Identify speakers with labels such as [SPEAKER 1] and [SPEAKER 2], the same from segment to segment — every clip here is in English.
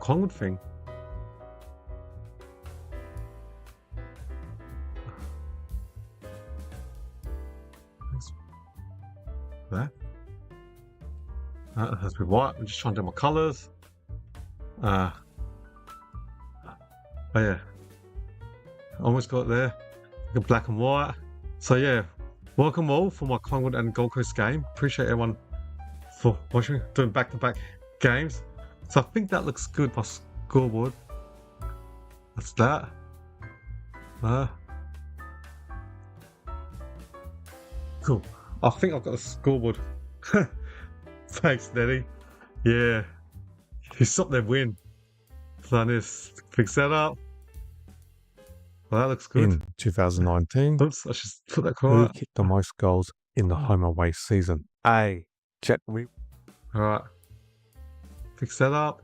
[SPEAKER 1] Collingwood thing. There. It has to be white. I'm just trying to do my colours. Oh yeah, almost got it there. Look at black and white. So yeah, welcome all for my Collingwood and Gold Coast game. Appreciate everyone for watching, doing back-to-back games. So I think that looks good, my scoreboard. That's that. Cool. I think I've got the scoreboard. Thanks, Daddy. Yeah. He stopped their win. So I need to fix that up. Well, that looks good.
[SPEAKER 2] In 2019,
[SPEAKER 1] Oops, I should put that
[SPEAKER 2] who
[SPEAKER 1] quiet.
[SPEAKER 2] kicked the most goals in the home away season? A. Chet Weaver.
[SPEAKER 1] Alright. Fix that up.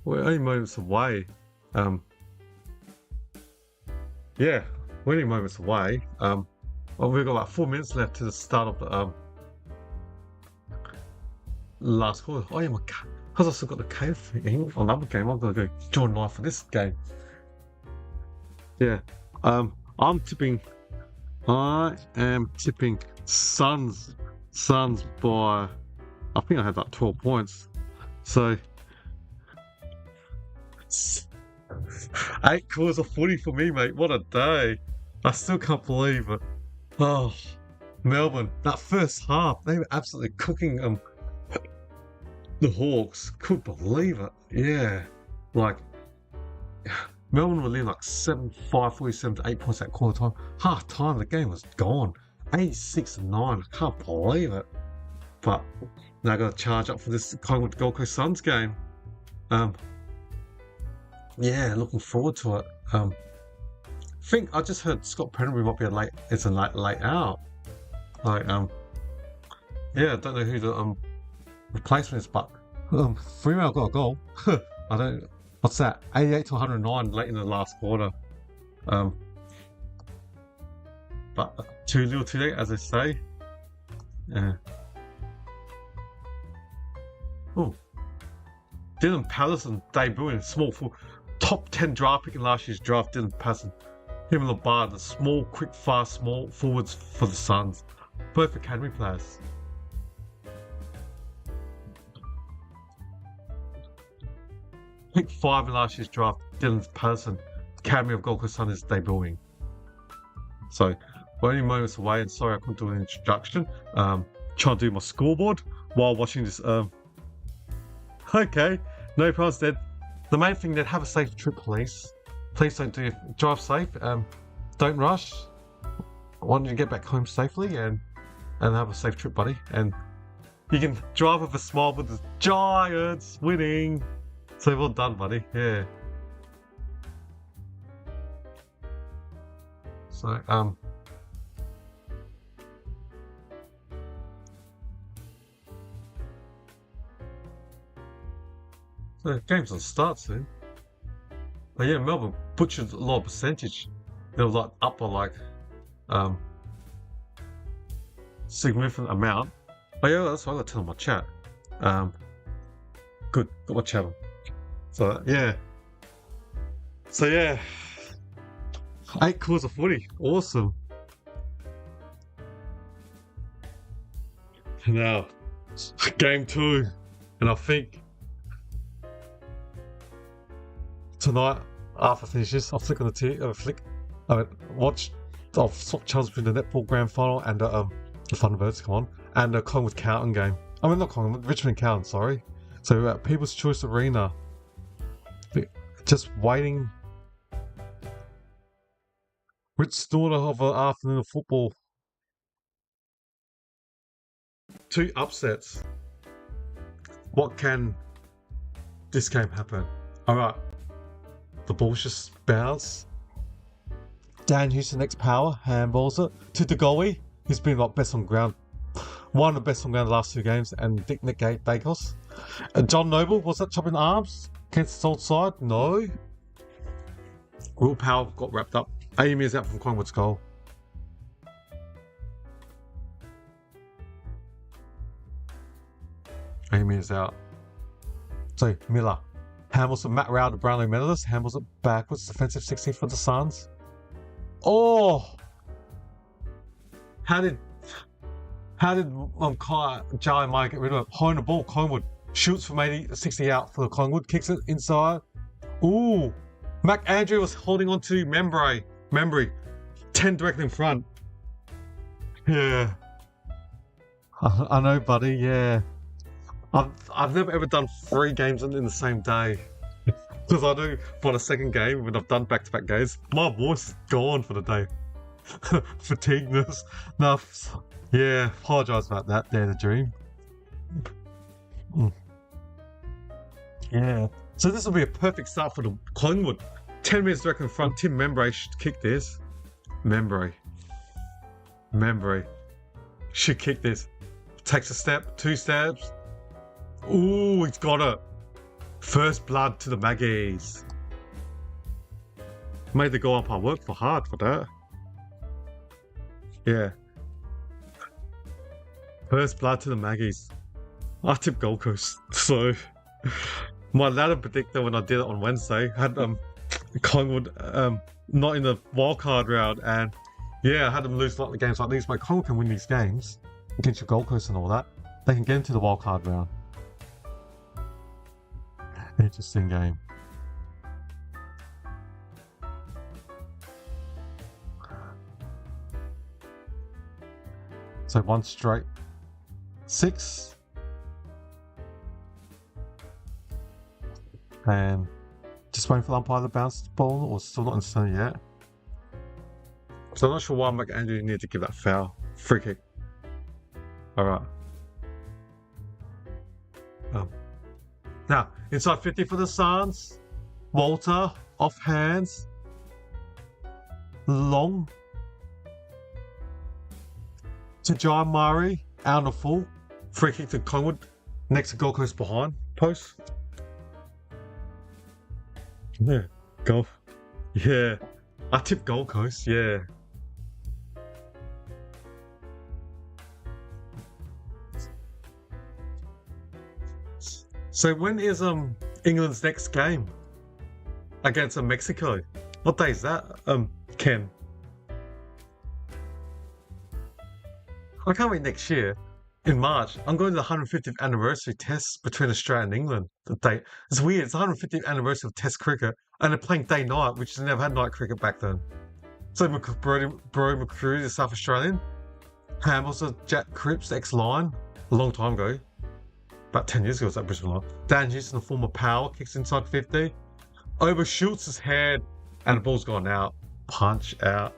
[SPEAKER 1] We're only moments away. Yeah, we're only moments away. Well, we've got like 4 minutes left to the start of the last quarter. Oh yeah, my God. Because I still got the cave thing on another game. I've got to go join live for this game. Yeah. I am tipping Suns by, I think I had like 12 points. So 8 quarters of footy for me, mate. What a day. I still can't believe it. Oh, Melbourne, that first half, they were absolutely cooking the Hawks. Couldn't believe it. Yeah. Like, Melbourne were leading like 47 to 8 points at quarter time. Half time, the game was gone. 86-9. I can't believe it. But now I got to charge up for this Collingwood Gold Coast Suns game. Yeah, looking forward to it. Think I just heard Scott Pennery might be a late out. Like, yeah, I don't know who the replacement is, but Fremantle got a goal. I don't. What's that? 88 to 109 late in the last quarter. But too little, too late, as they say. Yeah. Oh, Dylan Patterson debuting small for top 10 draft pick in last year's draft. Dylan Patterson, him and LeBard, the small, quick, fast, small forwards for the Suns. Both academy players. Pick 5 in last year's draft. Dylan Patterson, academy of Gold Coast Suns, is debuting. So we're only moments away, and sorry I couldn't do an introduction. Trying to do my scoreboard while watching this. Okay, no problems, Dad. The main thing, Dad, have a safe trip, please. Please don't drive safe. Don't rush. I want you to get back home safely and have a safe trip, buddy. And you can drive with a smile with the Giants winning. So well done, buddy. Yeah. So So the game's on start soon. But yeah, Melbourne butchered a lot of percentage. They were like up by like significant amount. But yeah, that's what I gotta tell my chat. Good, got my chat on. So yeah. 8 quarters of footy. Awesome. Now game 2. And I think tonight, after I finish this, I'll flick on the TV. I'll swap channels between the netball grand final and the Thunderbirds, come on, and the Collingwood Carlton game. I mean, not Collingwood, Richmond Carlton, sorry. So People's Choice Arena. Just waiting. Which sort of an afternoon of football? 2 upsets. What can this game happen? Alright. The ball's just bounced. Dan Houston, ex-power, handballs it to the goalie. He's been like best on ground. One of the best on ground the last 2 games. And Dick Bakos. John Noble, was that chopping arms? Against the old side? No. Will Powell got wrapped up. Amy is out from Collingwood's goal. Amy is out. So Miller. Hamilton, Matt Rowell, the Brownlow medalist. Handles it backwards. Defensive 60 for the Suns. Oh! How did Jai and Mike get rid of it? Holding the ball, Collingwood. Shoots from 60 out for the Collingwood. Kicks it inside. Ooh! McAndrew was holding on to Membry. 10 directly in front. Yeah. I know, buddy, yeah. I've never ever done 3 games in the same day. Because I do for the second game when I've done back-to-back games. My voice is gone for the day. Fatigueness. No, yeah, apologise about that. There's a dream. Yeah. So this will be a perfect start for the Collingwood. 10 minutes direct in front. Tim Membray should kick this. Membray should kick this. Takes a step, 2 steps. Ooh, he's got it. First blood to the Magpies. Made the goal umpire work for hard for that. Yeah. First blood to the Magpies. I tipped Gold Coast. So my ladder predictor when I did it on Wednesday had Collingwood not in the wildcard round, and yeah, I had them lose a lot of games like these. But Collingwood can win these games against your Gold Coast and all that. They can get into the wildcard round. Interesting game. So 1 straight 6. And just waiting for the umpire to bounce the ball, or still not in center yet. So I'm not sure why McAndrew needed to give that foul. Free kick. Alright. Now, inside 50 for the Suns. Walter, off hands. Long. To Jai Murray, out on the full. Free kick to Collingwood. Next to Gold Coast behind. Post. Yeah, go. Yeah. I tipped Gold Coast, yeah. So when is England's next game against Mexico? What day is that, Ken? I can't wait next year. In March, I'm going to the 150th anniversary test between Australia and England. The date. It's weird. It's the 150th anniversary of Test cricket, and they're playing day night, which they never had night cricket back then. So Brodie McCreary, the South Australian, handles Jack Cripps, ex-Lion, a long time ago. About 10 years ago, was that Brisbane Lion. Dan Houston, the former power, kicks inside 50. Overshoots his head, and the ball's gone out. Punch out.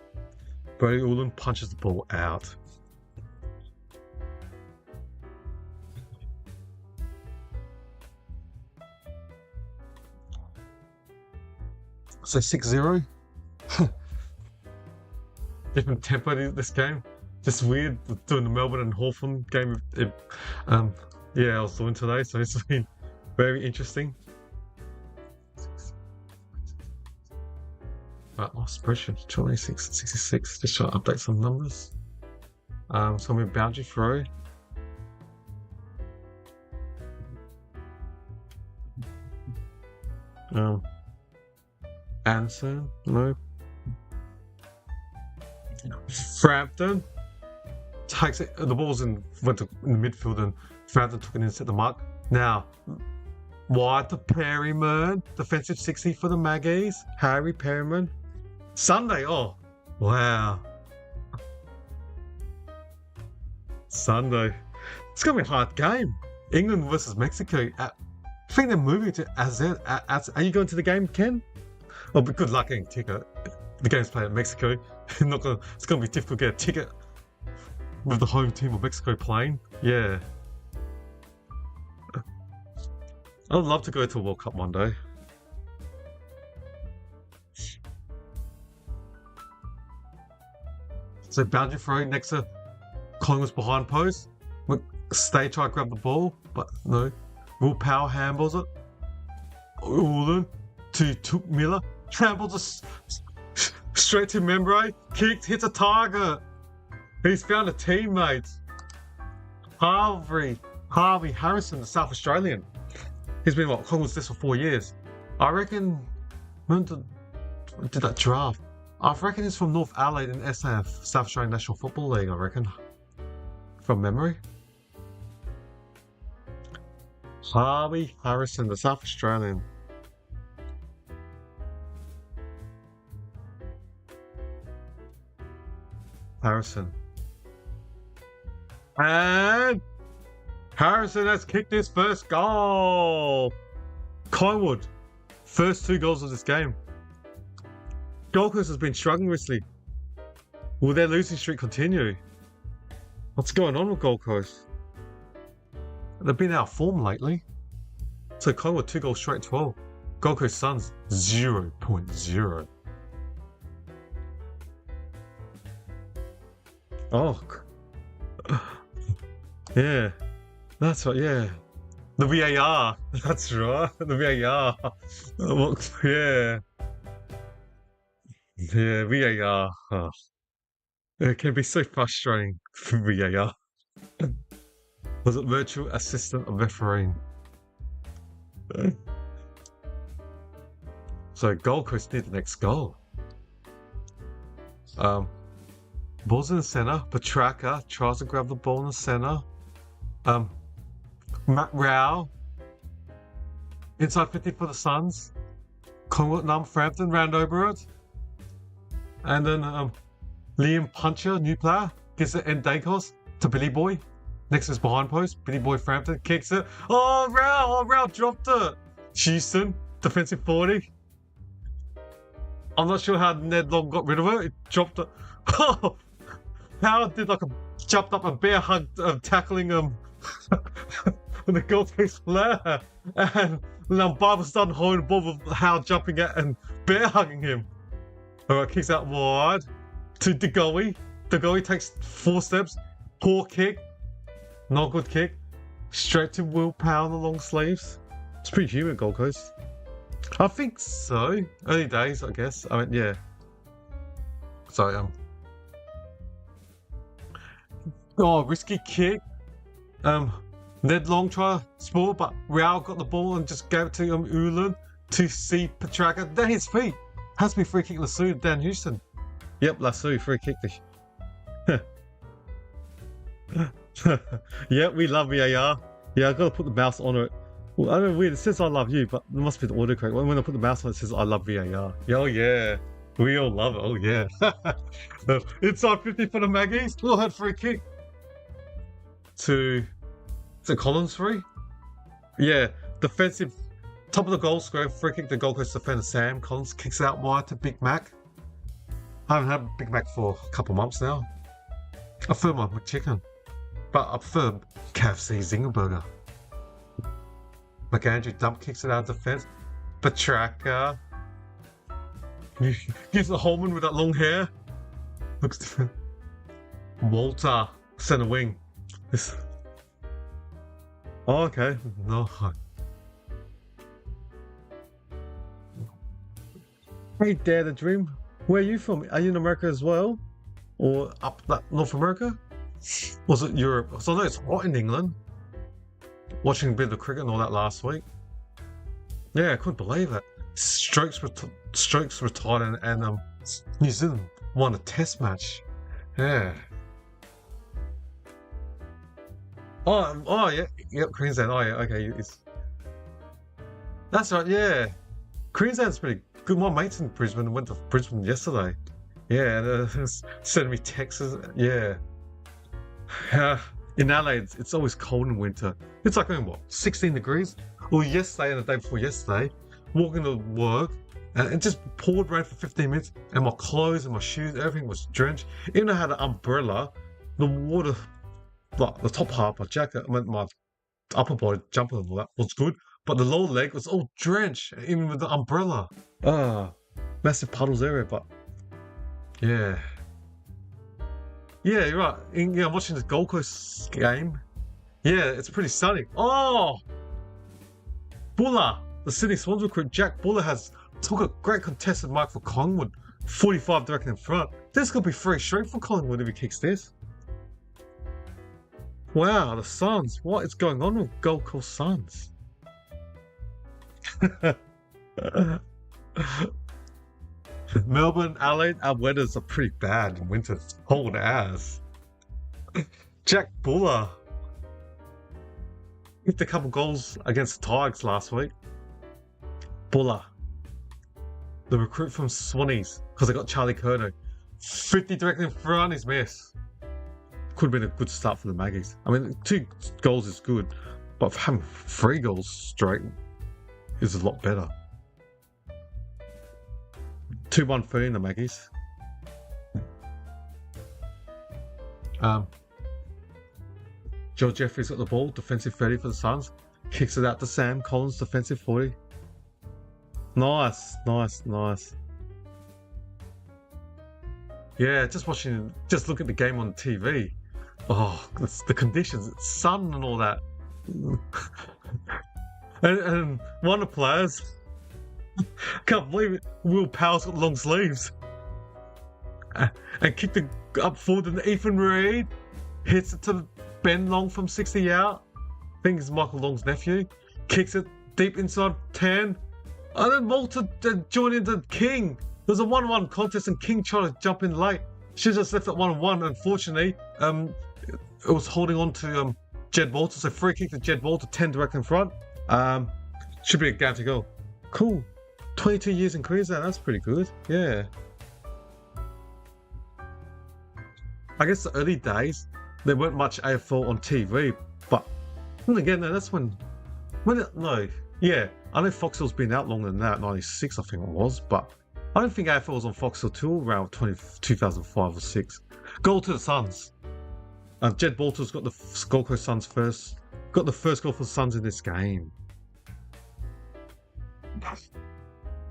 [SPEAKER 1] Brodie Ulan punches the ball out. So 6-0. Different tempo this game. Just weird doing the Melbourne and Hawthorn game. Yeah, I was doing today, so it's been very interesting. Lost pressure, 26, 66. Just trying to update some numbers. So I'm boundary throw. Anderson, no. Frampton takes it. The ball's went in the midfield, and Frampton took it in, set the mark. Now, wide to Perryman, defensive 60 for the Magpies. Harry Perryman. Sunday. Oh, wow. Sunday. It's gonna be a hard game. England versus Mexico. I think they're moving to AZ. Are you going to the game, Ken? Oh, but good luck getting a ticket. The game's played at Mexico. It's gonna be difficult to get a ticket with the home team of Mexico playing. Yeah. I'd love to go to a World Cup one day. So boundary throw next to Collingwood's behind post. Stay try to grab the ball, but no. Will Power handballs it. Ulan to Took Miller. Trambles straight to Membray. Kicked, hits a target. He's found a teammate. Harvey Harrison, the South Australian. He's been Collingwood's this for 4 years. I reckon when did that draft? I reckon he's from North Adelaide in SAF, South Australian National Football League, I reckon. From memory. Harvey Harrison, the South Australian. Harrison. And Harrison has kicked his first goal. Collingwood, first 2 goals of this game. Gold Coast has been struggling recently. Will their losing streak continue? What's going on with Gold Coast? They've been out of form lately. So Collingwood 2 goals straight 12. Gold Coast Suns 0.0. Oh, yeah, that's right. Yeah, the VAR. That's right. The VAR. Well, yeah, VAR. Oh. It can be so frustrating for VAR. Was it virtual assistant refereeing? So Gold Coast need the next goal. Ball's in the centre. Petrarca tries to grab the ball in the centre. Matt Rao. Inside 50 for the Suns. Collingwood Frampton round over it. And then Liam Puncher, new player, gives it N Dacos to Billy Boy. Next is behind post. Billy Boy Frampton kicks it. Oh, Rao dropped it. Houston, defensive 40. I'm not sure how Ned Long got rid of it. It dropped it. Oh, how did like a jumped up and bear hugged tackling the Gold Coast player, and Barber started holding the ball with Howe jumping at and bear hugging him. Alright, kicks out wide to DeGoey. DeGoey takes 4 steps. Poor kick. Not good kick. Straight to Will Powell in the long sleeves. It's pretty human, Gold Coast. I think so. Early days, I guess. I mean, yeah. So, oh, risky kick. Ned Long tried to score, but Real got the ball and just gave it to Ulan to see Petrarca. Down his feet. Has to be free kick Lasso down Houston. Yep, Lasso free kick. Yeah, we love VAR. Yeah, I gotta put the mouse on it. Well, I don't know, weird. It says I love you, but it must be the autocorrect. When I put the mouse on it, it says I love VAR. Oh yeah, we all love it. Oh yeah. Inside 50 for the Magpies. Little head free kick to Collins free. Yeah, defensive. Top of the goal square, free kick to Gold Coast defender Sam Collins kicks out wide to Big Mac. I haven't had Big Mac for a couple months now. I prefer my McChicken, but I prefer KFC Zinger Burger. McAndrew dump kicks it out of defense. Petrarca gives the Holman with that long hair. Looks different. Walter, center wing. This. Oh, okay. No. Hey, Dare the Dream. Where are you from? Are you in America as well? Or up that North America? Was it Europe? So I know it's hot in England. Watching a bit of the cricket and all that last week. Yeah, I couldn't believe it. Stokes retired and New Zealand won a test match. Yeah. Oh yeah, yep, Queensland. Oh yeah, okay. That's right, yeah. Queensland's pretty good. My mate's in Brisbane and went to Brisbane yesterday. Yeah, and sending me texts. Yeah. In Adelaide, it's always cold in winter. It's like, what, 16 degrees? Well, yesterday and the day before yesterday, walking to work, and it just poured rain for 15 minutes, and my clothes and my shoes, everything was drenched. Even though I had an umbrella, the water, like the top half, my jacket, my upper body, jumper and all that was good, but the lower leg was all drenched, even with the umbrella. Massive puddles area, but yeah. Yeah, you're right. I'm watching the Gold Coast game. Yeah, it's pretty sunny. Oh! Buller, the Sydney Swans recruit Jack Buller took a great contested mark for Collingwood. 45 direct in front. This could be free straight for Collingwood if he kicks this. Wow, the Suns. What is going on with Gold Coast Suns? Melbourne, Adelaide, our weathers are pretty bad in winter. It's cold as. Jack Buller hit a couple goals against the Tigers last week. Buller, the recruit from Swannies, because they got Charlie Curnow. 50 directly in front, his miss. Could have been a good start for the Maggies. I mean, 2 goals is good, but having 3 goals straight is a lot better. 2-1-3 in the Maggies. Joe Jeffrey's got the ball, defensive 30 for the Suns. Kicks it out to Sam Collins, defensive 40. Nice. Yeah, just look at the game on TV. Oh, the conditions, it's sun and all that. and one of the players, can't believe it, Will Powell's got long sleeves. And kicked it up forward, and Ethan Reid hits it to Ben Long from 60 out. I think it's Michael Long's nephew. Kicks it deep inside 10. And then Malta joined into King. There's a 1-1 contest and King tried to jump in late. She just left at 1-1. Unfortunately, it was holding on to Jed Walter. So free kick to Jed Walter, 10 direct in front. Should be a guaranteed goal. Cool. 22 years in Queensland. That's pretty good. Yeah. I guess the early days, there weren't much AFL on TV. But then again, that's when yeah. I know Foxtel's been out longer than that, 96 I think it was, but I don't think AFL was on Foxtel till around 2005 or 6. Goal to the Suns. Jed Bolter's got the Gold Coast Suns first. Got the first goal for the Suns in this game.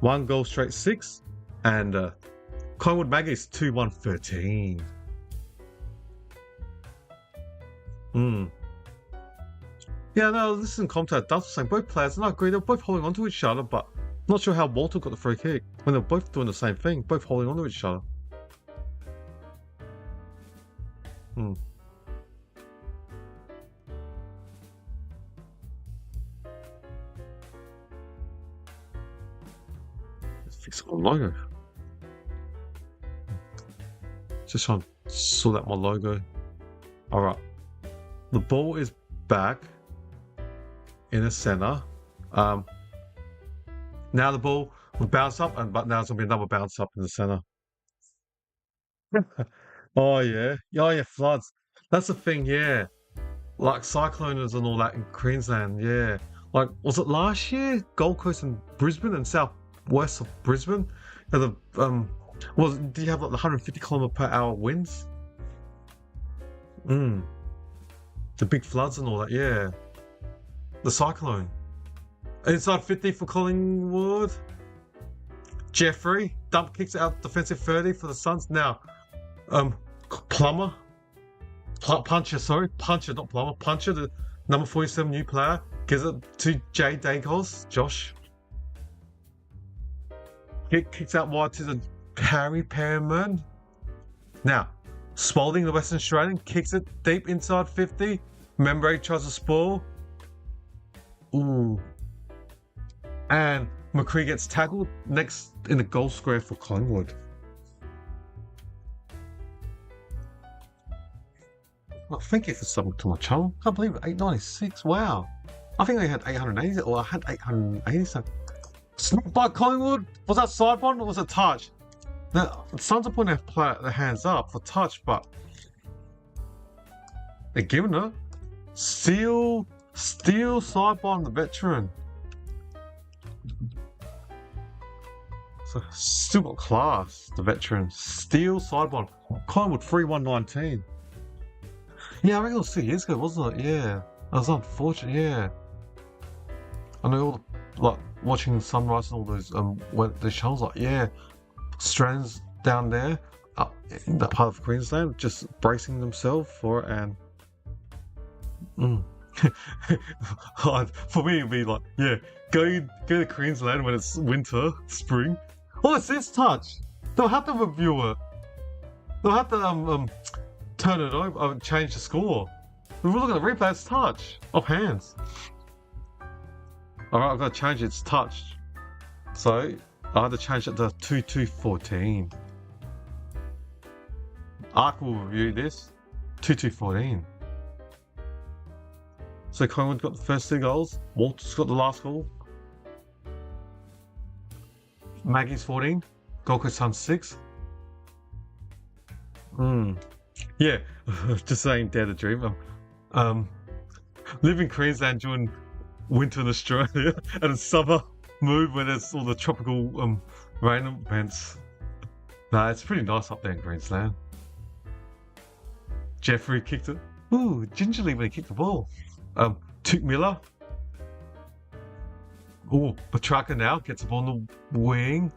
[SPEAKER 1] 1 goal straight 6. And Collingwood Magpies 2-1-13. Yeah, no, this isn't Comtat. That's the same. Both players, and I agree, they're both holding on to each other, but I'm not sure how Walter got the free kick when they're both doing the same thing, both holding on to each other. Let's fix my logo. Just trying to sort out my logo. Alright. The ball is back in the center. Now the ball will bounce up, but now it's going to be another bounce up in the center. Oh yeah, floods. That's the thing, yeah. Like cyclones and all that in Queensland, yeah. Like, was it last year? Gold Coast and Brisbane and southwest of Brisbane? Did you have like the 150km/h winds? The big floods and all that, yeah. The cyclone. Inside 50 for Collingwood. Jeffrey. Dump kicks out defensive 30 for the Suns. Now, Puncher, not Plummer. Puncher, the number 47 new player, gives it to Jay Dacos. Josh. Kicks out wide to the Harry Perriman. Now, Spalding, the Western Australian, kicks it deep inside 50. Membre tries to spoil. Ooh. And McCree gets tackled next in the goal square for Collingwood. Well, thank you for subbing to my channel. Can't believe it, 896. Wow. I think they had 880, or I had 880 something. Snuck by Collingwood. Was that sidebond or was it touch? The Suns are putting their hands up for touch, but they're giving it. Steel sidebond on the veteran. So still got class, the veteran. Steel sidebond. Collingwood 3-1-19. Yeah, I reckon it was 2 years ago, wasn't it? Yeah. That was unfortunate, yeah. I know all the, like, watching Sunrise and all those the shows, like, yeah, Australians down there, in that part of Queensland, just bracing themselves for it, and for me it'd be like, yeah, go to Queensland when it's winter, spring. Oh, it's this touch. They'll have to review it. They'll have to turn it over, change the score. We're looking at the replay, it's touch off hands. Alright, I've got to change it, it's touch. So I had to change it to 2-2-14. Ark will review this. 2-2-14. So Collingwood got the first 2 goals. Walters got the last goal. Maggie's 14. Gold Coast Suns 6. Yeah, just saying, dare to dream. Live in Queensland during winter in Australia and summer move when there's all the tropical rain events. Nah, it's pretty nice up there in Queensland. Jeffrey kicked it. Ooh, gingerly when he kicked the ball. Tuke Miller. Ooh, Petrarca now gets the ball on the wing.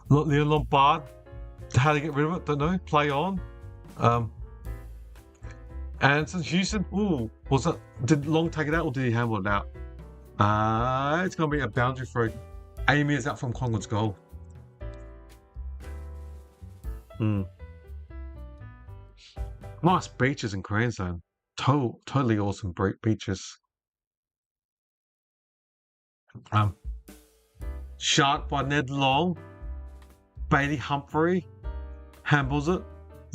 [SPEAKER 1] Leon Lombard. How to get rid of it? Don't know. Play on. Anderson Houston. Ooh, was that? Did Long take it out or did he handle it out? It's gonna be a boundary throw. Amy is out from Collingwood's goal. Nice beaches in Queensland. Totally awesome beaches. Shark by Ned Long. Bailey Humphrey handballs it.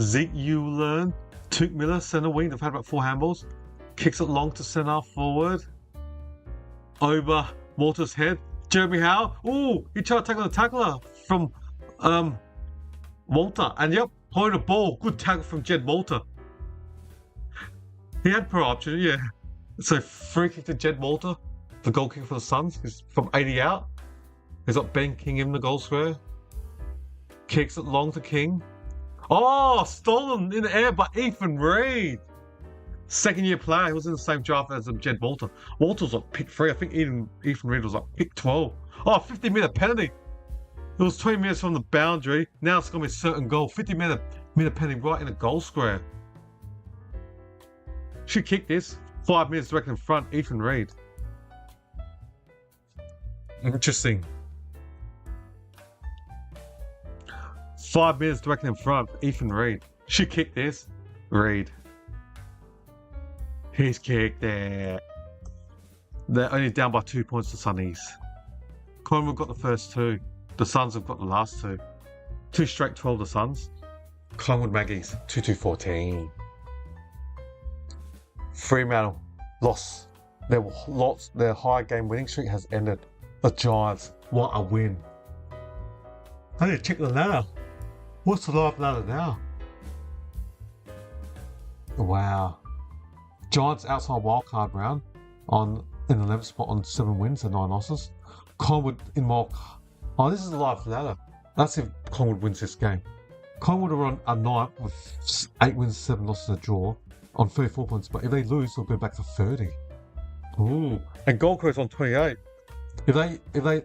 [SPEAKER 1] Zeke Ulearn. Tuke Miller, centre wing. They've had about 4 handballs. Kicks it long to centre forward. Over Walter's head. Jeremy Howe. Ooh, he tried to tackle the tackler from Walter. And yep, holding the ball. Good tackle from Jed Walter. He had pro option, yeah. So free kick to Jed Walter, the goal kicker for the Suns. He's from 80 out. He's got Ben King in the goal square. Kicks it long to King. Oh, stolen in the air by Ethan Reid. Second-year player. He was in the same draft as Jed Walter. Walter was like pick 3. I think Ethan Reid was like pick 12. Oh, 50-metre penalty. It was 20 metres from the boundary. Now it's going to be a certain goal. 50-metre penalty right in the goal square. Should kick this. 5 minutes direct in front. Ethan Reid. Interesting. 5 minutes directly in front. Ethan Reid. Should kick this. Reid. He's kicked it. They're only down by 2 points to Sunnies. Collingwood got the first 2. The Suns have got the last 2. 2 straight 12 the Suns. Collingwood Magpies 2-2-14. Fremantle lost. Their high game winning streak has ended. The Giants, what a win. I need to check the ladder. What's the live ladder now? Wow. Giants outside wildcard round in the 11th spot on 7 wins and 9 losses. Collingwood in wild. Oh, this is the live ladder. That's if Collingwood wins this game. Collingwood are on a 9th with 8 wins, 7 losses, a draw on 34 points. But if they lose, they'll go back to 30. Ooh, and Gold Coast on 28. If they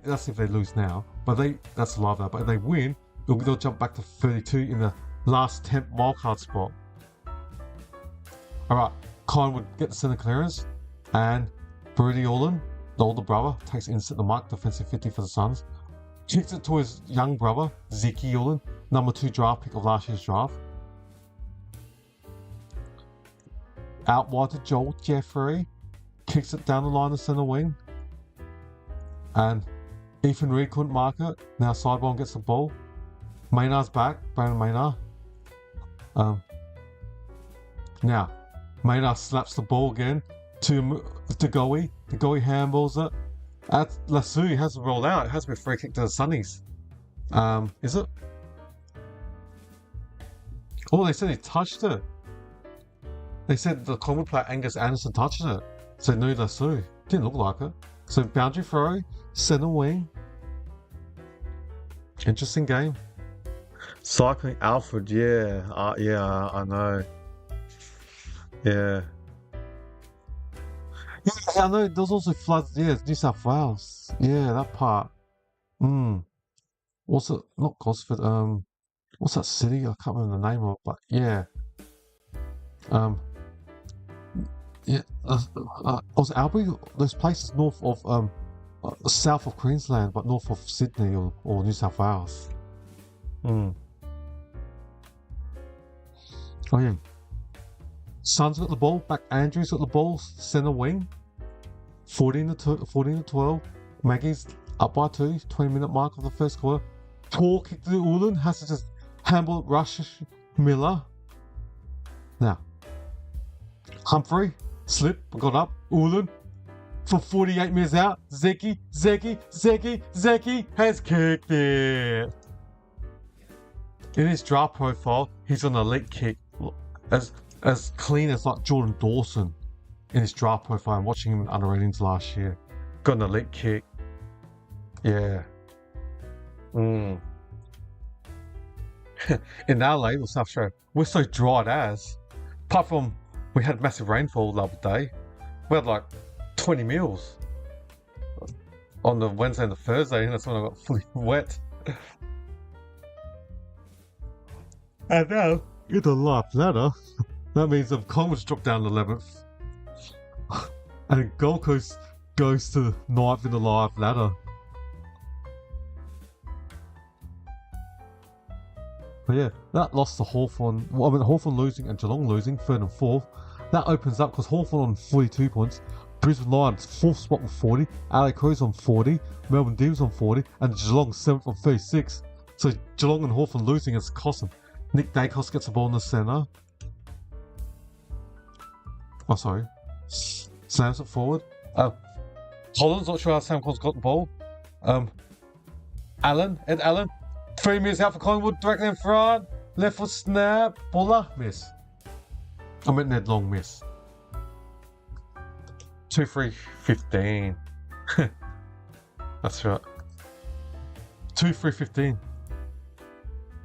[SPEAKER 1] that's if they lose now. But that's the live ladder. But if they win, they'll jump back to 32 in the last 10th wildcard spot. All right. Collingwood get the centre clearance, and Brody Orland, the older brother, takes it inside the mark, defensive 50 for the Suns. Kicks it to his young brother, Zeke Orland, number 2 draft pick of last year's draft. Out wide to Joel Jeffrey, kicks it down the line to centre wing, and Ethan Reid couldn't mark it. Now Sidebone gets the ball. Maynard's back, Brandon Maynard. Now. Maynard slaps the ball again to Goey. The Goey handballs it. Lassou hasn't rolled out. It has been a free kick to the Sunnies. Is it? Oh, they said he touched it. They said the Collingwood player Angus Anderson touched it. So no Lassou. Didn't look like it. So boundary throw, centre wing. Interesting game. Cycling Alfred, yeah. I know. Yeah. I know there's also floods, New South Wales. Yeah, that part. Also, not Gosford, what's that city? I can't remember the name of it, but yeah. Also Albury, those places north of, south of Queensland, but north of Sydney or New South Wales. Oh yeah. Suns got the ball, back Andrews got the ball, centre wing. 14 to 12. Maggie's up by 2, 20-minute mark of the first quarter. Poor kick to Ulan, has to just handle it, rush Miller. Now, Humphrey, slip, got up, Ulan, for 48 minutes out, Zeki has kicked it. In his draft profile, he's an elite kick, as clean as like Jordan Dawson in his draft profile. I'm watching him in under ratings last year. Got an elite kick. Yeah. In LA, the South Australia, we're so dried as. Apart from we had massive rainfall the other day, we had like 20 mils on the Wednesday and the Thursday, and that's when I got fully wet. And now, in the live ladder, that means if Collingwood's dropped down to 11th, and Gold Coast goes to 9th in the live ladder. But yeah, that lost to Hawthorn. Well, I mean, Hawthorn losing and Geelong losing, 3rd and 4th. That opens up because Hawthorn on 42 points, Brisbane Lions 4th spot with 40, LA Crows on 40, Melbourne Demons on 40, and Geelong 7th on 36. So Geelong and Hawthorn losing is costing. Nick Dacos gets the ball in the centre. Oh, sorry. Slams it forward. Collins, not sure how Sam Collins got the ball. Ed Allen. 3 minutes out for Collingwood, directly in front. Left foot snap. Buller, miss. I meant Ned Long, miss. 2-3-15. That's right. 2-3-15.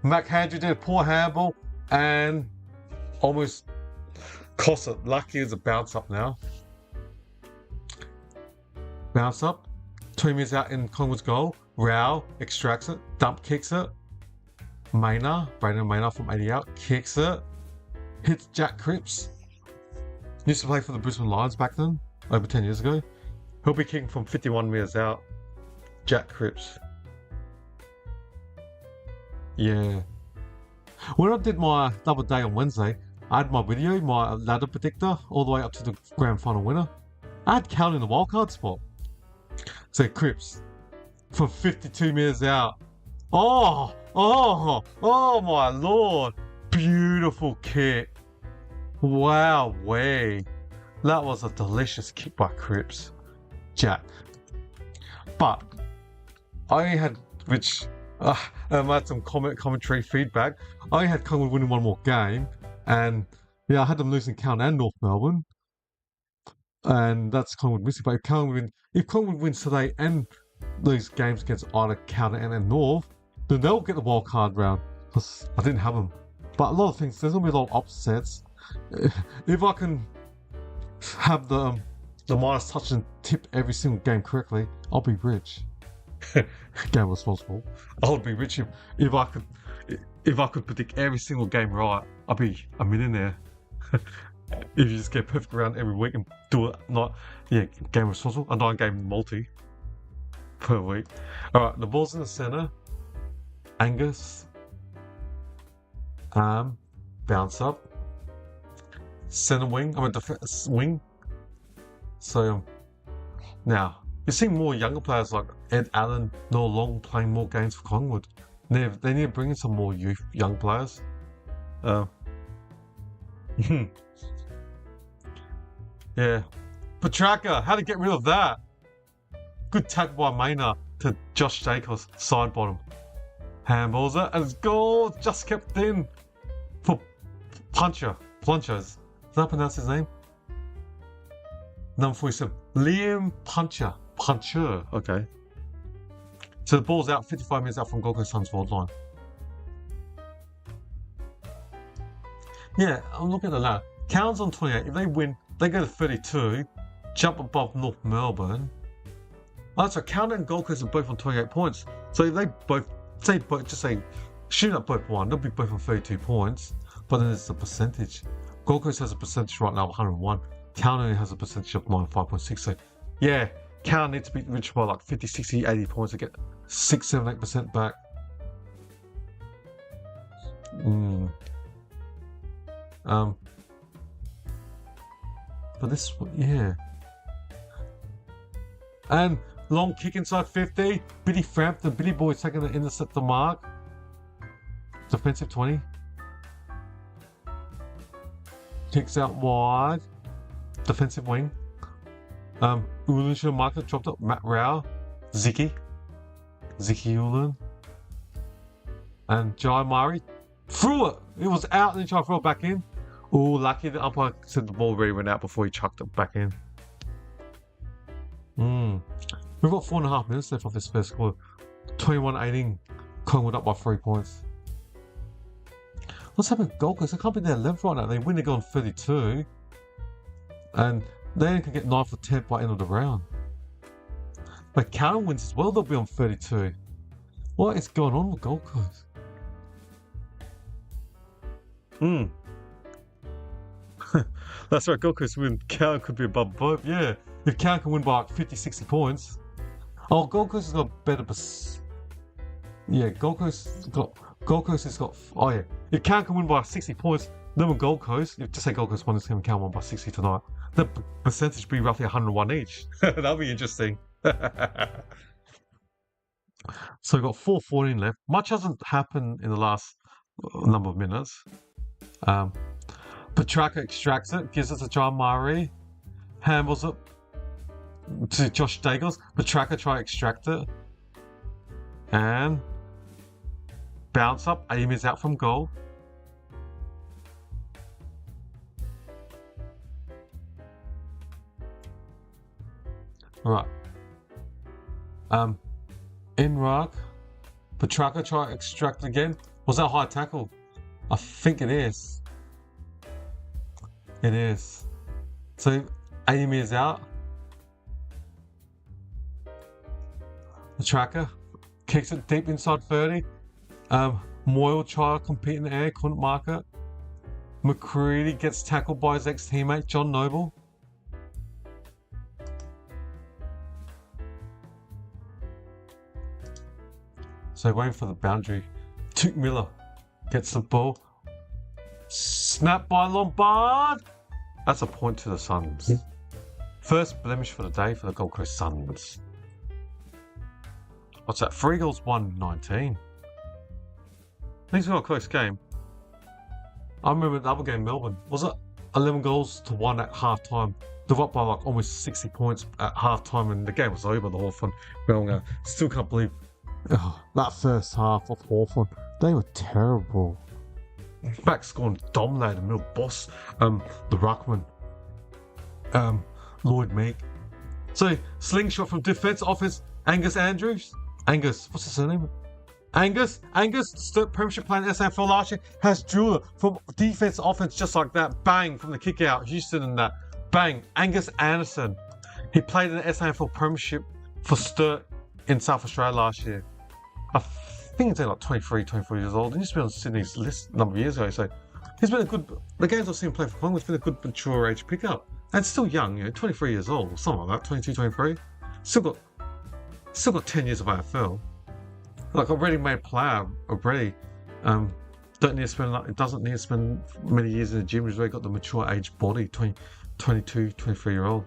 [SPEAKER 1] Mac Handry did a poor handball and almost cost it. Lucky it's a bounce up now. Bounce up. 2 minutes out in Collingwood's goal. Rao extracts it. Dump kicks it. Brandon Maynard from 80 out. Kicks it. Hits Jack Cripps. Used to play for the Brisbane Lions back then. Over 10 years ago. He'll be kicking from 51 metres out. Jack Cripps. Yeah. When I did my double day on Wednesday, I had my video, my ladder predictor, all the way up to the grand final winner. I had Cal in the wildcard spot. So Cripps, from 52 metres out. Oh my lord. Beautiful kick. Wow, way. That was a delicious kick by Cripps. Jack. But I had, I had some commentary feedback. I had Collingwood winning one more game, and yeah, I had them losing Count and North Melbourne, and that's Collingwood missing. But if Collingwood wins today and those games against either Count and North, then they'll get the wild card round. Because I didn't have them. But a lot of things, there's gonna be a lot of upsets. If I can have the minus touch and tip every single game correctly, I'll be rich. Game responsible. I would be rich if I could predict every single game right. I'd be a millionaire. If you just get perfect around every week and do it, game responsible, a 9-game multi per week. All right, the ball's in the center. Angus, bounce up. Center wing. Defense wing. So now. You're seeing more younger players like Ed Allen, Noah Long playing more games for Collingwood. They need to bring in some more young players. Yeah. Petrarca, how to get rid of that? Good tackle by Maynard to Josh Jacobs, side bottom. Handballs it, and it's goal, just kept in for Puncher. Is that pronounce his name? Number 47, Liam Puncher, okay. So the ball's out, 55 minutes out from Gold Coast Suns forward line. Yeah, I'm looking at that. Cowan's on 28. If they win, they go to 32, jump above North Melbourne. Oh, so Cowan and Gold Coast are both on 28 points. So if they both, shoot up both one, they'll be both on 32 points. But then it's the percentage. Gold Coast has a percentage right now of 101. Cowan only has a percentage of 95.6. So yeah, Cowan needs to beat Rich by like 50, 60, 80 points to get 6, 7, 8% back. But this, yeah. And Long kick inside 50. Billy Frampton. Billy Boy taking the intercept the mark. Defensive 20. Kicks out wide. Defensive wing. Ulan should have marked it. Dropped up. Matt Rao. Ziki Ulan. And Jai Murray. Threw it. It was out and he tried to throw it back in. Oh, lucky the umpire said the ball already went out before he chucked it back in. We've got 4.5 minutes left of this first quarter. 21-18. Collingwood up by 3 points. What's happened to Gold Coast? They can't be their 11th right now. They win, they go on 32. And they only can get 9 for 10 by end of the round. But Carlton wins as well, they'll be on 32. What is going on with Gold Coast? That's right, Gold Coast win. Carlton could be above both. Yeah, if Carlton can win by like 50, 60 points. Oh, Gold Coast has got better. Yeah, Gold Coast has got. Oh yeah, if Carlton can win by 60 points, then with Gold Coast, if just say Gold Coast won this game, Carlton won by 60 tonight, the percentage would be roughly 101 each. That'll be interesting. So we've got 4:14 left. Much hasn't happened in the last number of minutes. Petrarca extracts it, gives it to John Murray, handles it to Josh Dagos. Petrarca try to extract it, and bounce up. Aim is out from goal. Right. In ruck. Petrarca try to extract again. Was that a high tackle? I think it is. It is. So Amy is out. Petrarca kicks it deep inside 30. Moyle try to compete in the air, couldn't mark it. McCready gets tackled by his ex-teammate John Noble. So waiting for the boundary. Tuke Miller gets the ball. Snap by Lombard. That's a point to the Suns. Yeah. First blemish for the day for the Gold Coast Suns. What's that? 3 goals, 1-19. Things got a close game. I remember the other game, Melbourne. Was it 11 goals to 1 at half time? They're up by like almost 60 points at half time and the game was over. The Hawthorn. Well, still can't believe that first half of Hawthorn. They were terrible. Back scoring dominated middle boss, the ruckman, Lloyd Meek. So slingshot from defense, offense. Angus Andrews. Angus, what's his surname? Angus, Premiership player in SAFL last year, has drilled it from defense to offense just like that. Bang from the kick out. Houston and that. Bang. Angus Anderson. He played in the SAFL Premiership for Sturt in South Australia last year. I think he's like 23, 24 years old. He used to be on Sydney's list a number of years ago. So he's been a good. The games I've seen him play for Collingwood, it's been a good mature age pickup. And still young, 23 years old or something like that, 22, 23. Still got 10 years of AFL. Like a ready-made player already. Doesn't need to spend many years in the gym. He's already got the mature age body, 22, 23-year-old.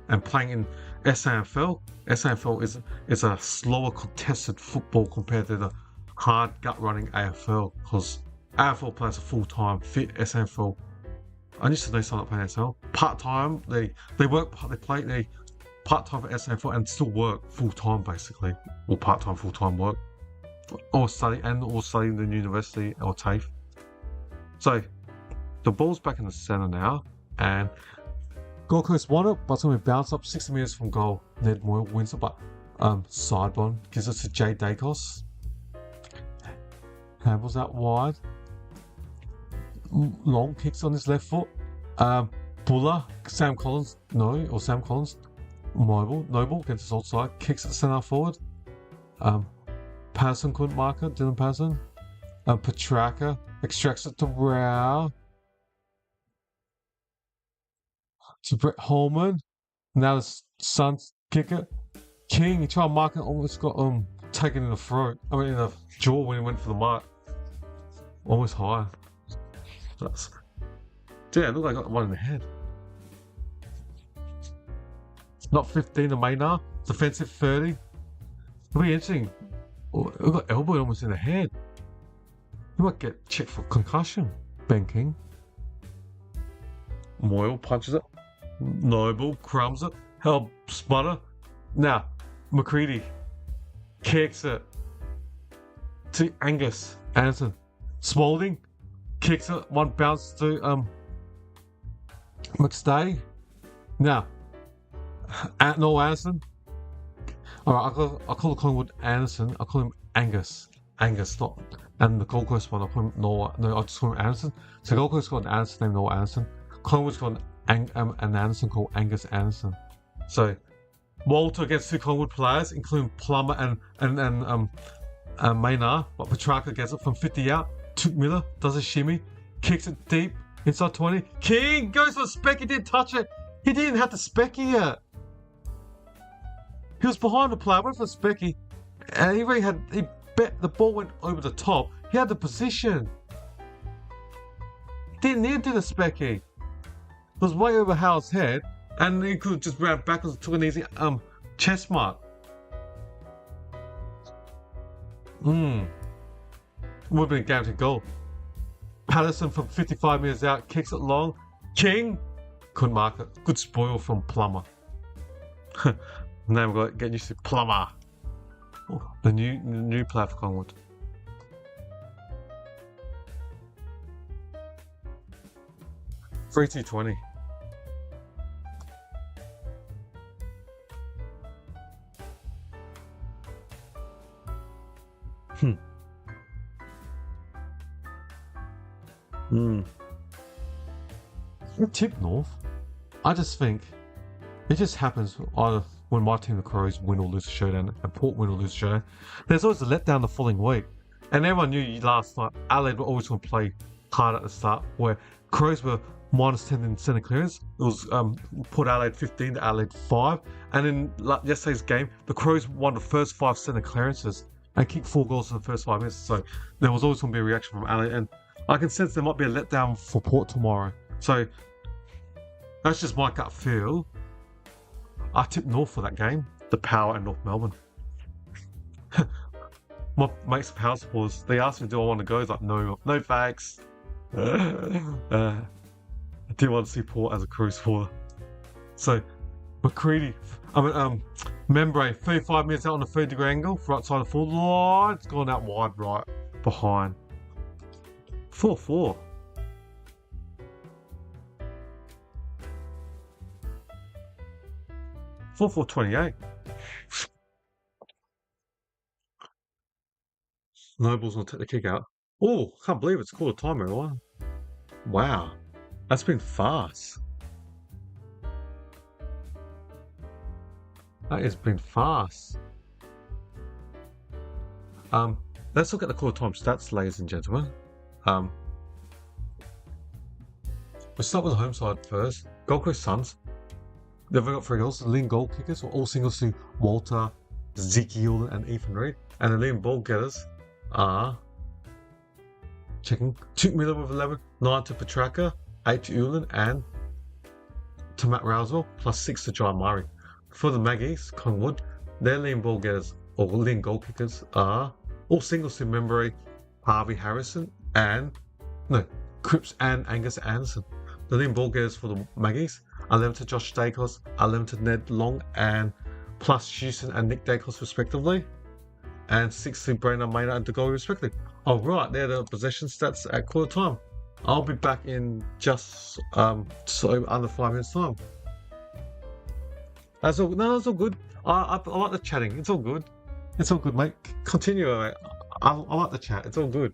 [SPEAKER 1] And playing in SAFL. SAFL is a slower contested football compared to the hard gut-running AFL. Because AFL players are full-time, fit SAFL. I used to know someone playing AFL. Part-time, they play part-time for SAFL and still work full-time basically. Or part-time, full-time work. Or studying in the university or TAFE. So the ball's back in the centre now, and Gold Coast won it, but it's going to bounce up 60 metres from goal. Ned Moyle wins it, but sidebond gives it to Jay Dacos. Handles out wide. Long kicks on his left foot. Buller, Sam Collins, Noble against his old side, kicks it centre forward. Patterson couldn't mark it, Dylan Patterson. Petrarca extracts it to Rao. To Brett Holman. Now the Suns kick it. King, he tried to mark it, almost got taken in the throat. I mean in the jaw when he went for the mark. Almost high. It looked like I got one in the head. not 15 to Maynard. Defensive 30. It'll be interesting. Oh, he got elbowed almost in the head. He might get checked for concussion. Ben King. Moyle punches it. Noble crumbs it. Hell, Sputter. Now, McCready kicks it to Angus Anderson. Spalding kicks it. One bounce to McStay. Now, Noel Anderson. Alright, I'll call Collingwood Anderson. I'll call him Angus. Angus, not. And the Gold Coast one, I'll call him Noel. No, I'll just call him Anderson. So Gold Coast got an Anderson named Noel Anderson. Collingwood's got an Anderson called Angus Anderson. So, Walter against 2 Collingwood players, including Plummer and Maynard. But Petrarca gets it from 50 out. Took Miller, does a shimmy, kicks it deep, inside 20. King goes for a spec, he didn't touch it. He didn't have to specky it. He was behind the player, went for specky, and he bet the ball went over the top. He had the position. He didn't need to do the specky. It was way over Howard's head, and he could have just ran backwards and took an easy chest mark. Would have been a guaranteed goal. Patterson from 55 metres out, kicks it long. King couldn't mark it. Good spoil from Plummer. Now we've got to get used to Plummer. Oh, the new player for Collingwood. Free 220. Tip North. I just think it just happens either when my team, the Crows, win or lose a showdown, and Port win or lose a showdown. There's always a letdown the following week. And everyone knew last night Adelaide were always going to play hard at the start, where Crows were minus 10 in centre clearance. It was Port Adelaide 15 to Adelaide 5. And in yesterday's game, the Crows won the first 5 centre clearances and kicked 4 goals in the first 5 minutes. So there was always going to be a reaction from Adelaide. And I can sense there might be a letdown for Port tomorrow. So that's just my gut feel. I tipped North for that game. The Power and North Melbourne. My mates Power supporters, they asked me, do I want to go? I was like, no thanks. I didn't want to see Port as a Crew supporter. So, McCready, Membre, 35 minutes out on a 30-degree angle, right side of the full line. It's gone out wide right behind. 4-4. Four 28. Noble's gonna take the kick out. Oh, can't believe it's called a time, everyone. Wow, that's been fast. That has been fast. Let's look at the call time stats, ladies and gentlemen. We'll start with the home side first. Gold Coast Suns. They've got 3 goals. The leading goal kickers were all singles to Walter, Ezekiel, and Ethan Reid. And the leading ball getters are checking 2 Miller with 11, 9 to Petrarca, 8 to Ulan, and to Matt Rousewell, plus 6 to John Murray. For the Maggies, Collingwood, their leading ball getters or leading goal kickers are all singles to Membre, Harvey Harrison, and Cripps and Angus Anderson. The leading ball getters for the Maggies, 11 to Josh Dacos, 11 to Ned Long, and plus Houston and Nick Dacos respectively, and 6 to Brandon Maynard and DeGoey respectively. Oh right, they're the possession stats at quarter time. I'll be back in just so under 5 minutes time. That's all. No, that's all good. I like the chatting. It's all good. It's all good, mate. Continue, mate. I like the chat. It's all good.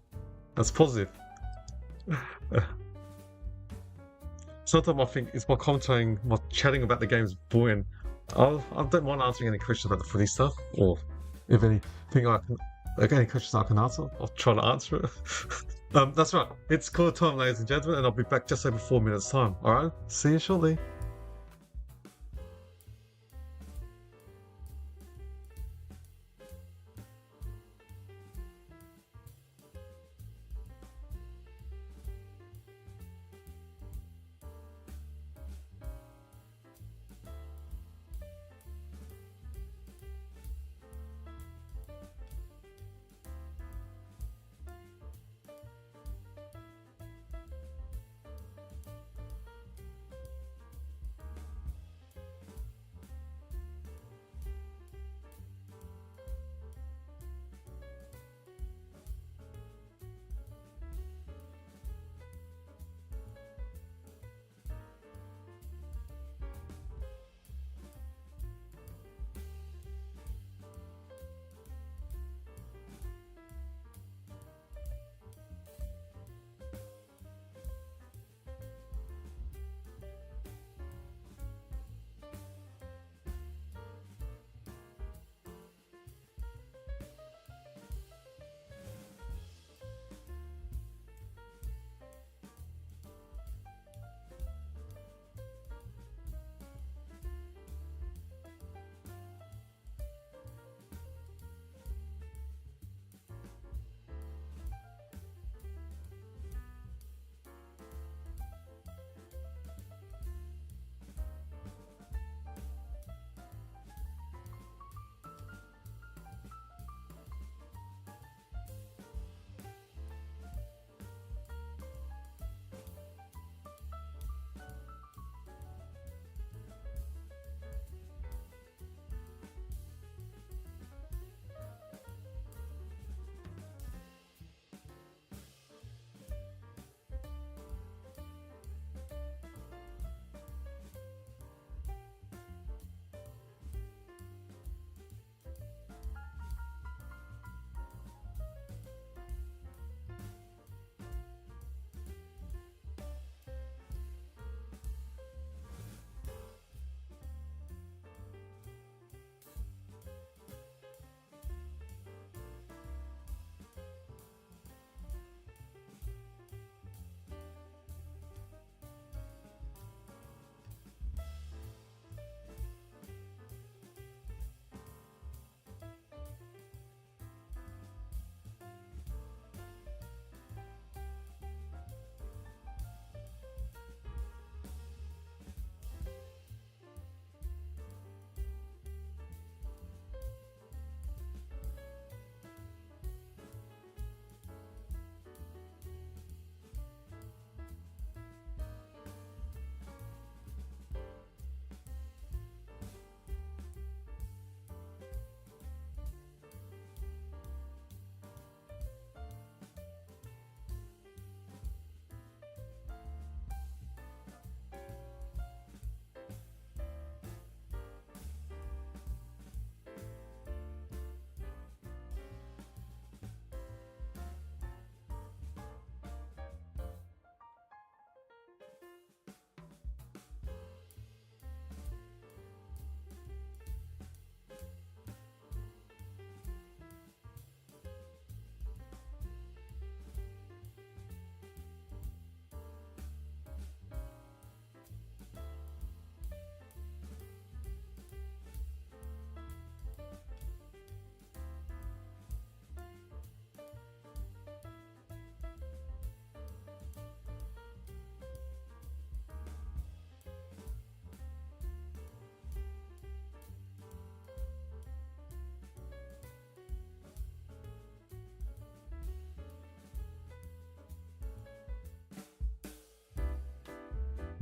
[SPEAKER 1] That's positive. Sometimes I think it's my commentating, my chatting about the game's boring. I don't mind answering any questions about the footy stuff, or if anything any questions I can answer, I'll try to answer it. That's right. It's call time, ladies and gentlemen, and I'll be back just over 4 minutes time. All right. See you shortly.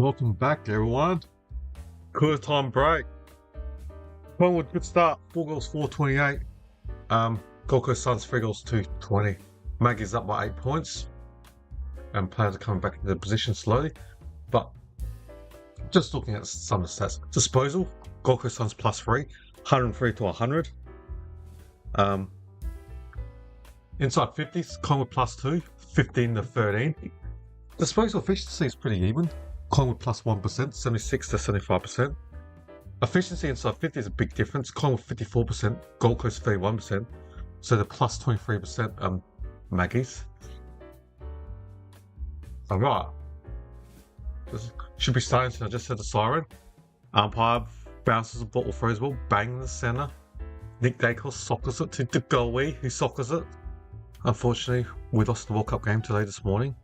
[SPEAKER 1] Welcome back, everyone. Quarter time break. Collingwood, good start. 4 goals, 428. Gold Coast Suns, 3 goals, 220. Maggie's up by 8 points. And players are coming back into the position slowly. But just looking at some of the stats. Disposal, Gold Coast Suns +3, 103 to 100. Inside 50s, Collingwood +2, 15 to 13. Disposal efficiency is pretty even. Collingwood +1%, 76 to 75%. Efficiency inside 50 is a big difference. Collingwood 54%, Gold Coast 31%. So the +23% Maggies. Alright. Should be starting soon. I just heard the siren. Umpire bounces a bottle, throws the ball, bang in the centre. Nick Dacos sockers it to the goalie, who sockers it. Unfortunately, we lost the World Cup game today this morning.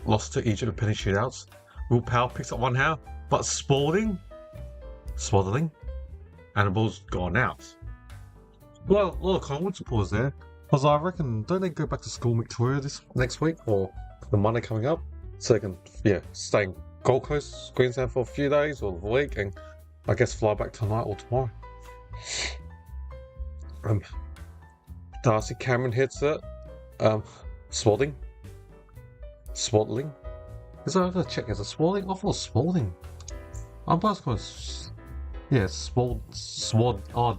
[SPEAKER 1] Lost to Egypt in penalty shootouts. Will Powell picks up one hand, but Swaddling, and the ball's gone out. Well, a lot of Collingwood supporters there. Because I reckon, don't they go back to school in Victoria this next week or the Monday coming up? So they can, stay in Gold Coast, Queensland for a few days or a week, and I guess fly back tonight or tomorrow. Darcy Cameron hits it. Swaddling. Is that, I gotta check, is it Swaddling? I thought it was Spalding. I'm supposed to Swad. Oh,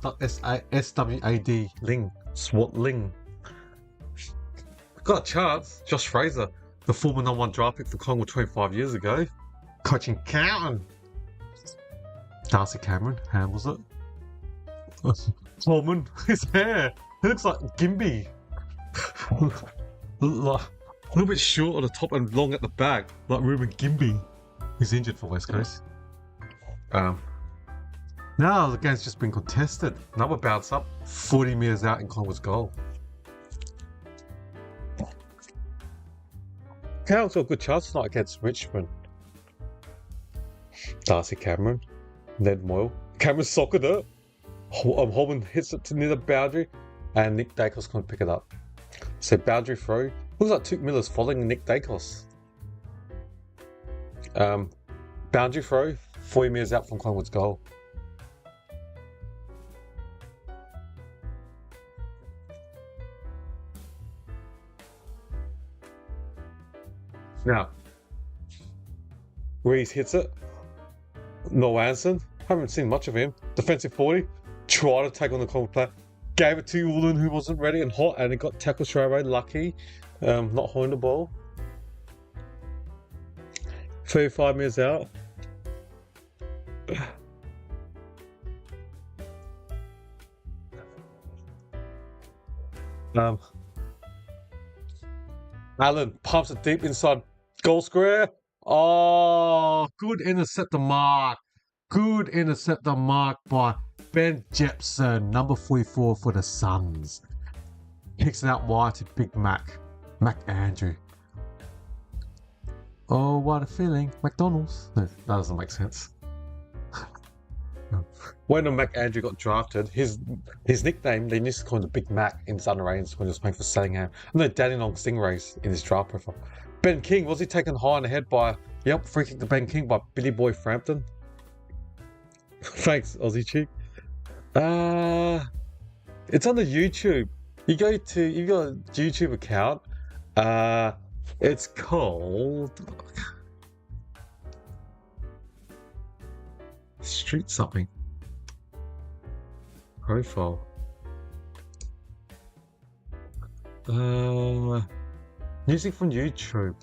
[SPEAKER 1] S-W-A-D. Ling. Swaddling. Got a chance. Josh Fraser, the former #1 draft pick for Collingwood 25 years ago. Coaching Carlton. Darcy Cameron handles it. Coleman, his hair. He looks like Gimby. A little bit short at the top and long at the back, like Ruben Gimby, who's injured for West Coast. Now the game's just been contested. Another bounce up, 40 metres out in Collingwood's goal. Carlton's got a good chance tonight against Richmond. Darcy Cameron, Ned Moyle. Cameron sockered it. Holman hits it to near the boundary, and Nick Dacos can't pick it up. So boundary throw. Looks like Tuke Miller's following Nick Dacos. Boundary throw, 40 metres out from Collingwood's goal. Now, Reese hits it. No Anderson. Haven't seen much of him. Defensive 40. Tried to take on the Collingwood player. Gave it to Ulan, who wasn't ready and hot, and it got tackled straight away. Lucky. Not holding the ball. 35 metres out. Allen pumps it deep inside goal square. Oh, good intercept the mark. Good intercept the mark by Ben Jepson, number 44 for the Suns. Kicks it out wide to Big Mac Andrew. Oh, what a feeling. McDonald's. No, that doesn't make sense. When Mac Andrew got drafted, his nickname, they used to call him the Big Mac in his underage when he was playing for Sellingham. And then Dandenong Stingrays in his draft profile. Ben King, was he taken high on the head by, free kick to Ben King by Billy Boy Frampton? Thanks, Aussie Chick. It's on the YouTube. You've got a YouTube account. It's called Street something. Profile. Music from YouTube.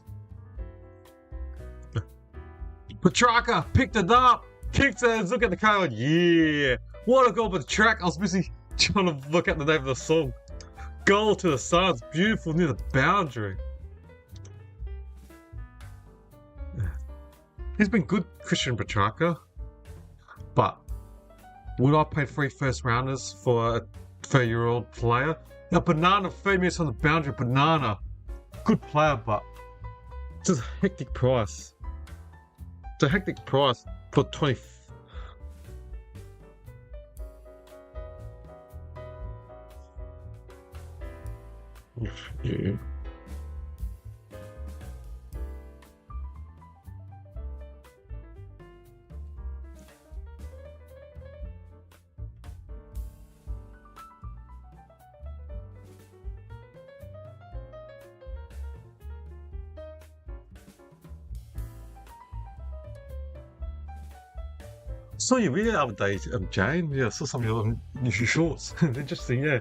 [SPEAKER 1] Petrarca picked it up. Kicked it. Look at the card. Yeah. What a goal for the track. I was busy trying to look at the name of the song. Goal to the Suns. Beautiful near the boundary. He's been good, Christian Petrarca. But would I pay 3 first rounders for a 30-year-old player? Now, Banana, 30 minutes on the boundary. Banana. Good player, but it's a hectic price. It's a hectic price for 20. Yeah. Saw your video the other day, Jane. Yeah, I saw some of your shorts. Interesting, yeah.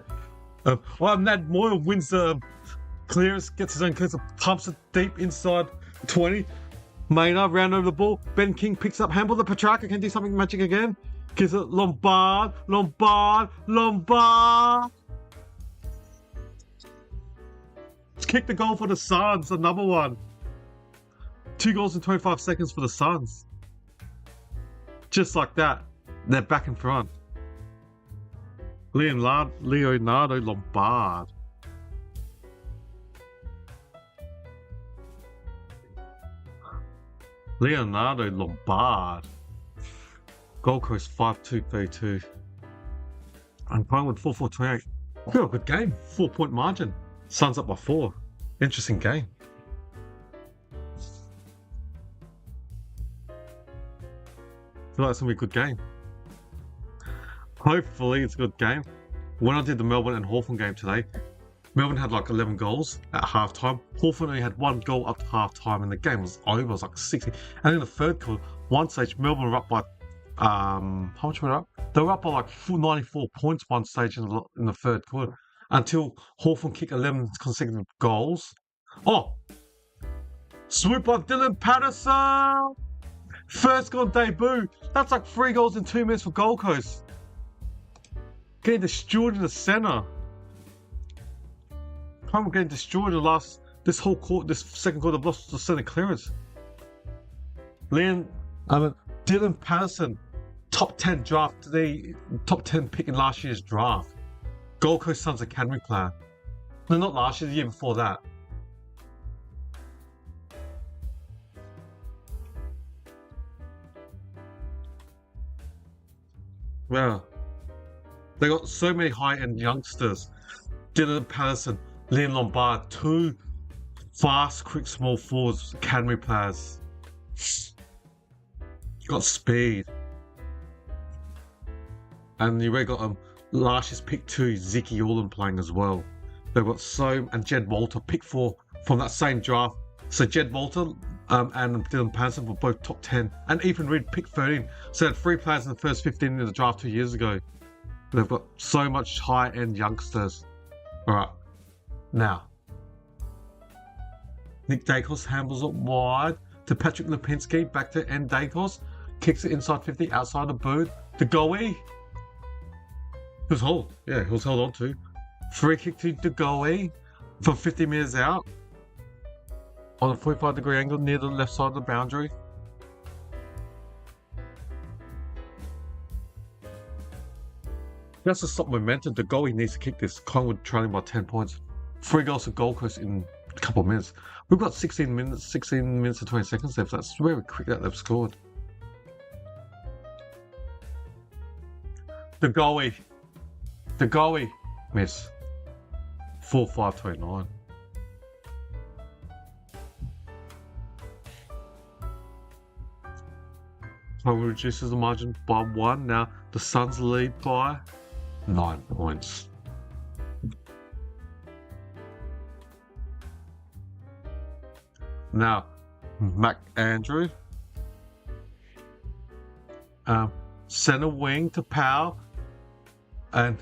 [SPEAKER 1] Ned Moyle wins the clearance, gets his own clearance, pumps it deep inside 20. Maynard round over the ball. Ben King picks up handball. The Petrarca can do something magic again. Gives it Lombard. Kick the goal for the Suns. Another one. 2 goals in 25 seconds for the Suns. Just like that, they're back in front. Leonardo Lombard. Leonardo Lombard. Gold Coast 5-2-32. And Collingwood 4-4-28. Oh, good game. 4-point margin. Suns up by 4. Interesting game. I feel like it's going to be a good game. Hopefully it's a good game. When I did the Melbourne and Hawthorn game today, Melbourne had like 11 goals at halftime. Hawthorn only had 1 goal up to halftime, and the game was over. It was like 60. And in the third quarter, one stage, Melbourne were up by how much were they up? They were up by like 94 points one stage in the third quarter, until Hawthorn kicked 11 consecutive goals. Oh, swoop by Dylan Patterson. First goal debut. That's like 3 goals in 2 minutes for Gold Coast. Getting destroyed in the centre. I'm getting destroyed in this second quarter. They've lost the centre clearance. Dylan Patterson, top 10 draft, the top 10 pick in last year's draft. Gold Coast Suns Academy player. No, not last year, the year before that. Well, they got so many high-end youngsters. Dylan Patterson, Liam Lombard, 2 fast, quick, small forwards, academy players. Got speed. And you already got last year's pick 2, Ziki Orland playing as well. They've got and Jed Walter, pick 4 from that same draft. So Jed Walter and Dylan Patterson were both top 10. And Ethan Reid, pick 13. So they had 3 players in the first 15 in the draft 2 years ago. They've got so much high-end youngsters. Alright. Now. Nick Dacos handles it wide to Patrick Lipinski. Back to N. Dacos. Kicks it inside 50, outside the boot. To Goey. He was held. Yeah, he was held on to. Free kick to Goey from 50 metres out. On a 45-degree angle near the left side of the boundary. That's to stop momentum. The goalie needs to kick this. Collingwood trailing by 10 points. 3 goals to Gold Coast in a couple of minutes. We've got 16 minutes and 20 seconds left. That's very quick that they've scored. The goalie. Miss. 4-5-29. Collingwood reduces the margin by 1. Now the Suns lead by 9 points. Now, Mac Andrew. Centre wing to Powell. And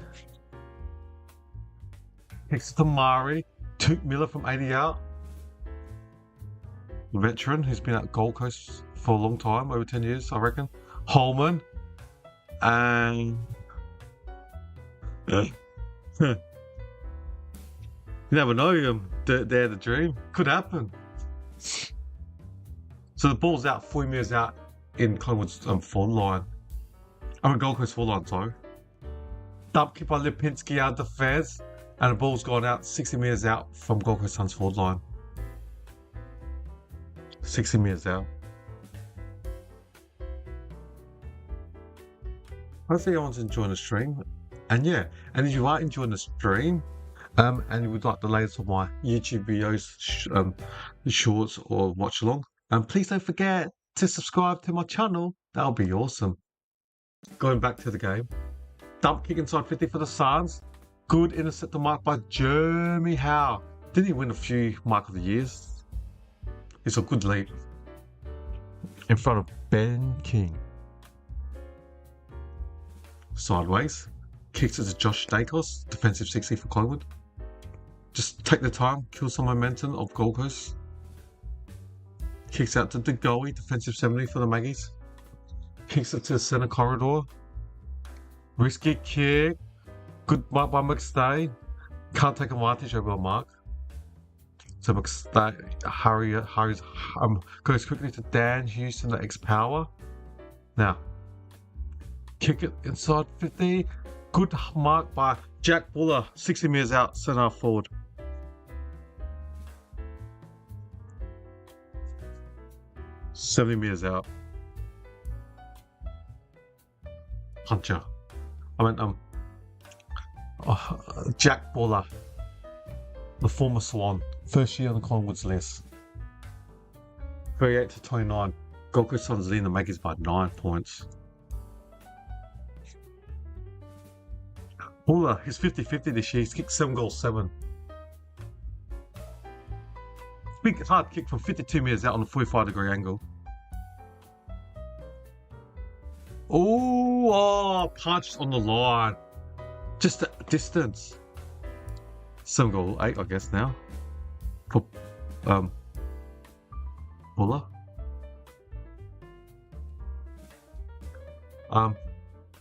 [SPEAKER 1] kicks to Murray. Toot Miller from 80 out. Veteran who's been at Gold Coast for a long time, over 10 years, I reckon. Holman. And you never know, dare the dream. Could happen. So the ball's out 40 metres out in Collingwood's forward line. Gold Coast forward line, sorry. Dump kick by Lipinski out the fence, and the ball's gone out 60 metres out from Gold Coast Suns forward line. 60 metres out. Hopefully everyone's enjoying the stream. And yeah, and if you are enjoying the stream, and you would like the latest of my YouTube videos, shorts or watch along, please don't forget to subscribe to my channel. That'll be awesome. Going back to the game. Dump kick inside 50 for the Suns. Good intercept mark by Jeremy Howe. Didn't he win a few Mark of the Years? It's a good lead. In front of Ben King. sideways. Kicks it to Josh Dacos, defensive 60 for Collingwood. Just take the time, kill some momentum of Gold Coast. Kicks out to De Goey, defensive 70 for the Maggies. Kicks it to the centre corridor. Risky kick. Good mark by McStay. Can't take advantage over a mark. So McStay goes quickly to Dan Houston, the ex-Power. Now, kick it inside 50. Good mark by Jack Buller, 60 metres out, centre forward. $70 meters out. Puncher. Jack Buller, the former Swan, first year on the Collingwood's list. 38-29. Gold Coast Suns leading the Magpies by 9 points. Buller, he's 50-50 this year. He's kicked 7 goals, 7. Big hard kick from 52 metres out on a 45-degree angle. Punched on the line. Just the distance. 7 goal 8, I guess now. For Buller.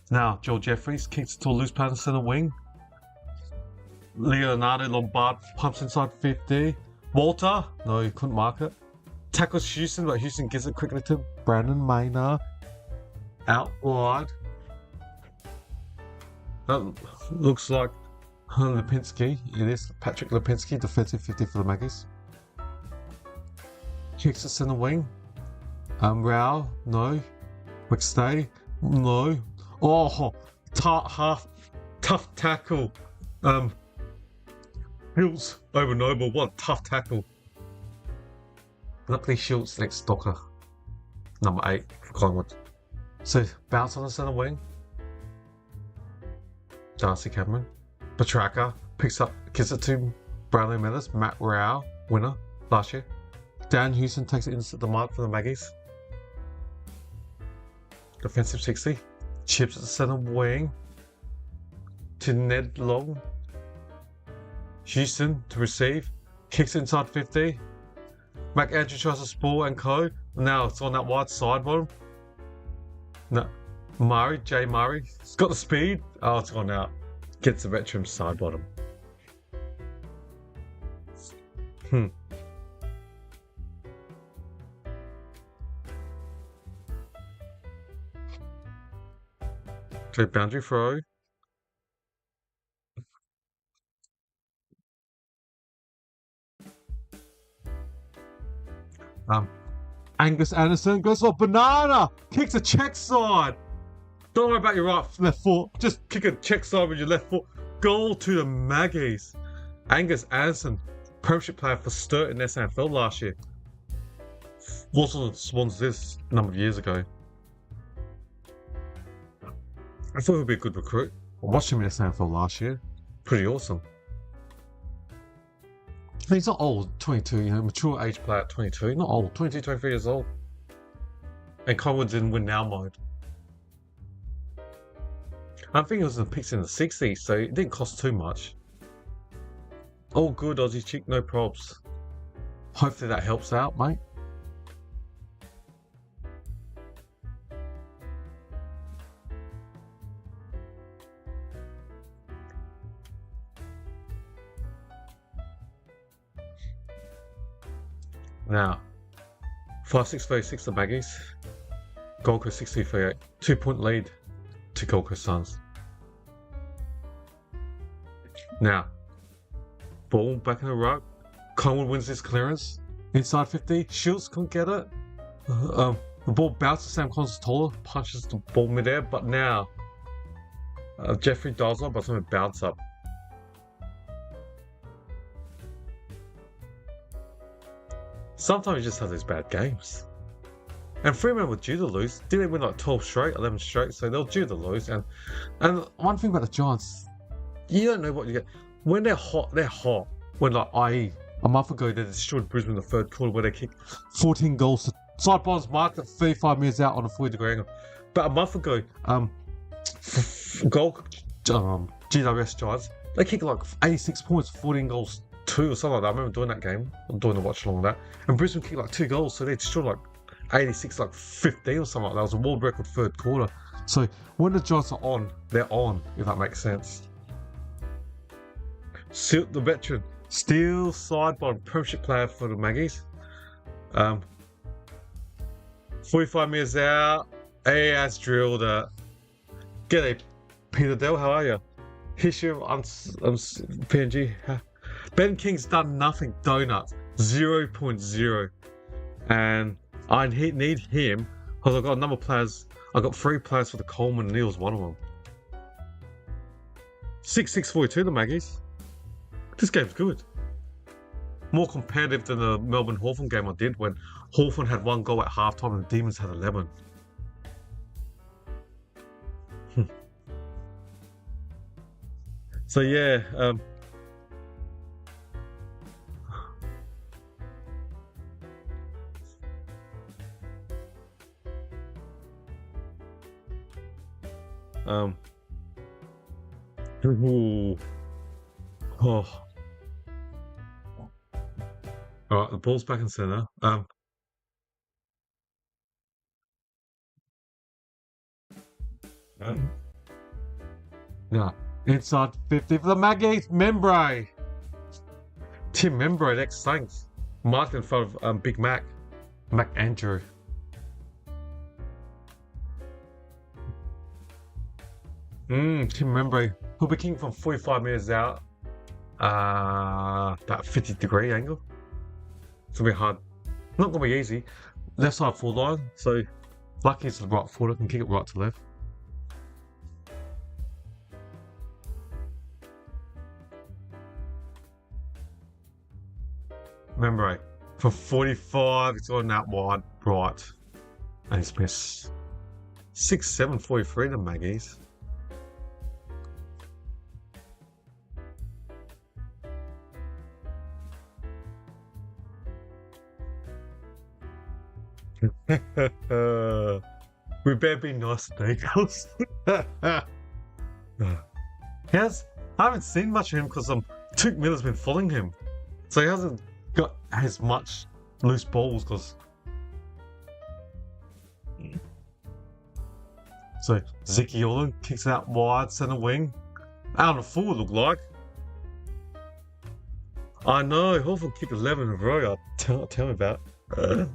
[SPEAKER 1] Now Joel Jeffries kicks it to a loose pattern centre wing. Leonardo Lombard pumps inside 50. Walter, no, he couldn't mark it. Tackles Houston, but Houston gives it quickly to Brandon Maynard. Out wide. That looks like Lipinski. It is Patrick Lipinski, defensive 50 for the Magpies. Kicks it in the wing. Rao, no. McStay, no. Tough tackle. Hills over Noble, what a tough tackle. Luckily Schultz next Stocker. Number 8 for Collingwood. So bounce on the centre wing. Darcy Cameron. Petraka gives it to Bradley Meathers. Matt Rao, winner last year. Dan Houston takes it into the mark for the Magpies. Defensive 60. Chips at the centre wing. To Ned Long. Houston to receive. Kicks inside 50. McAndrew tries to spoil and co. Now it's on that wide side bottom. No. Jay Murray. It's got the speed. Oh, it's gone out. Gets the veteran side bottom. Okay, boundary throw. Angus Anderson goes for banana, kicks a check side. Don't worry about your left foot, just kick a check side with your left foot. Goal to the Magpies. Angus Anderson, Premiership player for Sturt in SANFL last year. Was on the Swans this number of years ago. I thought he would be a good recruit. I watched him in SANFL last year. Pretty awesome. He's not old, 22, mature age player at 22. Not old, 22, 23 years old. And Collingwood's in win now mode. I think it was the picks in the 60s, so it didn't cost too much. All good, Aussie chick, no probs. Hopefully that helps out, mate. Now, 5-6-36 the Magpies. Gold Coast 60-38. 2-point lead to Gold Coast Suns. Now, ball back in the ruck. Collingwood wins this clearance. Inside 50. Shields couldn't get it. The ball bounces Sam Collins-Taller. Punches the ball midair. But now, Jeffrey dives up, but something bounce up. Sometimes you just have these bad games. And Freeman were due to lose. Didn't win like 12 straight, 11 straight, so they're due to lose. And one thing about the Giants, you don't know what you get. When they're hot, they're hot. When like, i.e., a month ago they destroyed Brisbane in the third quarter where they kicked 14 goals to side bonds marked at 35 metres out on a 40-degree angle. But a month ago, goal GWS Giants, they kicked like 86 points, 14 goals, 2 or something like that. I remember doing that game. I'm doing the watch along with that. And Brisbane kicked like 2 goals, so they destroyed like 86, like 15 or something like that. It was a world record third quarter. So when the Giants are on, they're on, if that makes sense. Silt, the veteran, still sidebar premiership player for the Magpies. 45 metres out. He has drilled it. G'day, Peter Dell, how are you? History of PNG. Ben King's done nothing. Donuts. 0.0. And I need him because I've got a number of players. I've got 3 players for the Coleman, and Neil's one of them. 6-6-42, the Magpies. This game's good. More competitive than the Melbourne Hawthorn game I did when Hawthorn had 1 goal at halftime and the Demons had 11. So yeah, ooh. Oh. Alright, the ball's back in centre. Yeah, inside 50 for the Magpies. Membray. Tim Membray, ex-Saints. Marked in front of Big Mac. Mac Andrew. Tim Membray. He'll be kicking from 45 metres out. That 50-degree angle. It's gonna be hard. Not gonna be easy. Left side full line, so lucky it's the right footer, can kick it right to left. Remember, for 45, it's gone out wide, right. And he's missed. 6-7-43 the Magpies. We better be nice to Eagles. Yes, I haven't seen much of him because Tuke Miller's been following him, so he hasn't got as much loose balls. Because so Zicky Orland kicks out wide centre wing. Out on the full, look like. I know Hawthorn kicked 11 in a row. Tell me about it.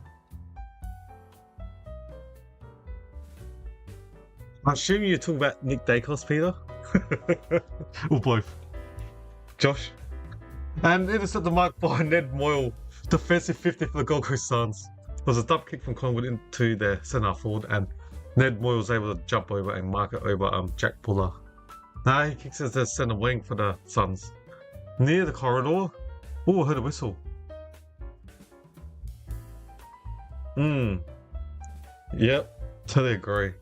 [SPEAKER 1] I'm assuming you're talking about Nick Dacos, Peter? Or both. Josh. And intercept the mark by Ned Moyle. Defensive 50 for the Gold Coast Suns. There was a dub kick from Collingwood into their centre forward, and Ned Moyle was able to jump over and mark it over Jack Puller. Now he kicks as the centre wing for the Suns. Near the corridor. Oh, I heard a whistle. Yep, totally agree.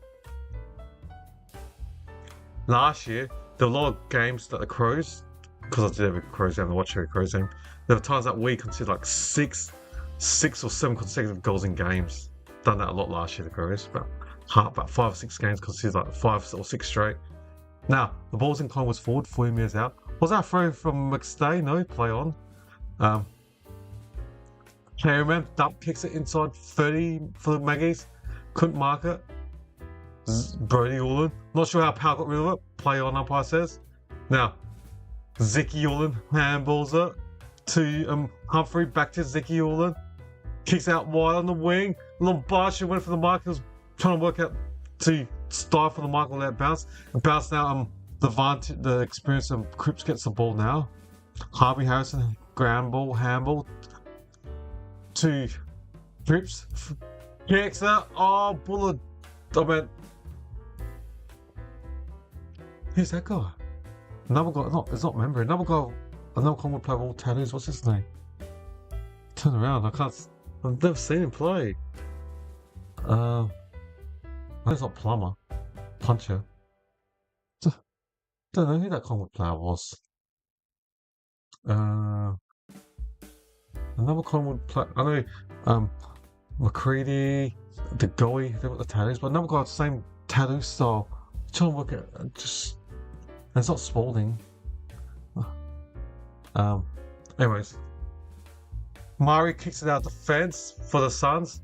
[SPEAKER 1] Last year, there were a lot of games that the Crows, because I did have a Crows game, I watched every Crows game, there were times that we conceded like six or 7 consecutive goals in games. Done that a lot last year, the Crows, but about 5 or 6 games conceded like 5 or 6 straight. Now, the ball's in Collingwood's forward, 40 metres out. Was that a throw from McStay? No, play on. Cameraman dump kicks it inside 30 for the Magpies. Couldn't mark it. Brody Orland. Not sure how Powell got rid of it. Play on, umpire says. Now, Zicky Orland handballs it to Humphrey. Back to Zicky Orland. Kicks out wide on the wing. Lombardi went for the mark. He was trying to work out to stifle the mark on that bounce. And bounce now. The experience of Cripps gets the ball now. Harvey Harrison, ground ball, handball to Cripps. Kicks out. Oh, bullet. I mean, who's that guy? Another guy. It's not member. Another guy. Another Collingwood player with all tattoos. What's his name? Turn around. I've never seen him play. It's not Plumber. Puncher. Don't know who that Collingwood player was. Another Collingwood player. I know McCready, the Goey, they've got the tattoos, but another guy with the same tattoo style. trying to work it. Just it's not Spalding. Anyways, Murray kicks it out the fence for the Suns.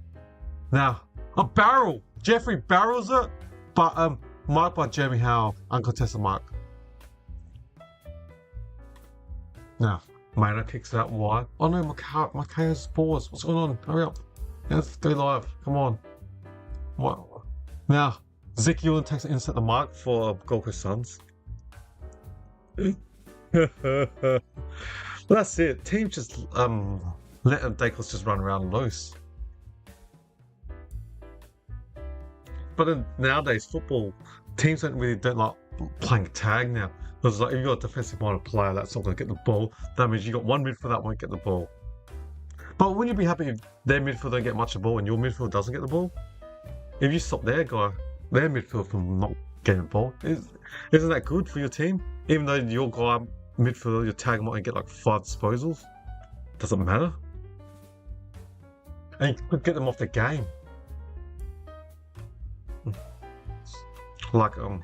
[SPEAKER 1] Now a barrel. Jeffrey barrels it, but marked by Jeremy Howe, uncontested mark. Now Maynard kicks it out wide. Oh no, Makaya's paused. What's going on? Hurry up. Let's go live. Come on. What? Now, Zick Ewan takes an intercept the mark for Gold Coast Suns. That's it. Teams just let Dacos just run around loose. But in nowadays football, teams don't like playing tag now. Because like if you've got a defensive minded player that's not going to get the ball, that means you got one midfielder that won't get the ball. But wouldn't you be happy if their midfield don't get much of the ball and your midfield doesn't get the ball? If you stop their midfield from not getting the ball, isn't that good for your team? Even though your guy midfielder, your tag might get like 5 disposals, doesn't matter. And you could get them off the game. Like a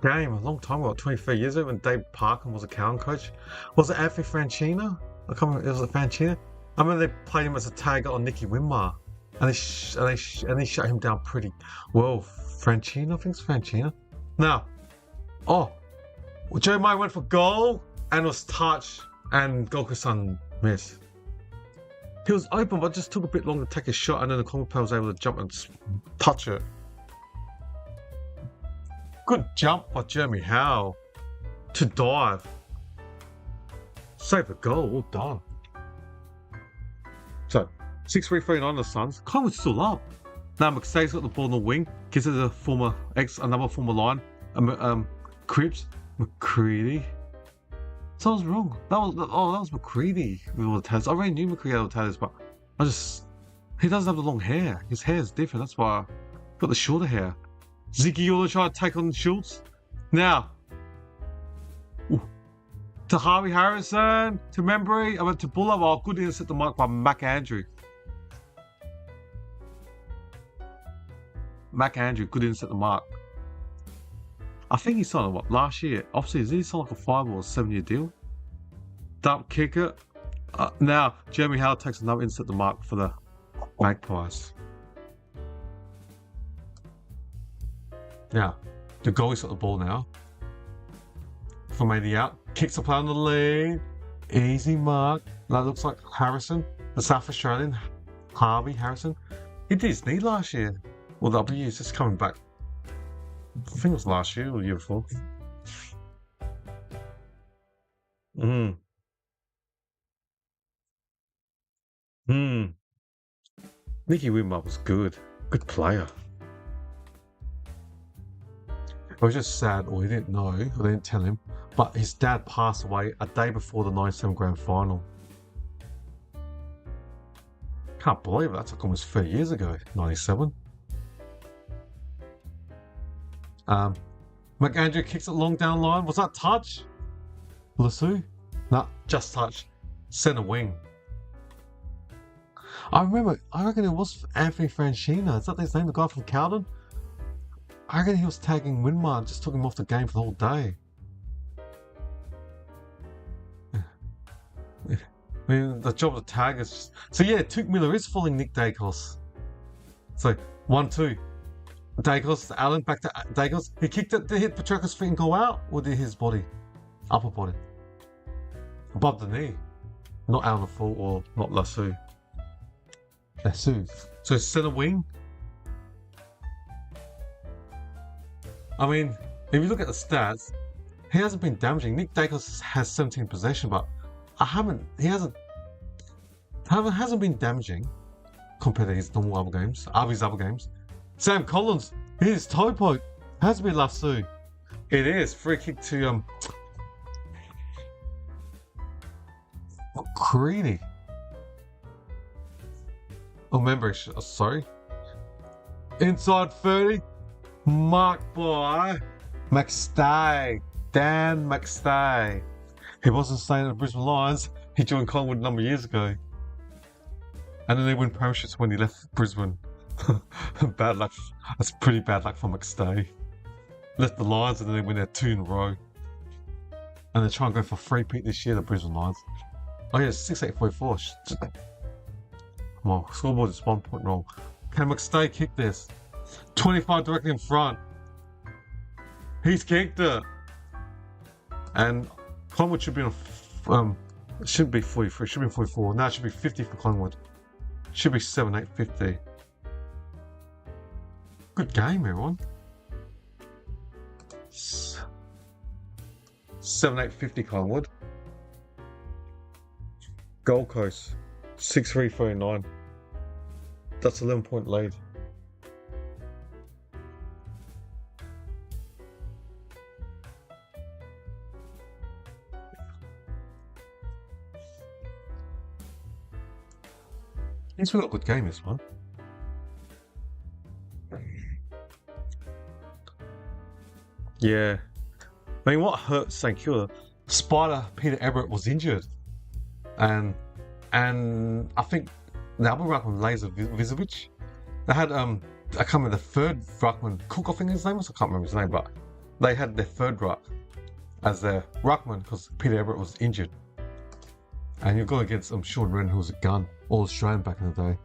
[SPEAKER 1] game a long time ago, 23 years ago, when Dave Parkin was a Cowan coach. Was it Anthony Francina? I can't remember. It was Francina. I remember they played him as a tag on Nicky Winmar, and they shut him down pretty well. Francina, I think it's Francina. Now, Joe May went for goal and was touched, and Gold Coast Sun missed. He was open, but just took a bit longer to take a shot, and then the Collingwood was able to jump and touch it. Good jump by Jeremy Howe to dive. Save the goal, well done. So, 6-3-3 on the Suns. Collingwood's still up. Now McStay's got the ball in the wing, gives it to another former line, Cripps, McCready. So I was wrong. That was McCready with all the tattoos. I already knew McCready had all the tattoos, but he doesn't have the long hair. His hair is different. That's why I got the shorter hair. Ziggy Yola trying to take on Schultz. Now, to Harvey Harrison, to Membry, I went to Buller. Well, good intercept the mark by McAndrew. McAndrew, good intercept the mark. I think he signed last year. Obviously, did he sign like a 5 or 7-year deal? Dump kicker. Now, Jeremy Howe takes another intercept the mark for the Magpies. Now, the goalie's got the ball now. From 80 out. Kicks the play on the lead. Easy mark. That looks like Harrison. The South Australian. Harvey Harrison. He did his knee last year. Well, W is just coming back. I think it was last year or the year before. Nicky Winmar was good. Good player. I was just sad, or he didn't know, or they didn't tell him, but his dad passed away a day before the 97 grand final. Can't believe it, that's like almost 30 years ago, 97. McAndrew kicks it long down line. Was that touch? Lassou? No, just touch. Centre wing. I reckon it was Anthony Francina. Is that his name, the guy from Cowden? I reckon he was tagging Winmar and just took him off the game for the whole day. I mean, the job of the tag is just... So yeah, Tuke Miller is fooling Nick Dacos. So, 1-2. Dacos to Allen, back to Dacos. He kicked it, did he hit Petraka's feet and go out? Or did his body? Upper body. Above the knee. Not Allen full or not Lassou. Lassou. So centre wing. I mean, if you look at the stats, he hasn't been damaging. Nick Dacos has 17 possession, but he hasn't been damaging compared to his normal other games, his other games. Sam Collins, his toe poke has to be Lassou. It is free kick to Creedy. Oh, remember, sorry. Inside 30, marked by McStay. Dan McStay. He wasn't staying at the Brisbane Lions. He joined Collingwood a number of years ago. And then they won premierships when he left Brisbane. Bad luck. That's pretty bad luck for McStay. Left the Lions and then they win their 2 in a row. And they're trying to go for 3-peat this year, the Brisbane Lions. Oh yeah, 6-8-4-4. Come on, scoreboard is 1 point wrong. Can McStay kick this? 25 directly in front. He's kicked it. And Collingwood should be on it shouldn't be 43, it should be 44. Now it should be 50 for Collingwood. Should be 7-8-50. Good game, everyone. 7-8-50 Collingwood. Gold Coast 6-3-39. That's 11-point lead. He's got a good game this one. Yeah. I mean, what hurt St Kilda? Spider Peter Everett was injured. And I think the other ruckman, Laser Vizovic, they had I can't remember the third ruckman, Cook I think his name was, I can't remember his name, but they had their third ruck as their ruckman because Peter Everett was injured. And you've got against Sean Wren, who was a gun, all Australian back in the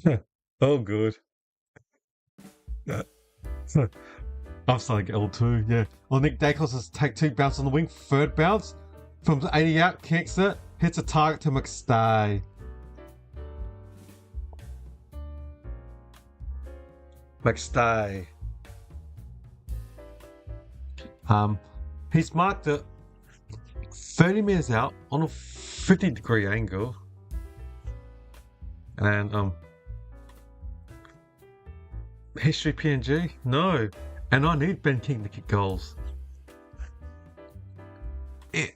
[SPEAKER 1] day. Oh, good. I'm starting to get old too, yeah. Well, Nick Dacos has take 2 bounce on the wing, third bounce. From 80 out, kicks it, hits a target to McStay. McStay. He's marked it 30 metres out on a 50-degree angle. And history PNG? No. And I need Ben King to kick goals.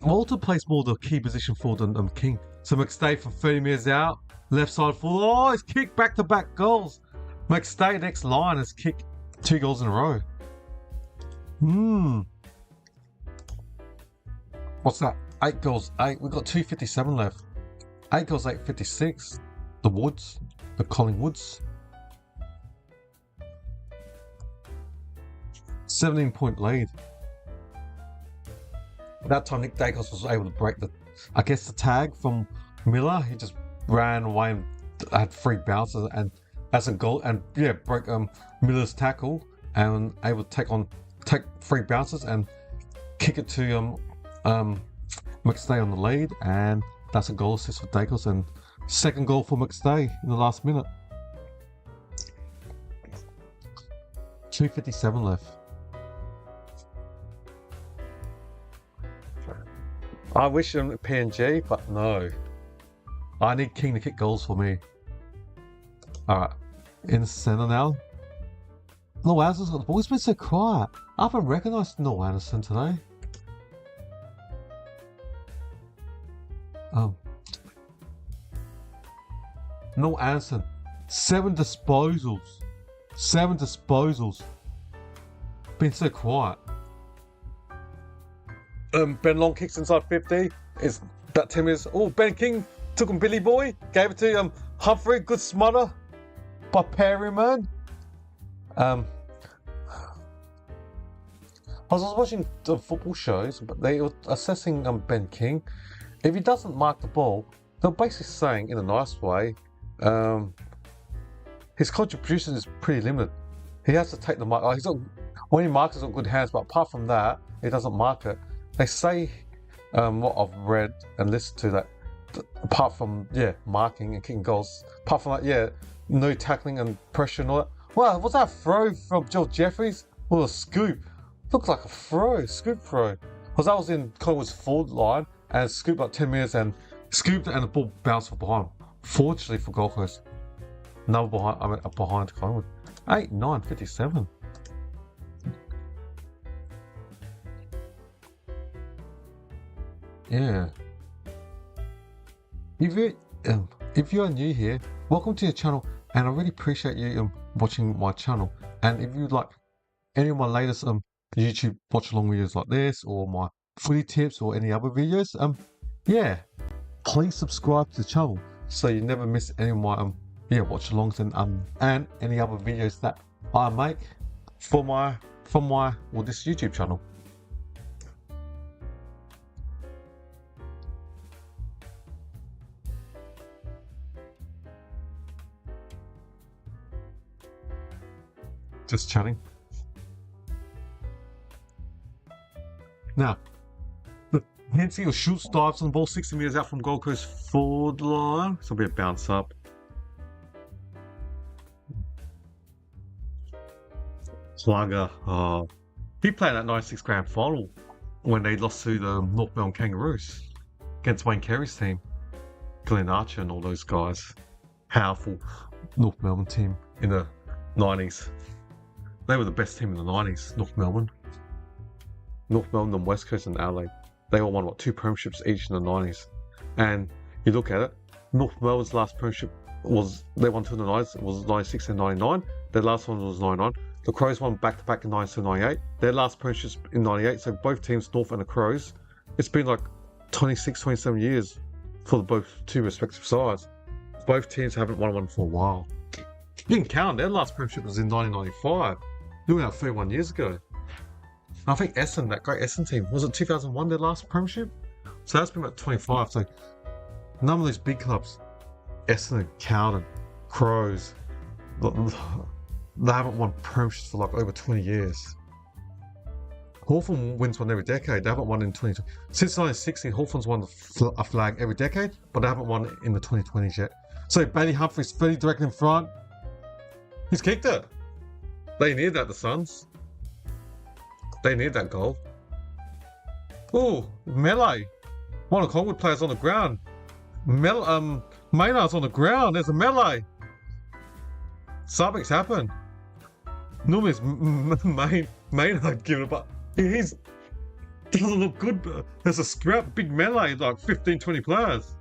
[SPEAKER 1] Walter plays more the key position forward than King. So McStay from 30 metres out, left side full. Oh, he's kicked back-to-back goals. McStay next line has kicked 2 goals in a row. What's that? 8 goals, 8. We've got 2:57 left. 8 goals, 8:56. The Woods, the Collingwoods. 17-point lead. At that time, Nick Dacos was able to break the tag from Miller. He just ran away and had 3 bounces and as a goal, and broke Miller's tackle and able to take 3 bounces and kick it to McStay on the lead, and that's a goal assist for Dacos and second goal for McStay in the last minute. 2:57 left. I wish him PNG, but no. I need King to kick goals for me. Alright, in the centre now. Noel Anderson's got the ball. He's been so quiet. I haven't recognised Noel Anderson today. Noel Anderson, 7 disposals. 7 disposals. Been so quiet. Ben Long kicks inside 50. Is that 10 minutes? Oh, Ben King took him Billy Boy. Gave it to Humphrey. Good smother by Perryman. I was watching the football shows, but they were assessing Ben King. If he doesn't mark the ball, they're basically saying in a nice way, his contribution is pretty limited. He has to take the mark. When he marks, he's got good hands, but apart from that, he doesn't mark it. They say, what I've read and listened to, that apart from marking and kicking goals, apart from that, no tackling and pressure and all that. Wow, what's that throw from Joel Jeffries? Well, a scoop. Looks like a scoop throw. Because that was in Collingwood's forward line and scooped like 10 minutes and scooped and the ball bounced from behind. Fortunately for Gold Coast, another behind Collingwood. 8-9-57. Yeah. If you are new here, welcome to your channel, and I really appreciate you watching my channel. And if you like any of my latest YouTube watch along videos like this, or my footy tips, or any other videos, please subscribe to the channel so you never miss any of my watch alongs and any other videos that I make from this YouTube channel. Just chatting. Now, Nancy or shoots dives on the ball 60 metres out from Gold Coast forward line. So it'll be a bounce up. Slugger. He played that 96 grand final when they lost to the North Melbourne Kangaroos against Wayne Carey's team. Glenn Archer and all those guys. Powerful North Melbourne team in the 90s. They were the best team in the 90s, North Melbourne. North Melbourne and West Coast and Adelaide. They all won, 2 premierships each in the 90s. And you look at it, North Melbourne's last premiership they won 2 in the 90s, it was 96 and 99. Their last one was 99. The Crows won back-to-back in 97 and 98. Their last premierships in 98, so both teams, North and the Crows, it's been like 26, 27 years for both 2 respective sides. Both teams haven't won one for a while. You can count, their last premiership was in 1995. Doing that 31 years ago. I think Essendon, that great Essendon team, was it 2001 their last premiership? So that's been about 25. So none of these big clubs, Essendon, Carlton, Crows, they haven't won premierships for like over 20 years. Hawthorn wins one every decade. They haven't won in 2020. Since 1960, Hawthorn's won a flag every decade, but they haven't won in the 2020s yet. So Bailey Humphrey's 30 direct in front. He's kicked it. They need that, the Suns. They need that goal. Oh, melee. One of the Collingwood players on the ground. Maynard's on the ground. There's a melee. Something's happened. Normally it's Maynard giving it, but he doesn't look good. There's a scrap, big melee, like 15, 20 players.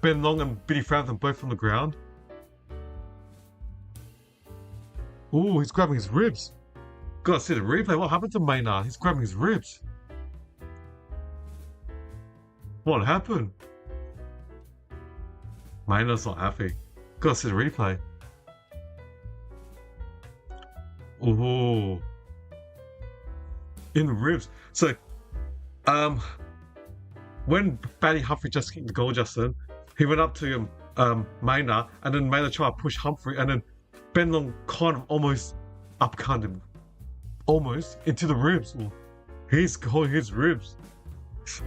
[SPEAKER 1] Ben Long and Billy Frampton both on the ground. Oh, he's grabbing his ribs. Gotta see the replay. What happened to Maynard? He's grabbing his ribs. What happened? Maynard's not happy. Gotta see the replay. Oh, in the ribs. So, when Bailey Humphrey just kicked the goal, Justin, he went up to Maynard, and then Maynard tried to push Humphrey, and then Ben Long kind of almost upcut him, almost into the ribs. Ooh. He's calling his ribs.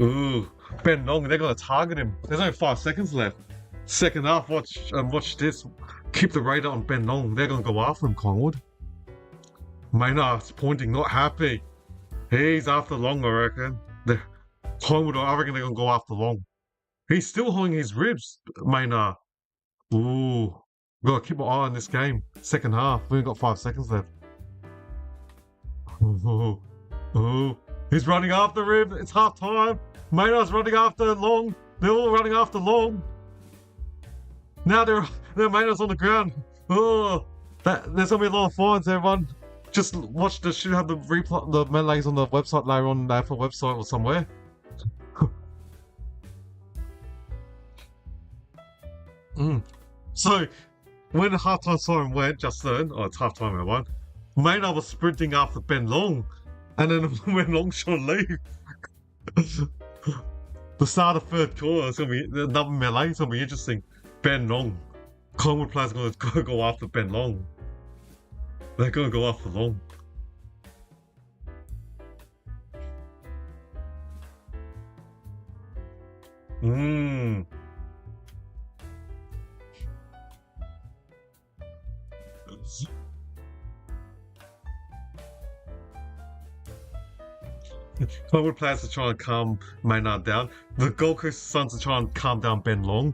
[SPEAKER 1] Ooh, Ben Long, they're gonna target him. There's only 5 seconds left. Second half, watch this. Keep the radar on Ben Long. They're gonna go after him, Collingwood. Maynard's pointing, not happy. He's after Long, I reckon. Collingwood, I reckon they're gonna go after Long. He's still holding his ribs, Maynard. Ooh. Gotta keep my eye on this game. Second half. We've got 5 seconds left. Oh, he's running after him. It's half time. Maynard's running after Long. They're all running after Long. Now they're Maynard's on the ground. Oh, there's gonna be a lot of fines, everyone. Just watch the should have the replay, the melees on the website later on, the AFL website or somewhere. So, when the halftime siren went, just then, it's halftime, everyone. Maynard was sprinting after Ben Long, and then when Long shot leave, the start of third quarter is gonna be another melee. It's gonna be interesting. Ben Long, Collingwood players are gonna go after Ben Long. They're gonna go after Long. Collingwood players are trying to calm Maynard down. The Gold Coast Suns are trying to calm down Ben Long.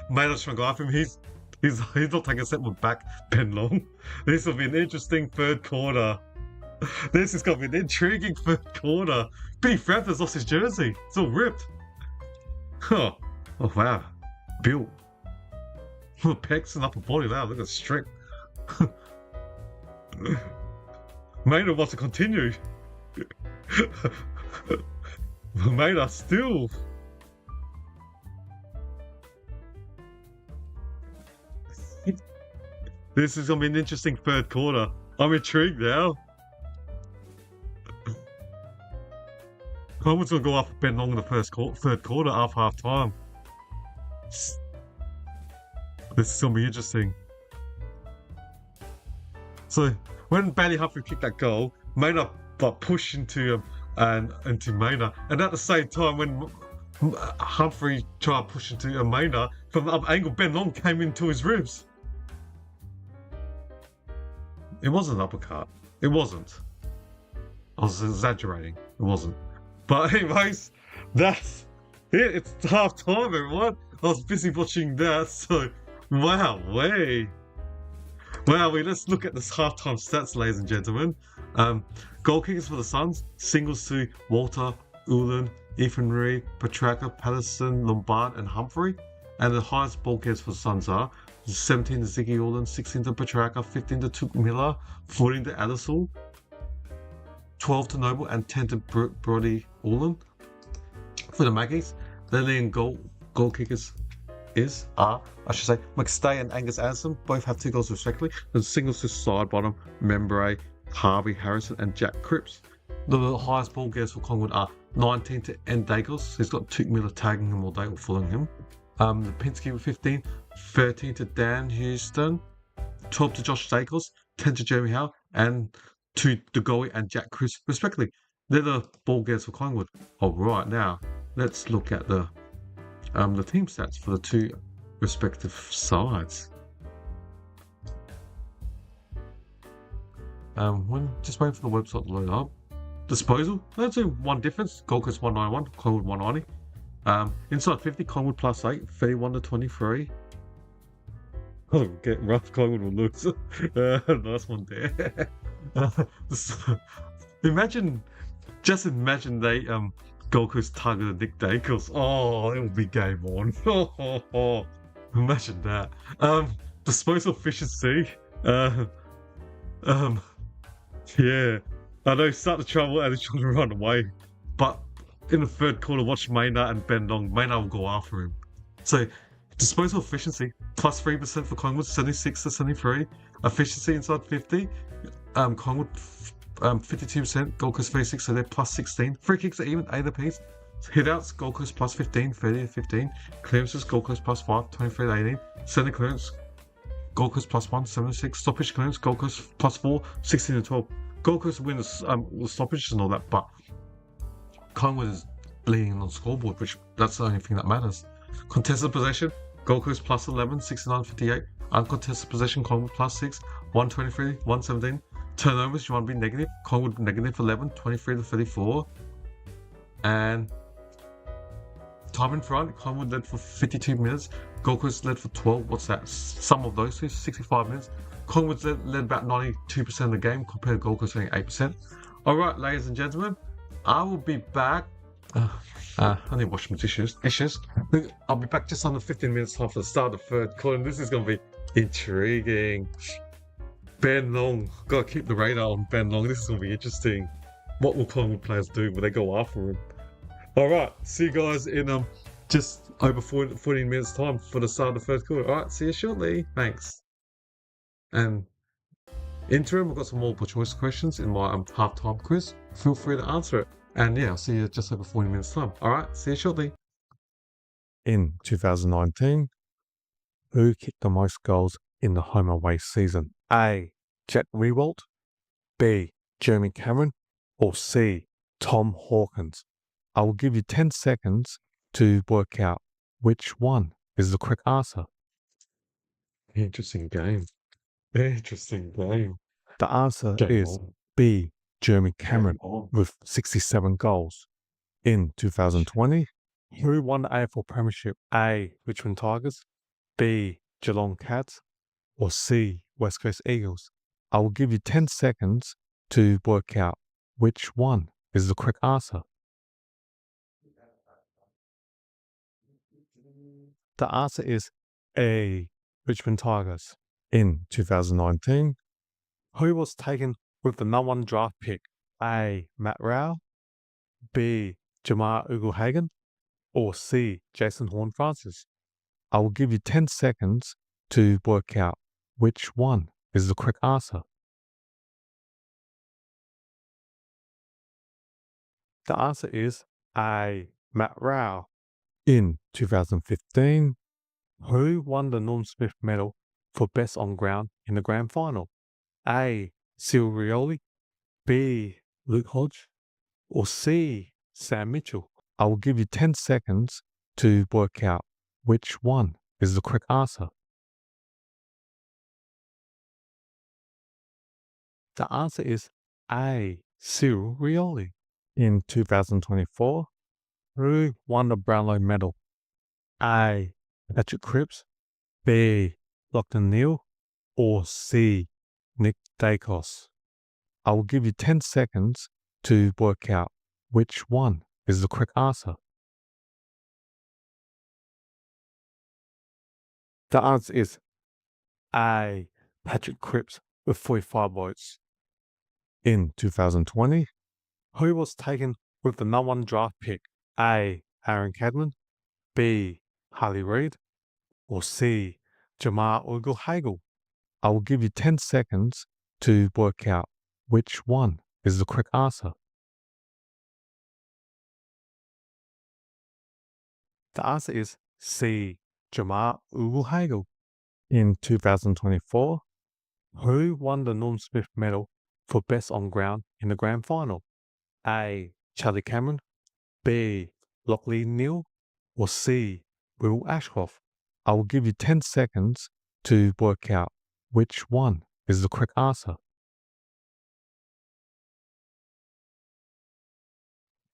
[SPEAKER 1] Maynard's trying to go after him. He's not taking a step back, Ben Long. This will be an interesting third quarter. This is going to be an intriguing third quarter. Billy Frampton's lost his jersey. It's all ripped. Huh. Oh, wow. Bill. Pecs and upper body. Wow, look at the strip. Maynard wants to continue. Maynard still. This is going to be an interesting third quarter. I'm intrigued now. Collingwood's going to go after Ben Long in the third quarter after half time. This is going to be interesting. So, when Bailey Humphrey kicked that goal, Maynard pushed into him and into Maynard. And at the same time, when Humphrey tried to push into Maynard, from the up angle, Ben Long came into his ribs. It wasn't an uppercut. It wasn't. I was exaggerating. It wasn't. But anyways, that's it. It's half time, everyone. I was busy watching that, so wow, let's look at this halftime stats, ladies and gentlemen. Goal kickers for the Suns, singles to Walter, Ulan, Ethan Reed, Petrarca, Patterson, Lombard, and Humphrey. And the highest ball carriers for the Suns are 17 to Ziggy Ulan, 16 to Petrarca, 15 to Took Miller, 14 to Addisall, 12 to Noble, and 10 to Brody Ulan. For the Magpies, their leading goal kickers are McStay and Angus Anderson, both have 2 goals respectively. And singles to Sidebottom, Membray, Harvey Harrison, and Jack Cripps. The highest ball getters for Collingwood are 19 to N Dacos. He's got Took Miller tagging him all day or following him. The Pinsky with 15, 13 to Dan Houston, 12 to Josh Dacos, 10 to Jeremy Howe, and 2 to Goey and Jack Cripps respectively. They're the ball getters for Collingwood. Alright, now let's look at the team stats for the 2 respective sides. Just waiting for the website to load up. Disposal, let's do one difference. Gold Coast 191, Collingwood 190. Inside 50, Collingwood +8, 31 to 23. Oh, getting rough. Collingwood will lose. Nice one there. Imagine they Gold Coast targeted Nick Dacos. Oh, it would be game on. Imagine that. Disposal efficiency. Yeah. I know he's starting to trouble and he's trying to run away. But in the third quarter, watch Maynard and Ben Long. Maynard will go after him. So, disposal efficiency, +3% for Collingwood, 76 to 73. Efficiency inside 50. Collingwood 52%, Gold Coast 36, so they're +16. Free kicks are even, 8 apiece. Hitouts, Gold Coast +15, 30 to 15. Clearances, Gold Coast +5, 23 to 18. Centre clearance, Gold Coast +1, 7 to 6. Stoppage clearance, Gold Coast +4, 16 to 12. Gold Coast win the stoppages and all that, but Collingwood is leading on the scoreboard, which that's the only thing that matters. Contested possession, Gold Coast +11, 69 to 58. Uncontested possession, Collingwood +6, 123, 117. Turnovers, you want to be negative. Collingwood -11, 23 to 34. And time in front, Collingwood led for 52 minutes. Gold Coast led for 12. What's that? Sum of those two, 65 minutes. Collingwood led about 92% of the game compared to Gold Coast only 8%. Alright, ladies and gentlemen, I will be back. I need to wash my dishes. I'll be back just under 15 minutes time for the start of the third quarter. This is going to be intriguing. Ben Long, gotta keep the radar on Ben Long. This is going to be interesting. What will Collingwood players do when they go after him? Alright, see you guys in just over 14 minutes time for the start of the third quarter. Alright, see you shortly. Thanks. And interim, I've got some multiple choice questions in my halftime quiz. Feel free to answer it. And yeah, I'll see you just over 40 minutes time. Alright, see you shortly.
[SPEAKER 2] In 2019, who kicked the most goals in the home away season? A. Jack Riewoldt, B. Jeremy Cameron, or C. Tom Hawkins? I will give you 10 seconds to work out which one is the correct answer.
[SPEAKER 1] Interesting game.
[SPEAKER 2] The answer is B. Jeremy Cameron with 67 goals. In 2020, who won the AFL Premiership? A. Richmond Tigers, B. Geelong Cats, or C. West Coast Eagles? I will give you 10 seconds to work out which one is the correct answer. The answer is A. Richmond Tigers. In 2019, who was taken with the #1 draft pick? A. Matt Rowell, B. Jamar Ugle-Hagan, or C. Jason Horne-Francis? I will give you 10 seconds to work out which one is the correct answer? The answer is A. Matt Rao. In 2015, who won the Norm Smith medal for best on ground in the grand final? A. Cyril Rioli, B. Luke Hodge, or C. Sam Mitchell? I will give you 10 seconds to work out which one is the correct answer. The answer is A. Cyril Rioli. In 2024, who won the Brownlow medal? A. Patrick Cripps, B. Lachlan Neale, or C. Nick Dacos? I will give you 10 seconds to work out which one is the correct answer. The answer is A. Patrick Cripps with 45 votes. In 2020, who was taken with the number 1 draft pick? A. Aaron Cadman, B. Harley Reid, or C. Jamar Ugle-Hagel? I will give you 10 seconds to work out which one is the correct answer. The answer is C. Jamar Ugle-Hagel. In 2024, who won the Norm Smith medal for best on ground in the grand final? A. Charlie Cameron, B. Lachlan Neale, or C. Will Ashcroft? I will give you 10 seconds to work out which one is the correct answer.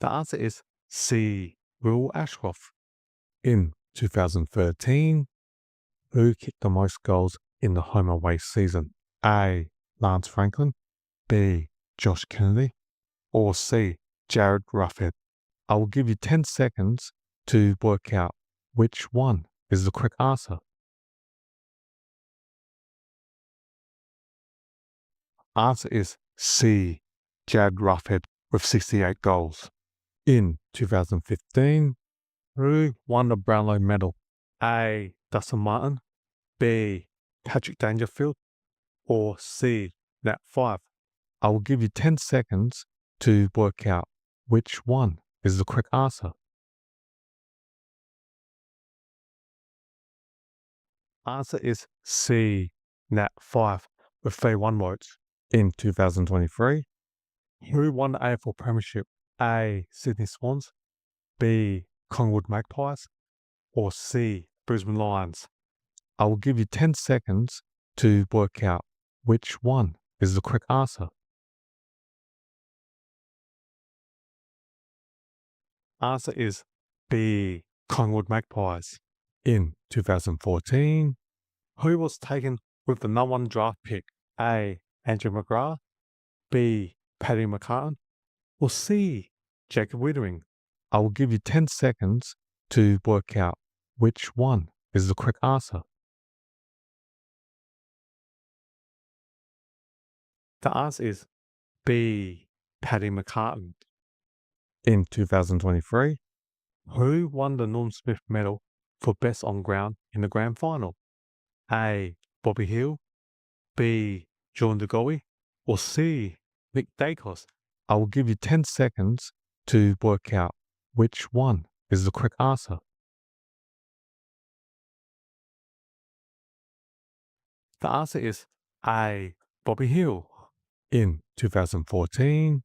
[SPEAKER 2] The answer is C. Will Ashcroft. In 2013, who kicked the most goals in the home away season? A. Lance Franklin, B. Josh Kennedy, or C. Jared Ruffhead? I will give you 10 seconds to work out which one is the correct answer. Answer is C. Jared Ruffhead with 68 goals. In 2015, who won the Brownlow medal? A. Dustin Martin, B. Patrick Dangerfield, or C. Nat Fyfe? I will give you 10 seconds to work out which one is the correct answer. Answer is C. Nat Fyfe with 31 votes. In 2023, who won the AFL Premiership? A. Sydney Swans, B. Collingwood Magpies, or C. Brisbane Lions? I will give you 10 seconds to work out which one is the correct answer. Answer is B. Collingwood Magpies. In 2014, who was taken with the number 1 draft pick? A. Andrew McGrath, B. Paddy McCartan, or C. Jacob Wittering? I will give you 10 seconds to work out which one is the correct answer. The answer is B. Paddy McCartan. In 2023, who won the Norm Smith medal for best on ground in the grand final? A. Bobby Hill, B. John DeGoey, or C. Nick Dacos? I will give you 10 seconds to work out which one is the correct answer. The answer is A. Bobby Hill. In 2014,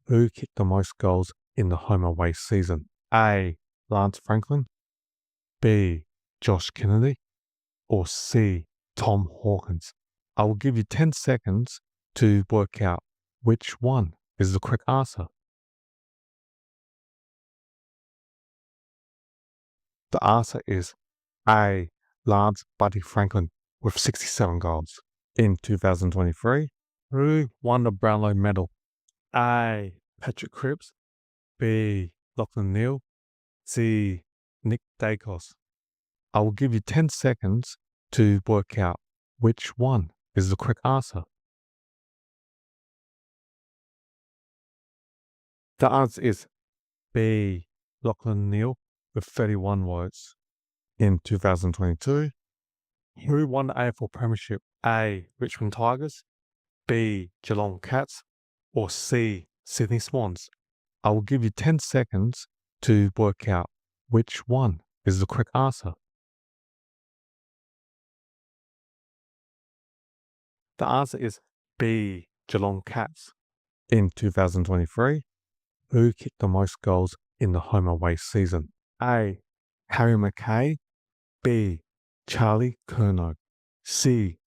[SPEAKER 2] who kicked the most goals in the home away season? A. Lance Franklin, B. Josh Kennedy, or C. Tom Hawkins? I will give you 10 seconds to work out which one is the correct answer. The answer is A. Lance Buddy Franklin with 67 goals. In 2023, who won the Brownlow medal? A. Patrick Cripps, B. Lachlan Neale, C. Nick Dacos? I will give you 10 seconds to work out which one is the correct answer. The answer is B. Lachlan Neale with 31 votes. In 2022, who won the AFL Premiership? A. Richmond Tigers, B. Geelong Cats, or C. Sydney Swans? I will give you 10 seconds to work out which one is the correct answer. The answer is B. Geelong Cats. In 2023, who kicked the most goals in the home away season? A. Harry McKay, B. Charlie Curnow, C.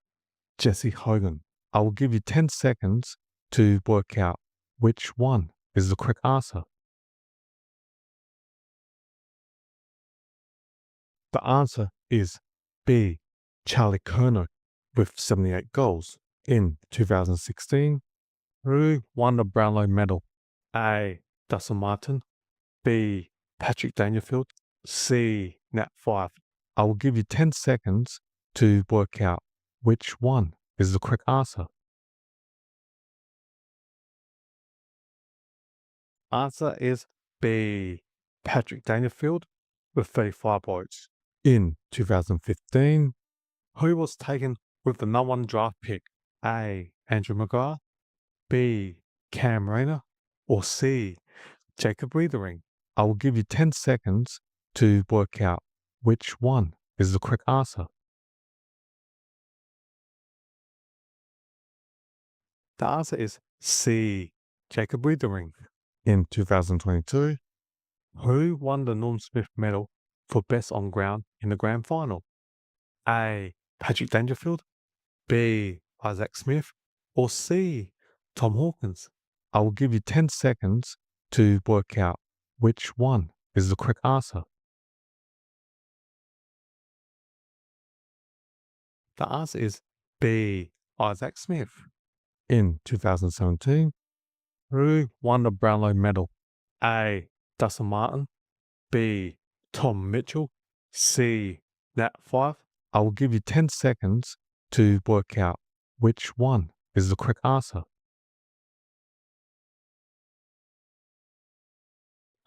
[SPEAKER 2] Jesse Hogan. I will give you 10 seconds to work out which one is the correct answer. The answer is B. Charlie Curnow with 78 goals. In 2016, who won the Brownlow medal? A. Dustin Martin, B. Patrick Dangerfield, C. Nat Fyfe. I will give you 10 seconds to work out which one is the correct answer. Answer is B. Patrick Dangerfield with 35 votes. In 2015, who was taken with the number 1 draft pick? A. Andrew McGrath, B. Cam Rayner, or C. Jacob Weathering? I will give you 10 seconds to work out which one is the correct answer. The answer is C. Jacob Weathering. In 2022, who won the Norm Smith medal for best on ground in the grand final? A. Patrick Dangerfield, B. Isaac Smith, or C. Tom Hawkins? I will give you 10 seconds to work out which one is the correct answer. The answer is B. Isaac Smith. In 2017, who won the Brownlow medal? A. Dustin Martin, B. Tom Mitchell, C. Nat Fyfe? I will give you 10 seconds to work out which one is the correct answer.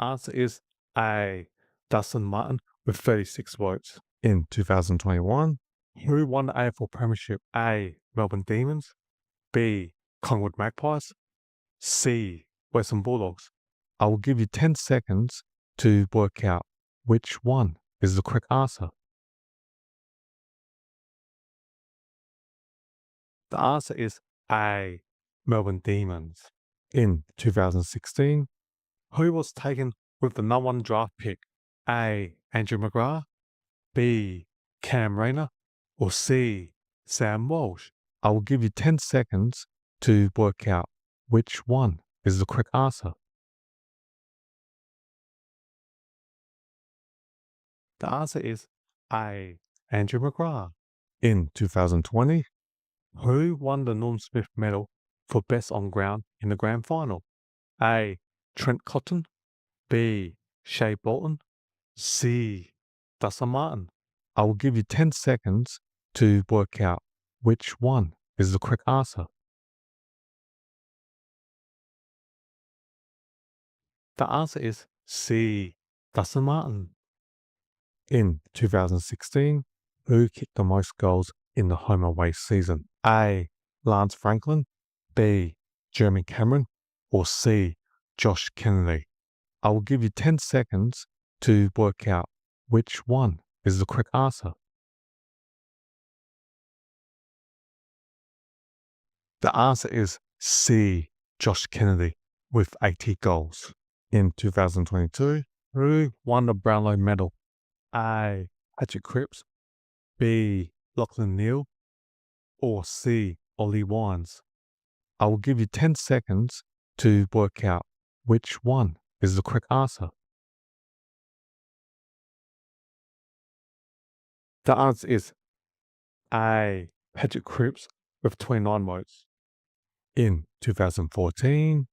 [SPEAKER 2] Answer is A. Dustin Martin with 36 votes. In 2021, who won the AFL Premiership? A. Melbourne Demons, B. Collingwood Magpies, C. Western Bulldogs? I will give you 10 seconds to work out which one is the correct answer. The answer is A. Melbourne Demons. In 2016, who was taken with the number 1 draft pick? A. Andrew McGrath, B. Cam Rayner, or C. Sam Walsh? I will give you 10 seconds to work out which one is the correct answer. The answer is A. Andrew McGrath. In 2020, who won the Norm Smith medal for best on ground in the grand final? A. Trent Cotton, B. Shea Bolton, C. Dustin Martin? I will give you 10 seconds to work out which one is the correct answer. The answer is C. Dustin Martin. In 2016, who kicked the most goals in the home away season? A. Lance Franklin, B. Jeremy Cameron, or C. Josh Kennedy? I will give you 10 seconds to work out which one is the correct answer. The answer is C. Josh Kennedy with 80 goals. In 2022, who won the Brownlow medal? A. Patrick Cripps, B. Lachlan Neale, or C. Ollie Wines? I will give you 10 seconds to work out which one is the correct answer. The answer is A. Patrick Cripps with 29 votes. In 2014,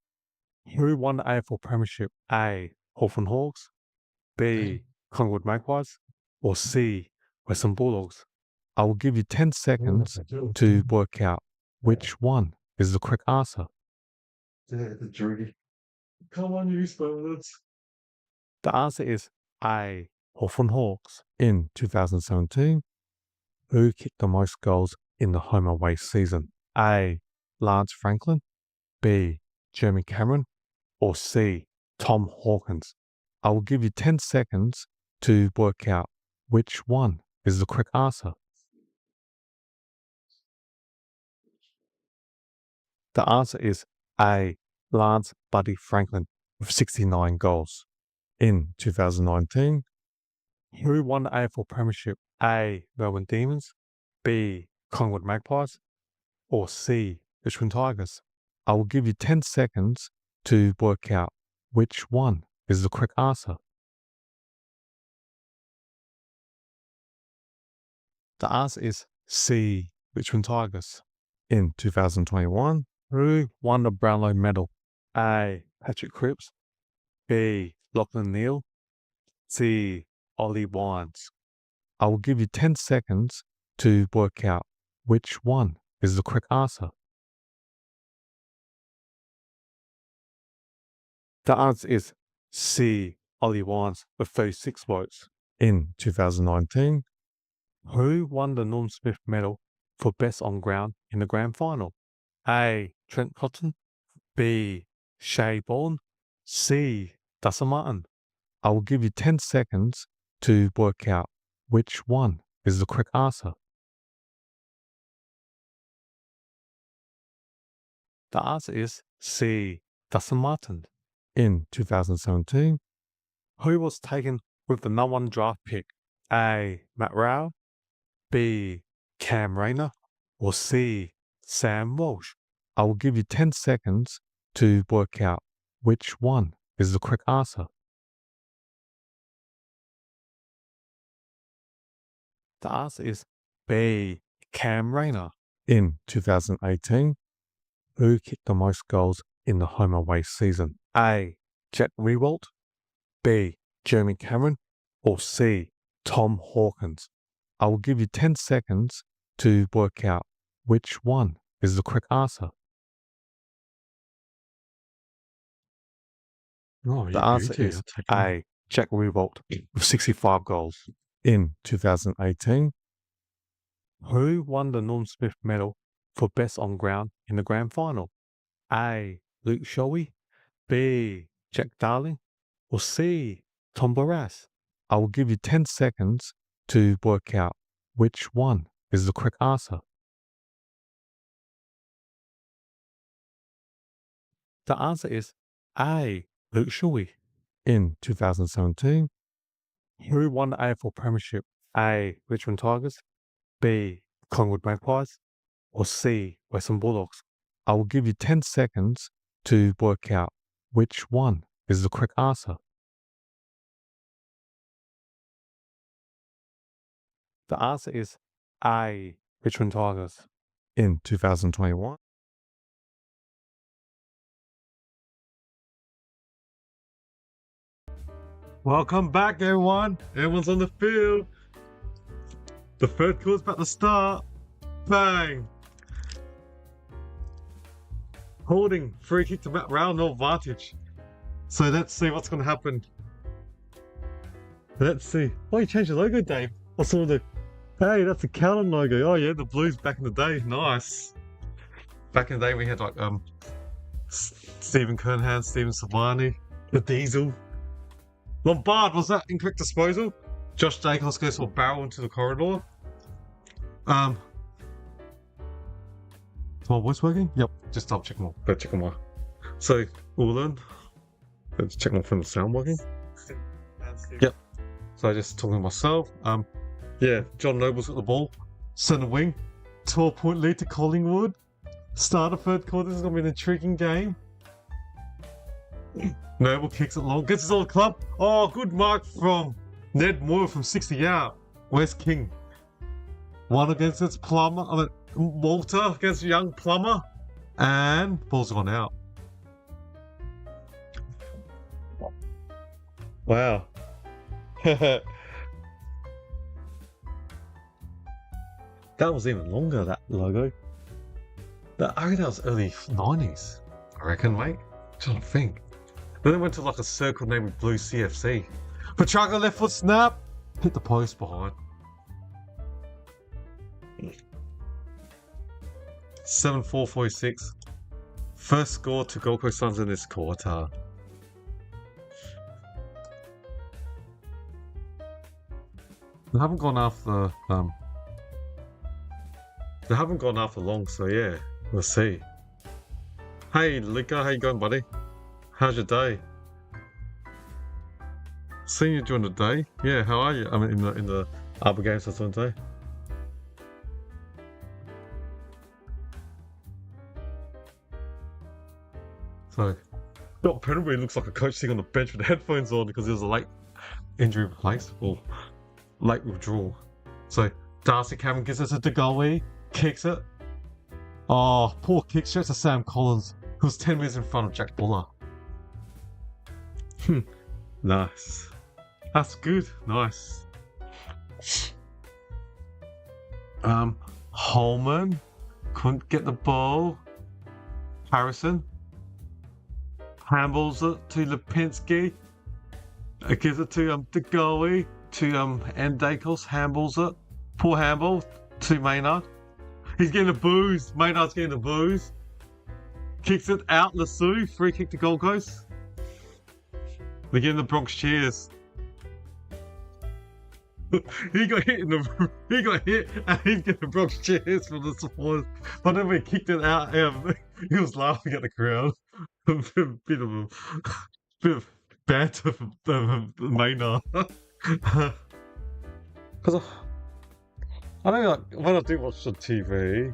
[SPEAKER 2] who won the AFL Premiership? A. Hawthorn Hawks, B. Collingwood Magpies, or C. Western Bulldogs? I will give you 10 seconds to work out which one is the correct answer.
[SPEAKER 1] Come on, you Spurs.
[SPEAKER 2] The answer is A. Hawthorn Hawks. In 2017, who kicked the most goals in the home away season? A. Lance Franklin, B. Jeremy Cameron, or C. Tom Hawkins? I will give you 10 seconds to work out which one is the correct answer. The answer is A. Lance Buddy Franklin with 69 goals. In 2019, who won the AFL Premiership? A. Melbourne Demons, B. Collingwood Magpies, or C. Richmond Tigers? I will give you 10 seconds to work out which one is the correct answer. The answer is C. Richmond Tigers. In 2021, who won the Brownlow medal? A. Patrick Cripps, B. Lachlan Neale, C. Ollie Wines? I will give you 10 seconds to work out which one is the correct answer. The answer is C. Ollie Wines with 36 votes. In 2019, who won the Norm Smith medal for best on ground in the grand final? A. Trent Cotton, B. Shea Bourne, C. Dustin Martin? I will give you 10 seconds to work out which one is the correct answer. The answer is C. Dustin Martin. In 2017, who was taken with the number 1 draft pick? A. Matt Rowell, B. Cam Rayner, or C. Sam Walsh? I will give you 10 seconds to work out which one is the correct answer. The answer is B. Cam Rayner. In 2018, who kicked the most goals in the home away season? A. Jack Riewoldt, B. Jeremy Cameron, or C. Tom Hawkins? I will give you 10 seconds to work out which one is the correct answer. The answer is A. Jack Riewoldt with 65 goals. In 2018, who won the Norm Smith medal for best on ground in the grand final? A. Luke Showie, B. Jack Darling, or C. Tom Barrass? I will give you 10 seconds to work out which one is the correct answer. The answer is A. Luke Showie. In 2017, who won the AFL Premiership? A. Richmond Tigers, B. Collingwood Magpies, or C. Western Bulldogs? I will give you 10 seconds to work out which one is the correct answer. The answer is A. Richmond Tigers. In 2021,
[SPEAKER 1] Welcome back, everyone. Everyone's on the field. The third quarter's about to start. Bang. Holding free kick to Matt Rowell, no advantage. So let's see what's going to happen. Let's see. Oh, you changed the logo, Dave. I saw the... Hey, that's the Callan logo. Oh yeah, the Blues back in the day. Nice. Back in the day we had like Stephen Kernhan, Stephen Savani, the Diesel. Lombard, was that incorrect disposal? Josh Dacos goes for a barrel into the corridor. Is my voice working? Yep. Just double check more. Better check them more. So, Ulan. Let's check my from the sound working. Yep. So I just talking to myself. Yeah, John Noble's got the ball. Centre wing. 12-point lead to Collingwood. Start of third quarter. This is gonna be an intriguing game. Noble kicks it long, gets his old club. Oh, good mark from Ned Moore from 60 out. Where's King? One against Plummer. Walter against young Plummer. And ball's gone out. Wow. That was even longer, that logo. I think that was early 90s. I reckon, mate. I'm trying to think. Then it went to like a circle named Blue CFC. Petrarca left foot snap. Hit the post behind. 7-4-46. First score to Gold Coast Suns in this quarter. They haven't gone after long, so yeah, let's see. Hey Luca, how you going, buddy? How's your day? Seeing you during the day. Yeah, how are you? I mean, in the other games that's on today. So, Scott Pennebury looks like a coach sitting on the bench with headphones on because there was a late injury replaced or late withdrawal. So Darcy Cameron gives it to goalie, kicks it. Oh, poor kick straight to Sam Collins, who was 10 minutes in front of Jack Buller. Nice. That's good. Nice. Holman couldn't get the ball. Harrison handballs it to Lipinski. Gives it to the goalie to Endakos. Handballs it. Poor handball to Maynard. He's getting the booze. Maynard's getting the booze. Kicks it out. Lassou. Free kick to Gold Coast. They're getting the Bronx cheers. He got hit and he's getting the Bronx cheers from the supporters. But then we kicked it out, he was laughing at the crowd. a bit of banter from Maynard. Because I know, like, when I do watch on TV,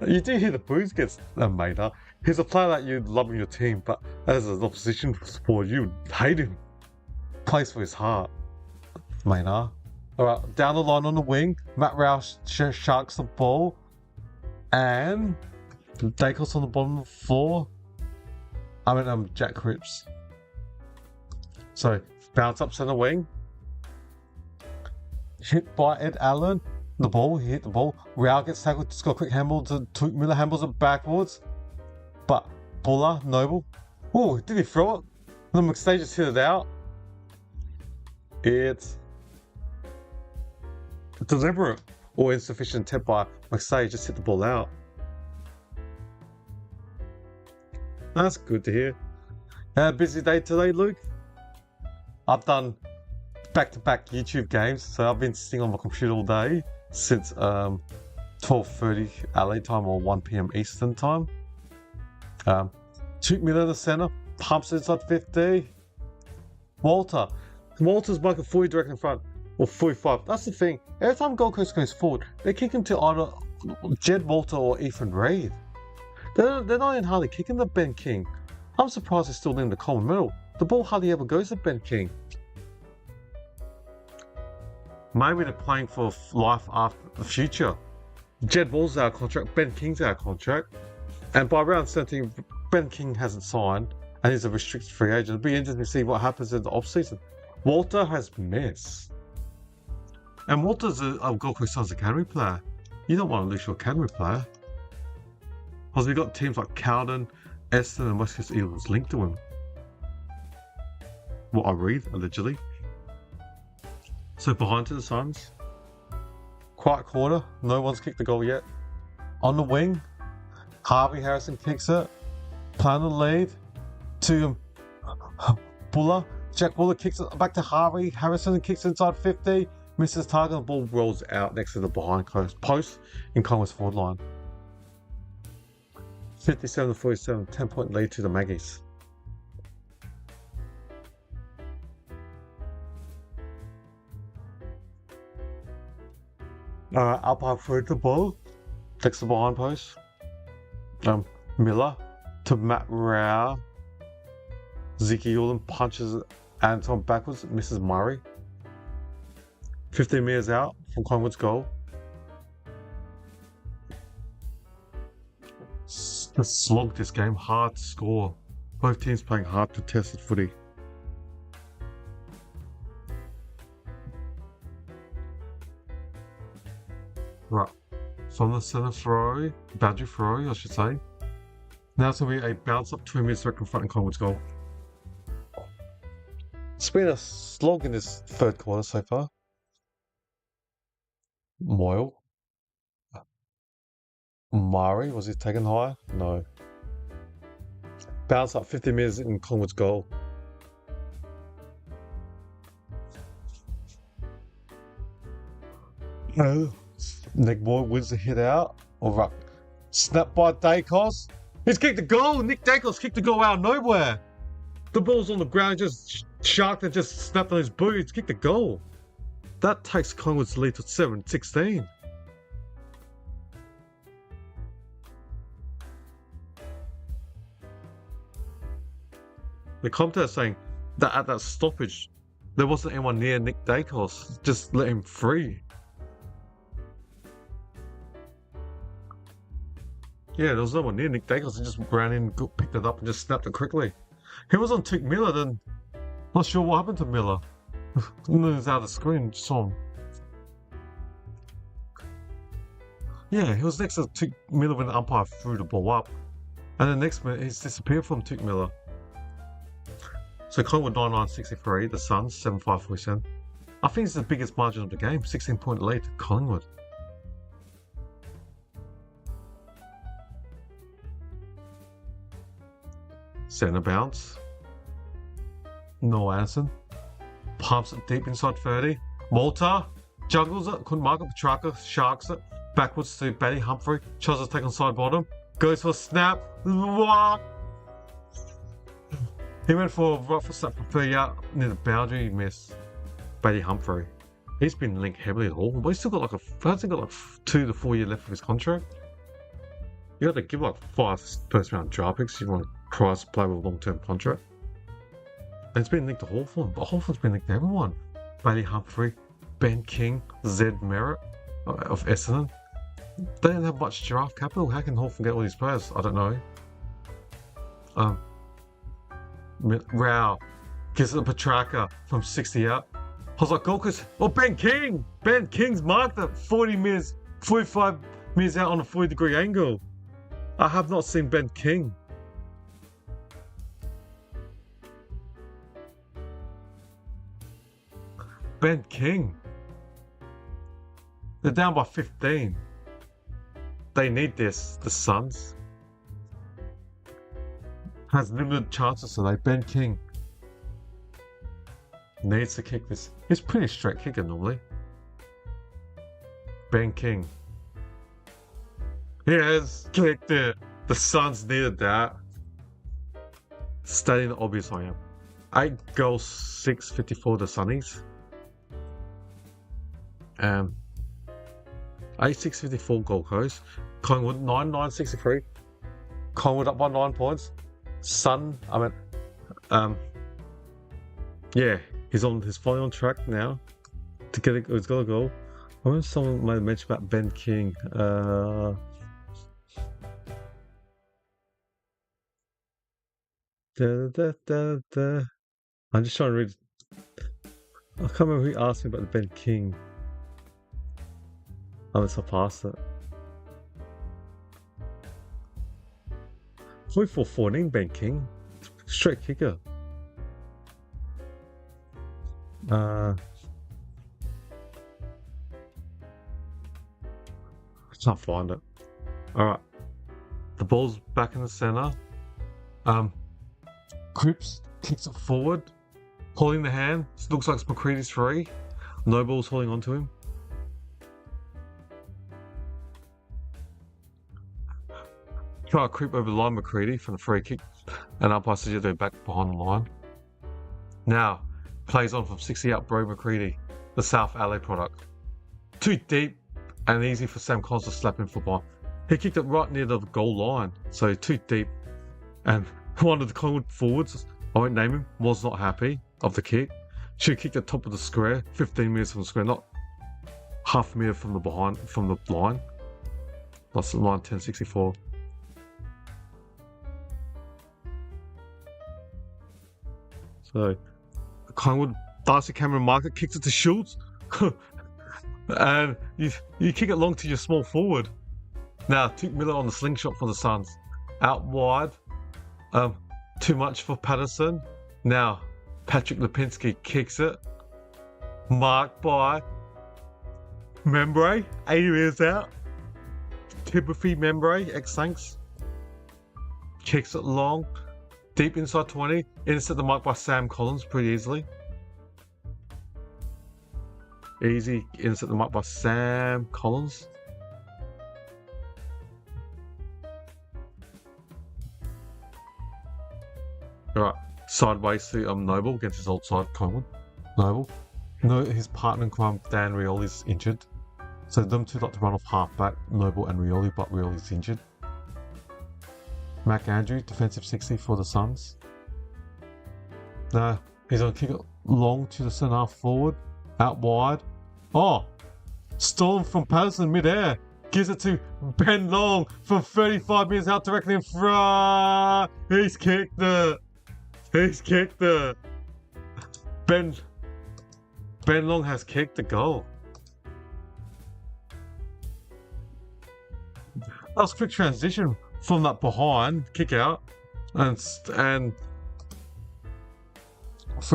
[SPEAKER 1] you do hear the boos gets Maynard. He's a player that you love in your team, but as an opposition supporter, you hate him. Plays for his heart, Maynard. Alright, down the line on the wing, Matt Rouse sharks the ball, and Dacos on the bottom of the floor. Jack Cripps. So, bounce up center wing. Hit by Ed Allen. He hit the ball. Rao gets tackled, just got a quick handball to Toot Miller, handballs it backwards. But Buller, Noble. Oh, did he throw it? And then McStay just hit it out. It's deliberate or insufficient attempt by McStay, just hit the ball out. That's good to hear. Had a busy day today, Luke. I've done back-to-back YouTube games, so I've been sitting on my computer all day since 12:30 LA time or 1 PM Eastern time. Took me to the center, pumps inside 50. Walter's making 40 direct in front, or 45. That's the thing. Every time Gold Coast goes forward, they kick him to either Jed Walter or Ethan Reid. They're not even hardly kicking the Ben King. I'm surprised they're still in the common middle. The ball hardly ever goes to Ben King. Maybe they're playing for life after the future. Jed Walter's out of contract, Ben King's out of contract, and by round 17, Ben King hasn't signed and he's a restricted free agent. It'll be interesting to see what happens in the off-season. Walter has missed. And Walter's a Gold Coast Suns Academy player. You don't want to lose your Academy player. Because we've got teams like Cowden, Eston, and West Coast Eagles linked to him. What I read, allegedly. So behind to the Suns. Quiet quarter. No one's kicked the goal yet. On the wing, Harvey Harrison kicks it. Plan the lead to Buller. Jack Buller kicks it back to Harvey Harrison and kicks inside 50. Misses target. The ball rolls out next to the behind post in Collingwood's forward line. 57-47, 10-point lead to the Magpies. Up through the ball. Takes the behind post. Miller to Matt Rao. Ziki Ulan punches Anton backwards, misses Murray. 15 metres out from Collingwood's goal. Just slogged this game, hard to score. Both teams playing hard contested footy. Right, from the centre throw, boundary throw, I should say. Now it's going to be a bounce up 2 minutes back in front of Collingwood's goal. It's been a slog in this third quarter so far. Moyle. Murray, was he taken high? No. Bounce up 50 metres in Collingwood's goal. Nick Boyd wins the hit out. Alright. Snap by Dacos. He's kicked the goal. Nick Dacos kicked the goal out of nowhere. The ball's on the ground, just sharked and just snapped on his boot. He's kicked the goal. That takes Collingwood's lead to 7-16. The commentator saying that at that stoppage, there wasn't anyone near Nick Dacos. Just let him free. Yeah, there was no one near Nick Dacos. He just ran in, picked it up, and just snapped it quickly. He was on Tuke Miller, then not sure what happened to Miller. He was out of the screen, saw him. Yeah, he was next to Tuke Miller when the umpire threw the ball up. And the next minute, he's disappeared from Tuke Miller. So Collingwood 99-63, the Suns 7-5-47. I think it's the biggest margin of the game, 16-point lead to Collingwood. Centre bounce. Noel Anderson. Pumps it deep inside 30. Malta juggles it. Couldn't mark it. Petrarca sharks it. Backwards to Batty Humphrey. Tries to take on side bottom. Goes for a snap. He went for a right foot snap for 30 out near the boundary. He missed. Batty Humphrey. He's been linked heavily at all. But he's still got hasn't got 2 to 4 years left of his contract. You got to give 5 first round draft picks if you want to try to play with a long term contract. And it's been linked to Hawthorn, but Hawthorn's been linked to everyone. Batty Humphrey, Ben King, Zed Merritt of Essendon. They don't have much draft capital. How can Hawthorn get all these players? I don't know. Rao gives it to Petrarca from 60 out. I was like, Gold Coast. Oh, Ben King! Ben King's marked at 40 metres, 45 metres out on a 40-degree angle. I have not seen Ben King. Ben King. They're down by 15. They need this, the Suns. Has limited chances today. Ben King needs to kick this. He's a pretty straight kicker normally. Ben King. He has kicked it. The Suns needed that. Stating the obvious I am. 8 goals, 6-54 the Sunnies. 8-6-54 Gold Coast. Collingwood 9-9-63. Collingwood up by 9 points. Yeah, he's finally on track now to get it. He's got a goal. I wonder if someone might have mentioned about Ben King. I'm just trying to read. I can't remember who asked me about the Ben King. Unless I passed it. 44-14 Ben King. Straight kicker. I can't find it. Alright. The ball's back in the centre. Cripps kicks it forward. Holding the hand. It looks like it's McCready's free. Noble's holding onto him. Try to creep over the line, McCready for the free kick, and umpire suggests they're back behind the line. Now, plays on from 60 out, Bro McCready, the South LA product. Too deep and easy for Sam Collins to slap in for by. He kicked it right near the goal line, so too deep. And one of the Collingwood forwards, I won't name him, was not happy of the kick. She kicked at top of the square, 15 metres from the square, not half a metre from the line. That's the line 10-64. So, Collingwood, Darcy Cameron Market kicks it to Schultz. And you kick it long to your small forward. Now, Tuke Miller on the slingshot for the Suns. Out wide. Too much for Patterson. Now, Patrick Lipinski kicks it. Marked by Membre, 80 metres out. Timothy Membre, ex-Saints. Kicks it long. Deep inside 20. Intercept the mark by Sam Collins pretty easily. Easy. Intercept the mark by Sam Collins. Alright. Sideways to Noble against his old side, Collingwood. Noble. No, his partner in crime, Dan Rioli, is injured. So them two like to run off halfback, Noble and Rioli, but Rioli's injured. Mac Andrew, defensive 60 for the Suns. Now, he's going to kick it long to the centre half forward, out wide. Oh! Stolen from Patterson mid-air. Gives it to Ben Long from 35 metres out directly in front. He's kicked it. He's kicked it. Ben Long has kicked the goal. That was a quick transition from that behind kick out and 3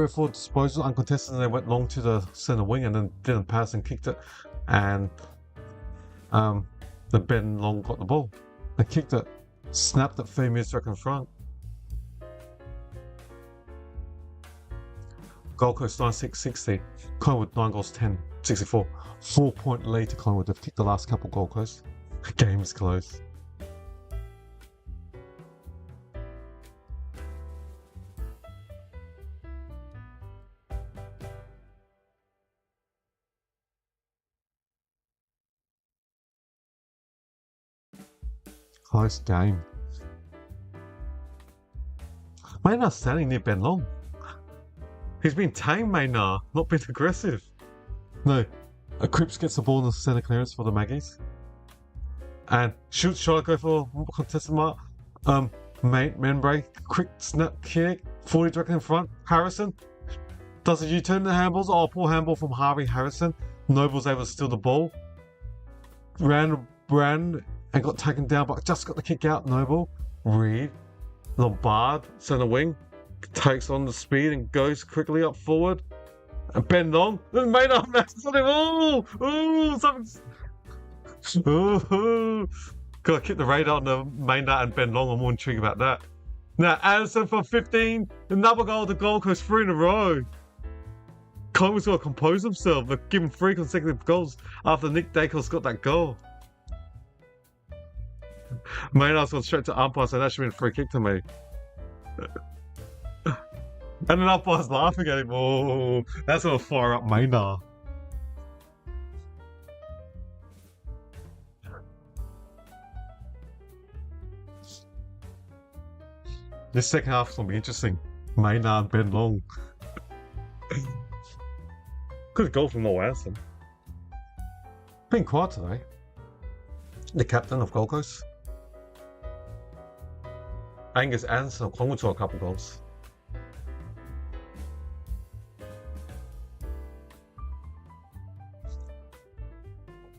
[SPEAKER 1] or 4 disposals uncontested, and they went long to the centre wing, and then Dylan Patterson kicked it, and the Ben Long got the ball. They kicked it, snapped it 3 metres in front. Gold Coast 96-60. Collingwood 9 goals 10-64. 4-point lead to Collingwood. They've kicked the last couple Gold Coast. The game is close. Close game. Maynard's standing near Ben Long. He's been tame, Maynard, not been aggressive. No. Cripps gets the ball in the centre clearance for the Maggies. And shoots, shot, go for contested mark. Membre, quick snap kick, 40 directly in front. Harrison does a U-turn in the handballs. Oh, poor handball from Harvey Harrison. Noble's able to steal the ball. Ran and got taken down, but just got the kick out. Noble, Reed, Lombard, centre wing, takes on the speed and goes quickly up forward. And Ben Long, and Maynard messes on him. Ooh, something's. Ooh, gotta keep the radar on the Maynard and Ben Long. I'm more intrigued about that. Now, Anderson for 15, another goal to Gold Coast, 3 in a row. Collingwood's got to compose themselves. They've given 3 consecutive goals after Nick Dacos got that goal. Maynard's gone straight to umpire, so that should be a free kick to me. And then umpire's laughing at him. Oh, that's gonna fire up Maynard. This second half is gonna be interesting. Maynard, Ben Long. Good goal from Noel Anderson. Been quiet today. The captain of Gold Coast. Angus Anderson of Collingwood saw a couple goals.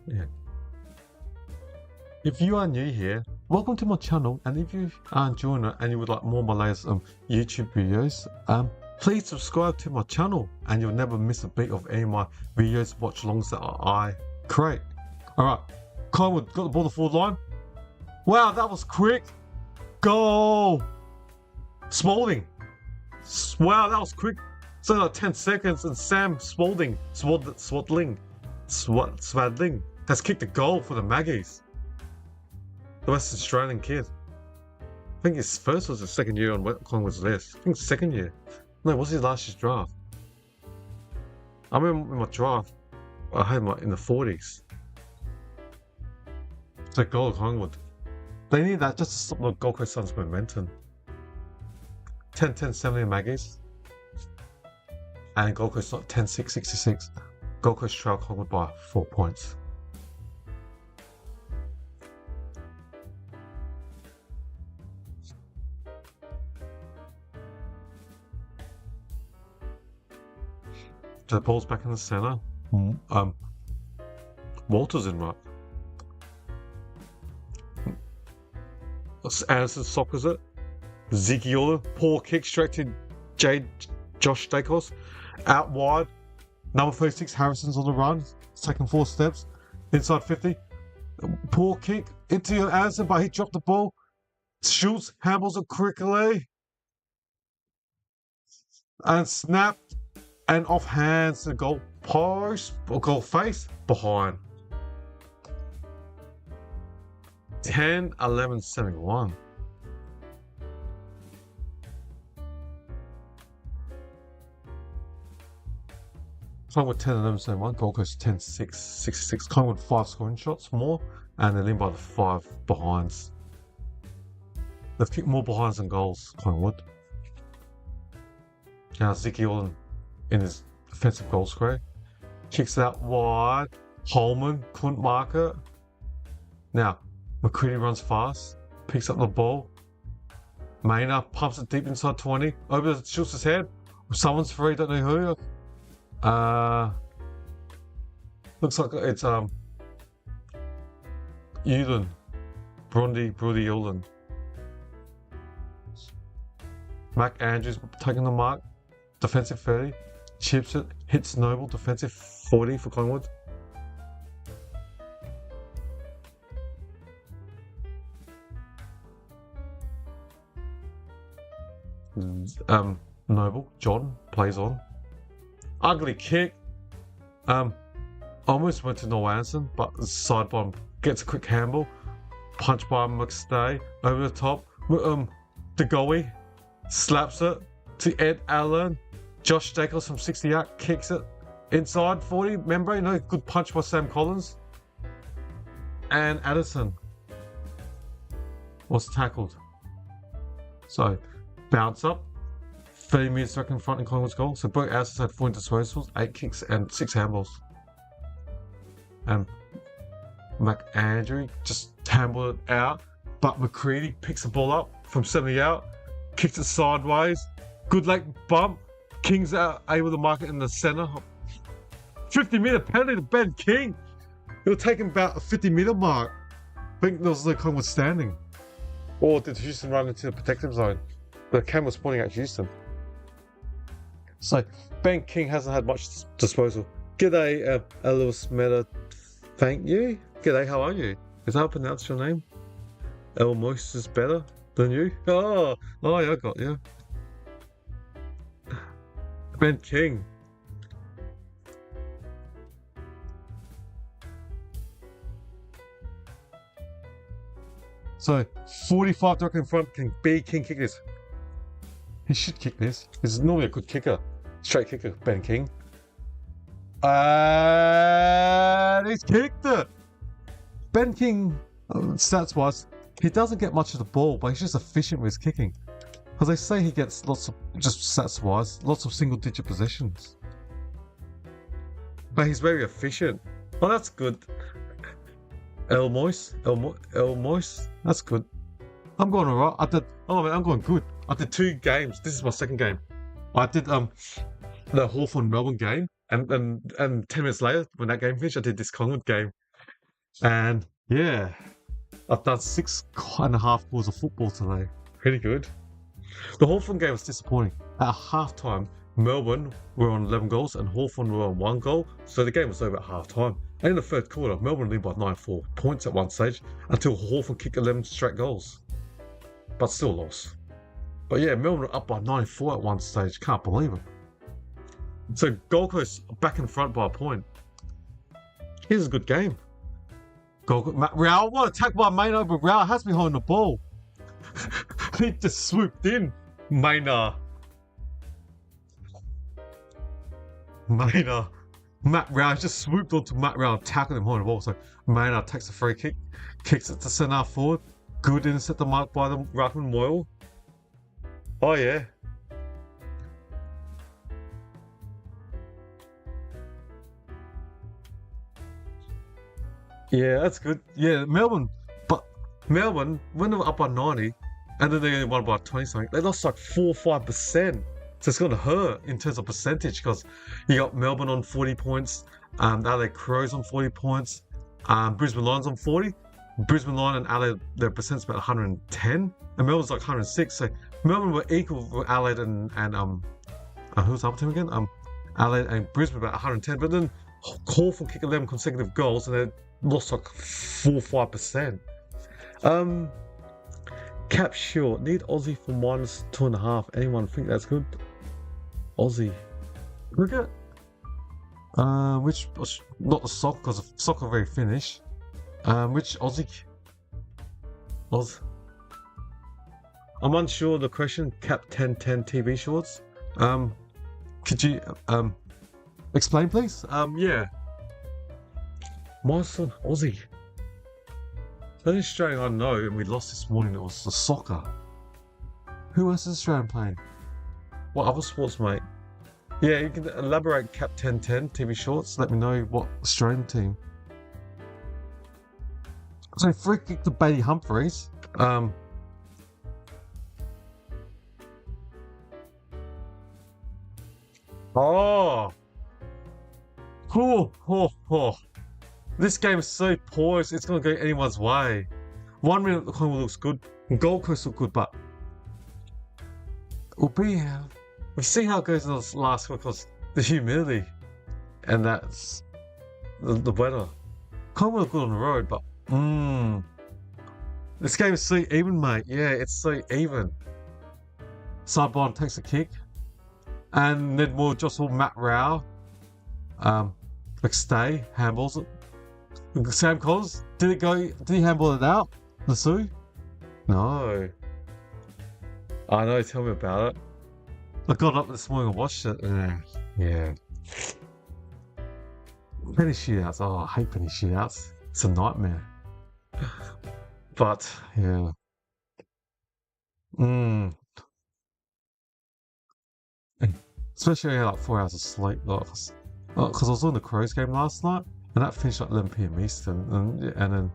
[SPEAKER 1] Yeah. If you are new here, welcome to my channel, and if you are enjoying it and you would like more of my latest YouTube videos, please subscribe to my channel and you'll never miss a beat of any of my videos, watch alongs that I create. Alright, Collingwood got the ball to the forward line. Wow, that was quick. Goal! Spalding. Wow, that was quick. It's only like 10 seconds, and Sam Spalding, Swadling, has kicked a goal for the Maggies. The West Australian kid. I think his first was his second year on Collingwood's list. I think second year. No, what's his last year's draft? I remember in my draft, I had him in the 40s. It's a goal of Collingwood. They need that just to stop the Gold Coast Suns' momentum. 10-10-70 Maggies. And Gold Coast 10-6-66. Gold Coast trail Collingwood by 4 points. The ball's back in the centre. Walter's in right. Anderson soccers it. Ziggy, poor kick straight to Josh Dacos. Out wide. Number 36, Harrison's on the run. Taking 4 steps. Inside 50. Poor kick into Anderson, but he dropped the ball. Shoots, handles it quickly. And snapped. And off hands the goal post or goal face behind. 10-11-71. Collingwood 10-11-71, Gold Coast 10-6-66. Collingwood 5 scoring shots more, and they're in by the 5 behinds. They've kicked more behinds than goals, Collingwood. Now Ezekiel in his defensive goal square. Kicks out wide. Holman couldn't mark it. Now, McCready runs fast, picks up the ball. Maynard pumps it deep inside 20. Over shoots his head. Someone's free, don't know who. Looks like it's Euland. Brody Euland. Mac Andrews taking the mark. Defensive 30. Chips it. Hits Noble. Defensive 40 for Collingwood. Noble. John plays on. Ugly kick. Almost went to Noel Anderson, but the side bomb gets a quick handball. Punch by McStay. Over the top. DeGoey slaps it to Ed Allen. Josh Staples from 68 kicks it inside 40. Remember, good punch by Sam Collins. And Addison was tackled. So, bounce up. 30 minutes back in front in Collingwood's goal. So, both Addison had 4 disposals, 8 kicks, and 6 handballs. And McAndrew just handballed it out. But McCready picks the ball up from 70 out. Kicks it sideways. Good leg bump. King's able to mark it in the centre. 50-metre penalty to Ben King. It'll take him about a 50-metre mark. I think there was no Collingwood standing. Or did Houston run into the protective zone? The camera was pointing at Houston. So, Ben King hasn't had much disposal. G'day, Lewis Meta. Thank you. G'day, how are you? Is that how I pronounce your name? El Moist is better than you? Oh, yeah, I got you. Ben King. So, 45 direct in front. Can B King kick this? He should kick this. He's normally a good kicker. Straight kicker, Ben King. And he's kicked it. Ben King, stats-wise, he doesn't get much of the ball, but he's just efficient with his kicking. Because they say he gets lots of, just stats-wise, lots of single-digit possessions. But he's very efficient. Oh, that's good. El Moist, that's good. I'm going alright. I'm going good. I did 2 games. This is my 2nd game. I did the Hawthorn Melbourne game, and 10 minutes later, when that game finished, I did this Collingwood game. And yeah, I've done 6.5 quarters of football today. Pretty good. The Hawthorn game was disappointing. At half-time, Melbourne were on 11 goals and Hawthorn were on 1 goal, so the game was over at half-time. And in the 3rd quarter, Melbourne led by 94 points at one stage until Hawthorn kicked 11 straight goals. But still lost. But yeah, Melbourne were up by 94 at one stage. Can't believe it. So Gold Coast back in front by a point. Here's a good game. Rao, what attack by Maynard, but Rao has behind the ball. He just swooped in. Maynard. Matt Rao just swooped onto Matt Rao and tackled him behind the ball. So Maynard takes a free kick, kicks it to centre forward. Good intercept the mark by the Ruckman Moyle. Oh yeah. Yeah, that's good. Yeah, Melbourne, when they were up by 90, and then they only won by 20 something, they lost like 4 or 5%. So it's going to hurt in terms of percentage because you got Melbourne on 40 points, Adelaide Crows on 40 points, Brisbane Lions on 40. Brisbane Lions and Adelaide, their percent's about 110, and Melbourne's like 106. So Melbourne were equal with Adelaide and who's up to him again? Adelaide and Brisbane about 110, but then call for kicking 11 consecutive goals and then lost like 4-5%. Cap short. Need Aussie for -2.5. Anyone think that's good? Aussie. Cricket? Which not the soccer because soccer very finished. Which Aussie? I'm unsure of the question. Cap 1010 TV shorts. Could you explain, please? Yeah. My son Aussie. The only Australian I know, and we lost this morning. It was the soccer. Who else is Australian playing? What other sports, mate? Yeah, you can elaborate. Cap 1010 TV shorts. Let me know what Australian team. So free kick to Bailey Humphries. Oh. This game is so poised, it's going to go anyone's way. 1 minute the Collingwood looks good, and Gold Coast look good, but we'll see how it goes in this last week because the humidity and that's the weather. Collingwood look good on the road, but this game is so even, mate. Yeah, it's so even. Sidebond takes a kick, and then we'll just Matt Rao, McStay handballs it. Sam Collins, did he handball it out? Lassou? No. I know, tell me about it. I got up this morning and watched it. Yeah. Penny shootouts. Oh, I hate penny shootouts. It's a nightmare. But, yeah. Especially like 4 hours of sleep. Because I was on the Crows game last night. And that finished at 11 p.m. Eastern, and then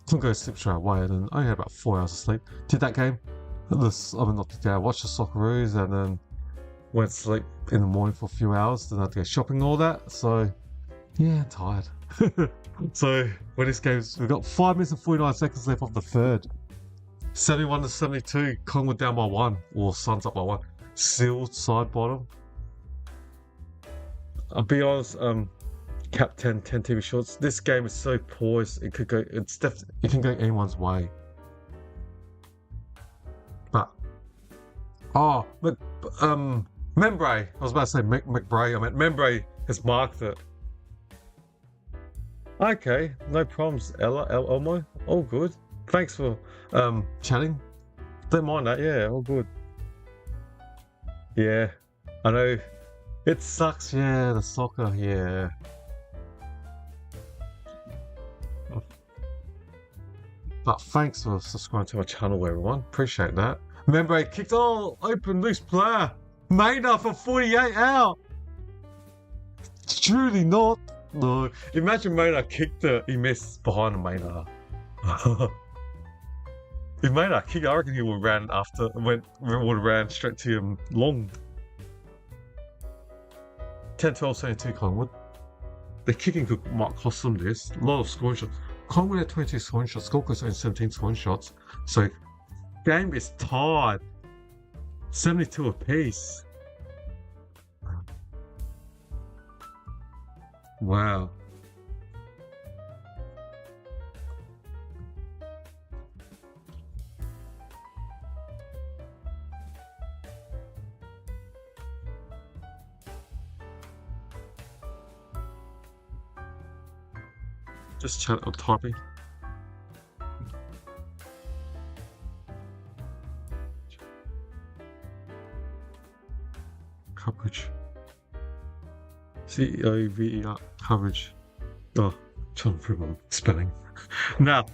[SPEAKER 1] couldn't go to sleep straight away. And then I only had about 4 hours of sleep. Did that game. I watched the Socceroos, and then went to sleep in the morning for a few hours. Then I had to go shopping and all that. So, yeah, tired. So, when this game's, we've got 5 minutes and 49 seconds left of the third. 71-72. Collingwood down by 1, or Suns up by 1. Sealed side bottom. I'll be honest. Cap 10 TV shorts. This game is so poised. It could go. It can go anyone's way. But Membray. I was about to say McBray. I meant Membray has marked it. Okay, no problems. Elmo, all good. Thanks for chatting. Don't mind that. Yeah, all good. Yeah, I know. It sucks. Yeah, the soccer. Yeah. But thanks for subscribing to my channel, everyone. Appreciate that. Remember, I kicked open loose player. Maynard for 48 out. Truly not. No. Imagine Maynard kicked it. He missed behind the Maynard. If Maynard kicked, I reckon he would have ran straight to him long. 10-12-72 Collingwood. The kicking might cost them this. A lot of scoring shots. Collingwood had 22 scoring shots, Gold Coast only 17 scoring shots. So, game is tied. 72 apiece. Wow. Just chat on typing. Coverage. COVER coverage. Oh, trying to improve on spelling. Now,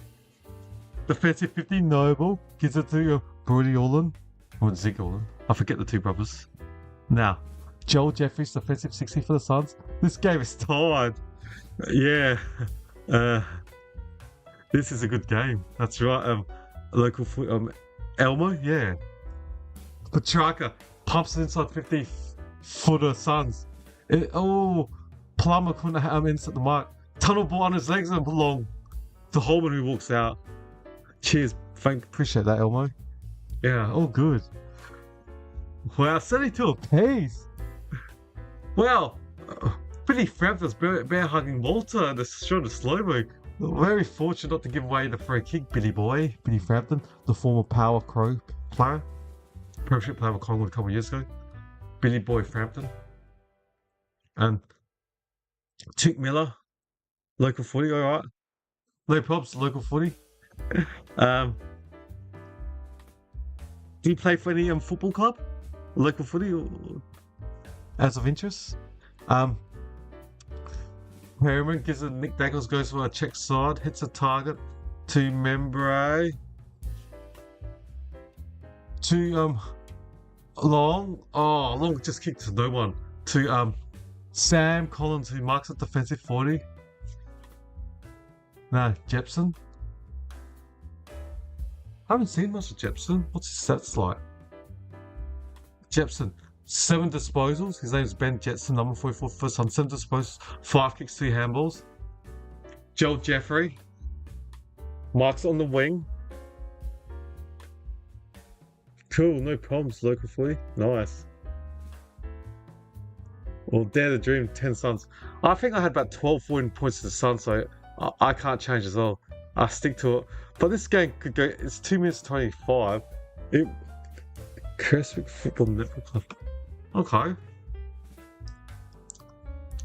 [SPEAKER 1] defensive 50 Noble gives it to Brody Orland or Zig Orland. I forget the two brothers. Now, Joel Jeffries, defensive 60 for the Suns. This game is tied. Yeah. This is a good game. That's right. Local foot. Elmo, yeah. Petrarca pumps it inside 50 for the Suns. Plummer couldn't have inside the mark. Tunnel ball on his legs and belong to Holman, who walks out. Cheers. Appreciate that, Elmo. Yeah, all good. Wow, 72 apiece. Well, Billy Frampton's bear hugging Walter and it's showing a slow-mo. Very fortunate not to give away the free kick, Billy boy. Billy Frampton, the former Power Crow player. Premiership player with Collingwood a couple of years ago. Billy Boy Frampton. And Tick Miller, local footy, alright. No props, local footy. Do you play for any football club? Local footy or as of interest? Perriman gives it Nick Dangles, goes for a check side, hits a target to Membre. To Long. Oh, Long just kicked to no one. To Sam Collins, who marks at defensive 40. No, Jepson. I haven't seen much of Jepson. What's his stats like? Jepson, 7 disposals. His name is Ben Jetson, number 44, first time. 7 disposals, 5 kicks, 2 handballs. Joel Jeffrey, marks on the wing. Cool, no problems, local footy. Nice. Well, dare the dream, 10 Suns. I think I had about 12, 14 points to the Suns, so I can't change as well. I'll stick to it. But this game could go, it's 2 minutes 25. Creswick Football Network Club. Okay.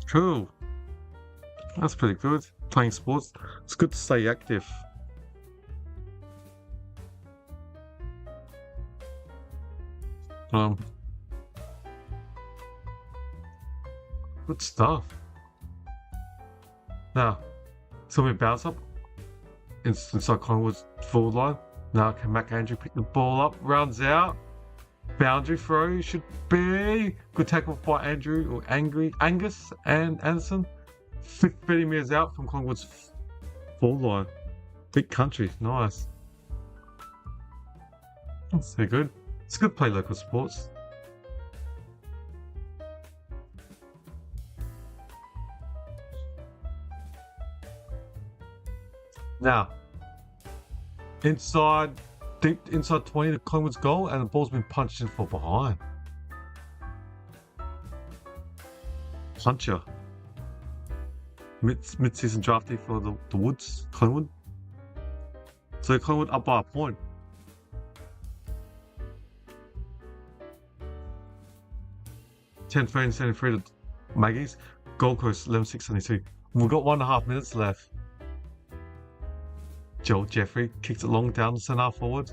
[SPEAKER 1] Cool. That's pretty good. Playing sports. It's good to stay active. Good stuff. Now, so we bounce up inside Collingwood's forward line. Now can Mac Andrew pick the ball up, runs out. Boundary throw should be good tackle by Andrew or Angus and Anderson. 30 metres out from Collingwood's forward line. Big country, nice. That's very good. It's good to play local sports. Now, deep inside 20 to Collingwood's goal, and the ball's been punched in from behind. Puncher. Mid-season draftee for the Woods, Collingwood. So Collingwood up by a point. $10.73 to Maggies. Gold Coast 11.672. We've got 1.5 minutes left. Joel Jeffrey kicks it long down the centre forward.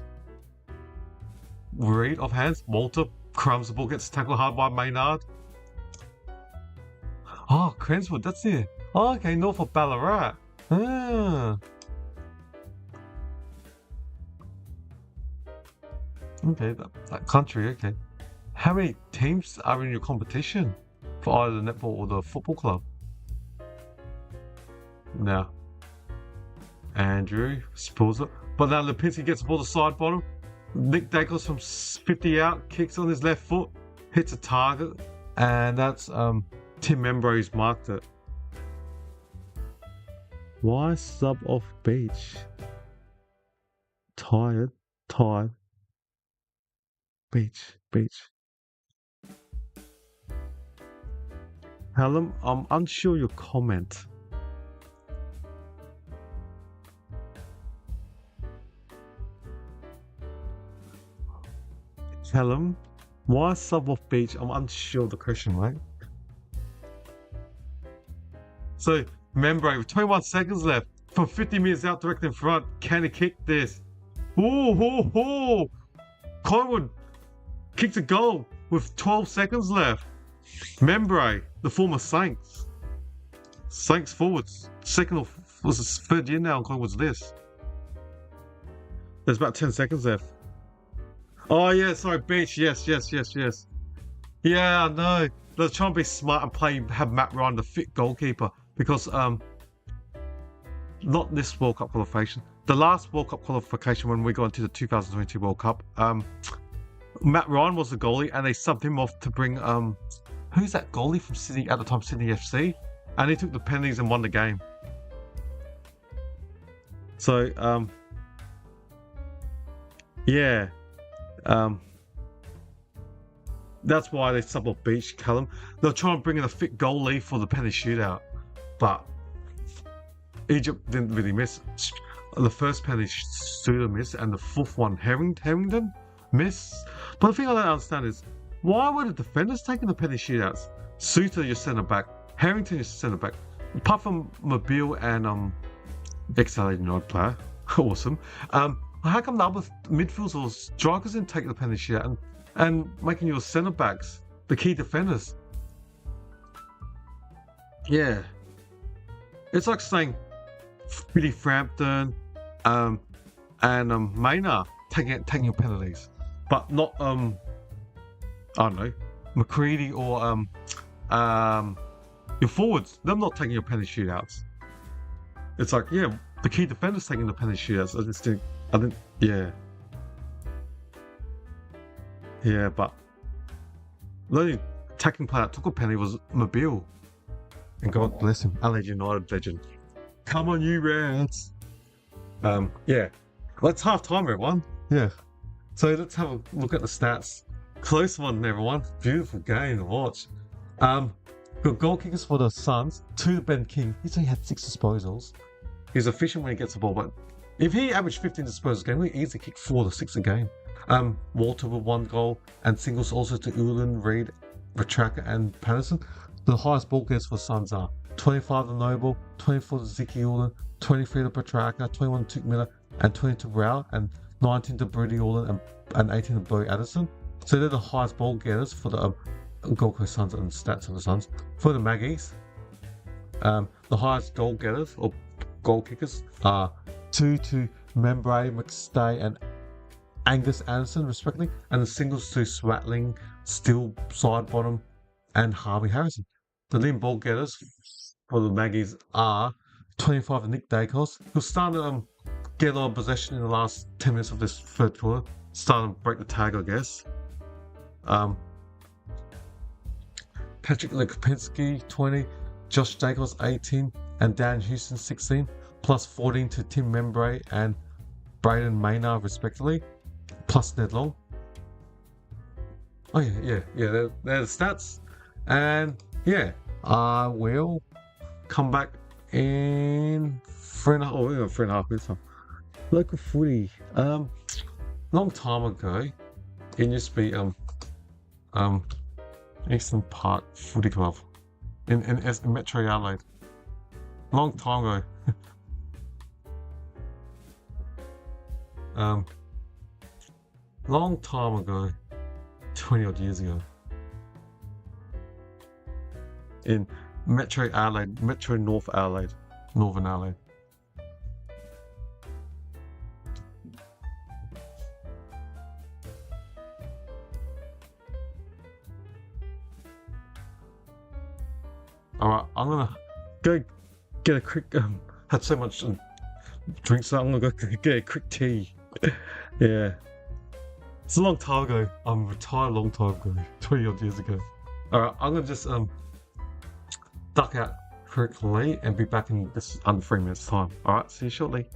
[SPEAKER 1] Reed off hands. Walter crumbs the ball, gets tackled hard by Maynard. Oh, Cranswood, that's it. Oh, okay, north of Ballarat. Ah. Okay, that country, okay. How many teams are in your competition for either the netball or the football club? Now, Andrew spills it. But now Lipinski gets the ball to side bottom. Nick Dacos from 50 out, kicks on his left foot, hits a target, and that's Tim Membro who's marked it. Why sub off beach? Tired. Beach. Hallam, I'm unsure your comment. Hallam, why sub off beach? I'm unsure of the question, right? So, Membro, with 21 seconds left, from 50 metres out direct in front, can he kick this? Oh! Collingwood kicked a goal with 12 seconds left. Membro, the former Saints forwards, second or was his third year now on Collingwood's list. There's about 10 seconds left. Oh yeah, sorry, Beach. Yes. Yeah, I know. They're trying to be smart and have Matt Ryan, the fit goalkeeper, because not this World Cup qualification. The last World Cup qualification when we got into the 2022 World Cup, Matt Ryan was the goalie, and they subbed him off to bring who's that goalie from Sydney at the time, Sydney FC, and he took the penalties and won the game. So yeah. that's why they subbed off Beach Callum. They're trying to bring in a fit goalie for the penalty shootout, but Egypt didn't really miss. The first penalty shooter missed, and the fourth one, Harrington, missed. But the thing I don't understand is, why were the defenders taking the penalty shootouts? Suter, your centre back. Harrington, your centre back. Apart from Mobile and ex-Adelaide United player, awesome. How come the other midfielders or strikers didn't take the penalty shootout and making your centre backs the key defenders? Yeah, it's like saying Billy Frampton and Maynard taking your penalties, but not I don't know, McCready or your forwards. Them not taking your penalty shootouts. It's like, yeah, the key defenders taking the penalty shootouts. I didn't, yeah, but the only attacking player that took a penalty was Mobile, and God bless him, Adelaide United legend. Come on, you Reds. Yeah. Well, it's half time, everyone. Yeah. So let's have a look at the stats. Close one, everyone. Beautiful game to watch. Got goal kickers for the Suns. 2 to Ben King. He's only had 6 disposals. He's efficient when he gets the ball, but if he averaged 15 disposals a game, he easily kick 4 to 6 a game. Walter with 1 goal and singles also to Ulan, Reid, Petrarca and Patterson. The highest ball getters for Suns are 25 to Noble, 24 to Ziki Ulan, 23 to Petrarca, 21 to Tuke Miller, and 20 to Rao, and 19 to Brady Ulan, and 18 to Bowie Addison. So they're the highest ball getters for the Gold Coast Suns and stats of the Suns. For the Maggies, the highest goal getters or goal kickers are 2 to Membray, McStay, and Angus Anderson, respectively, and the singles to Swatling, Still, Sidebottom, and Harvey Harrison. The leading ball getters for the Maggies are 25 to Nick Dacos, who started to get a lot of possession in the last 10 minutes of this third quarter, starting to break the tag, I guess. Patrick Lekopinski, 20, Josh Dacos, 18, and Dan Houston, 16, plus 14 to Tim Membray and Braden Maynard, respectively, plus Ned Long. Oh, yeah, they're the stats. And, yeah, I will come back in 3.5 minutes. Local footy. Long time ago, it used to be, Eastern Park Footy Club in Metro Adelaide. Long time ago. Long time ago, 20 odd years ago, in Metro Adelaide, Metro North Adelaide, Northern Adelaide. Alright, I'm gonna go get a quick, had so much drinks, so I'm gonna go get a quick tea. Yeah. It's a long time ago. I'm retired a long time ago, 20 odd years ago. Alright, I'm gonna just duck out quickly and be back in this under 3 minutes time. Alright, see you shortly.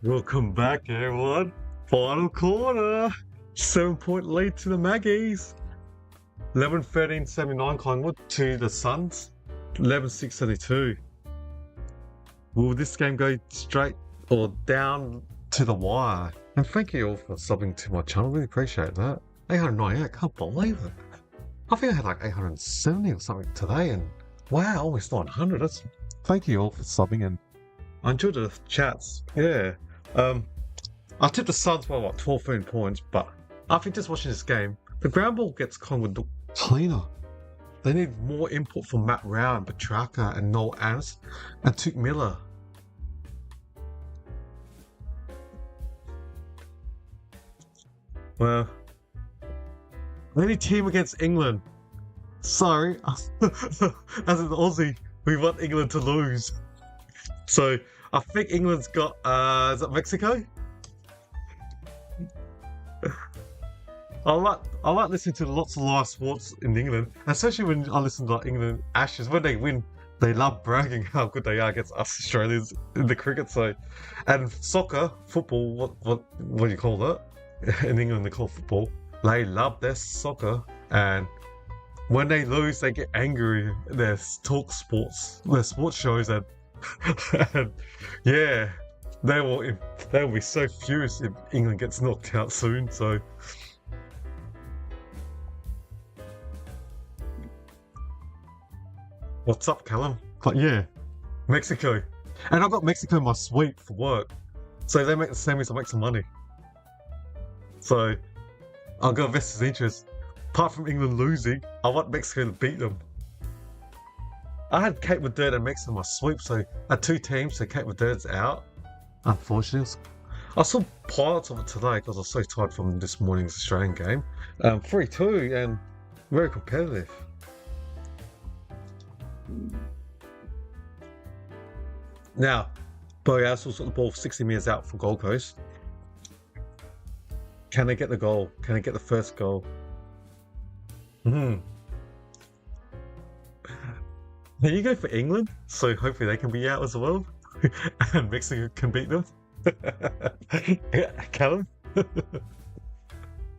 [SPEAKER 1] Welcome back, everyone. Final quarter. 7-point lead to the Magpies. 11-13-79 Collingwood to the Suns. 11-6-72. Will this game go straight or down to the wire? And thank you all for subbing to my channel. Really appreciate that. 898, I can't believe it. I think I had like 870 or something today, and wow, almost 900. Thank you all for subbing, and I enjoyed the chats. Yeah. I tipped the Suns by what, 12-13 points, but I think just watching this game, the ground ball gets Collingwood cleaner. They need more input from Matt Rao and Petrarca and Noel Annis and Tuke Miller. Well, any team against England. Sorry, as an Aussie, we want England to lose. So I think England's got, is that Mexico? I like listening to lots of live sports in England, especially when I listen to like England Ashes. When they win, they love bragging how good they are against us Australians in the cricket. So, and soccer, football, what do you call that? In England, they call football. They love their soccer, and when they lose, they get angry. Their talk sports, their sports shows, and yeah, they will be so furious if England gets knocked out soon. So. What's up, Callum? But yeah, Mexico. And I've got Mexico in my sweep for work. So if they make the semis, I'll make some money. So I'll go vested interest. Apart from England losing, I want Mexico to beat them. I had Cape Verde and Mexico in my sweep, so I had two teams, so Cape Verde's out. Unfortunately. I saw pilots of it today because I was so tired from this morning's Australian game. 3-2 and very competitive. Now, Boyassel's got the ball 60 metres out for Gold Coast. Can they get the goal? Can they get the first goal? There you go for England, so hopefully they can be out as well. And Mexico can beat them. Callum?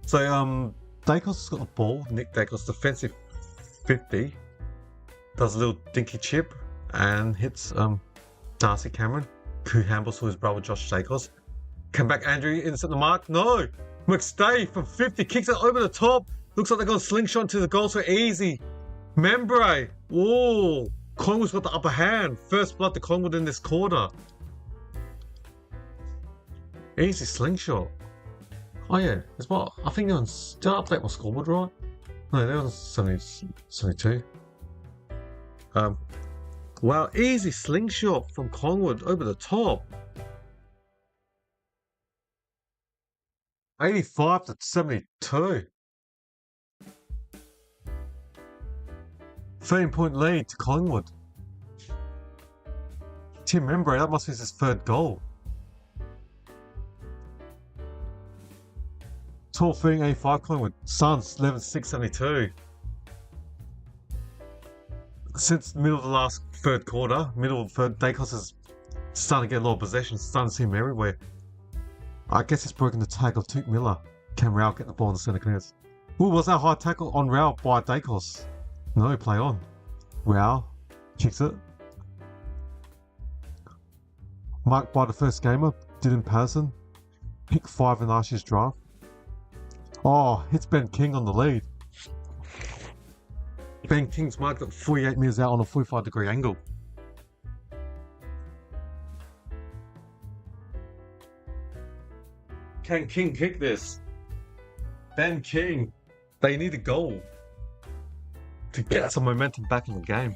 [SPEAKER 1] So, Dacos has got the ball. Nick Dacos, defensive 50. Does a little dinky chip and hits Darcy Cameron, who handles to his brother Josh Dacos. Come back, Andrew, insert the mark. No! McStay from 50 kicks it over the top. Looks like they're going to slingshot into the goal so easy. Membre. Oh, Collingwood's got the upper hand. First blood to Collingwood in this quarter. Easy slingshot. Oh yeah, it's what I think they're on. Did I update my scoreboard right? No, they're on 72. Wow, easy slingshot from Collingwood over the top. 85-72. 13-point lead to Collingwood. Tim Membre, that must be his third goal. 12-85 Collingwood. Suns 11-6-72. Since the middle of the last third quarter, middle of third, Dacos is starting to get a lot of possession, starting to see him everywhere. I guess it's broken the tag of Tuke Miller. Can Rao get the ball in the centre clearance? Ooh, was that high tackle on Rao by Dacos? No, play on. Rao kicks it. Marked by the first gamer, Dylan Patterson. Pick 5 in last year's draft. Oh, hits Ben King on the lead. Ben King's marked at 48 metres out on a 45-degree angle. Can King kick this? Ben King. They need a goal to get some momentum back in the game.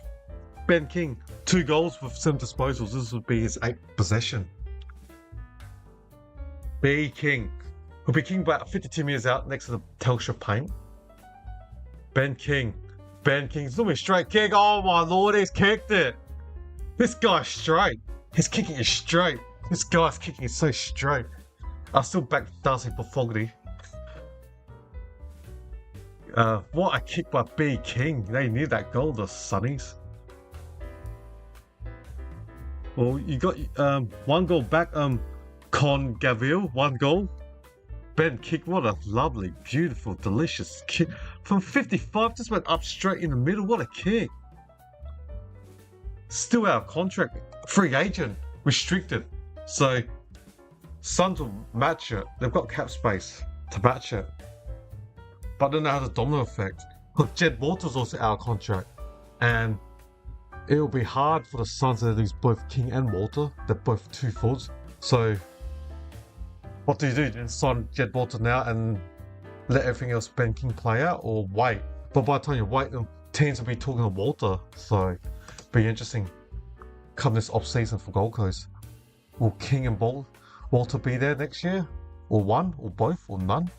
[SPEAKER 1] Ben King, 2 goals with 7 disposals. This would be his 8th possession. B King. He'll be King about 52 metres out next to the Telstra paint. Ben King. Ben King's doing a straight kick. Oh my lord, he's kicked it. This guy's straight. His kicking is straight. This guy's kicking is so straight. I still back Darcy Fogarty. What a kick by B King. They need that goal, the Sunnies. Well, you got 1 goal back. Con Gavil, 1 goal. Ben kick, what a lovely, beautiful, delicious kick. From 55, just went up straight in the middle. What a kick. Still out of contract. Free agent. Restricted. So, Suns will match it. They've got cap space to match it. But then it has a domino effect. Because Jed Walter's also out of contract. And it'll be hard for the Suns to lose both King and Walter. They're both 2 forwards. So, what do? Do you sign Jed Walter now and let everything else Ben King play out, or wait? But by the time you wait, the teams will be talking to Walter. So, be interesting come this off season for Gold Coast. Will King and Walter be there next year? Or one? Or both? Or none?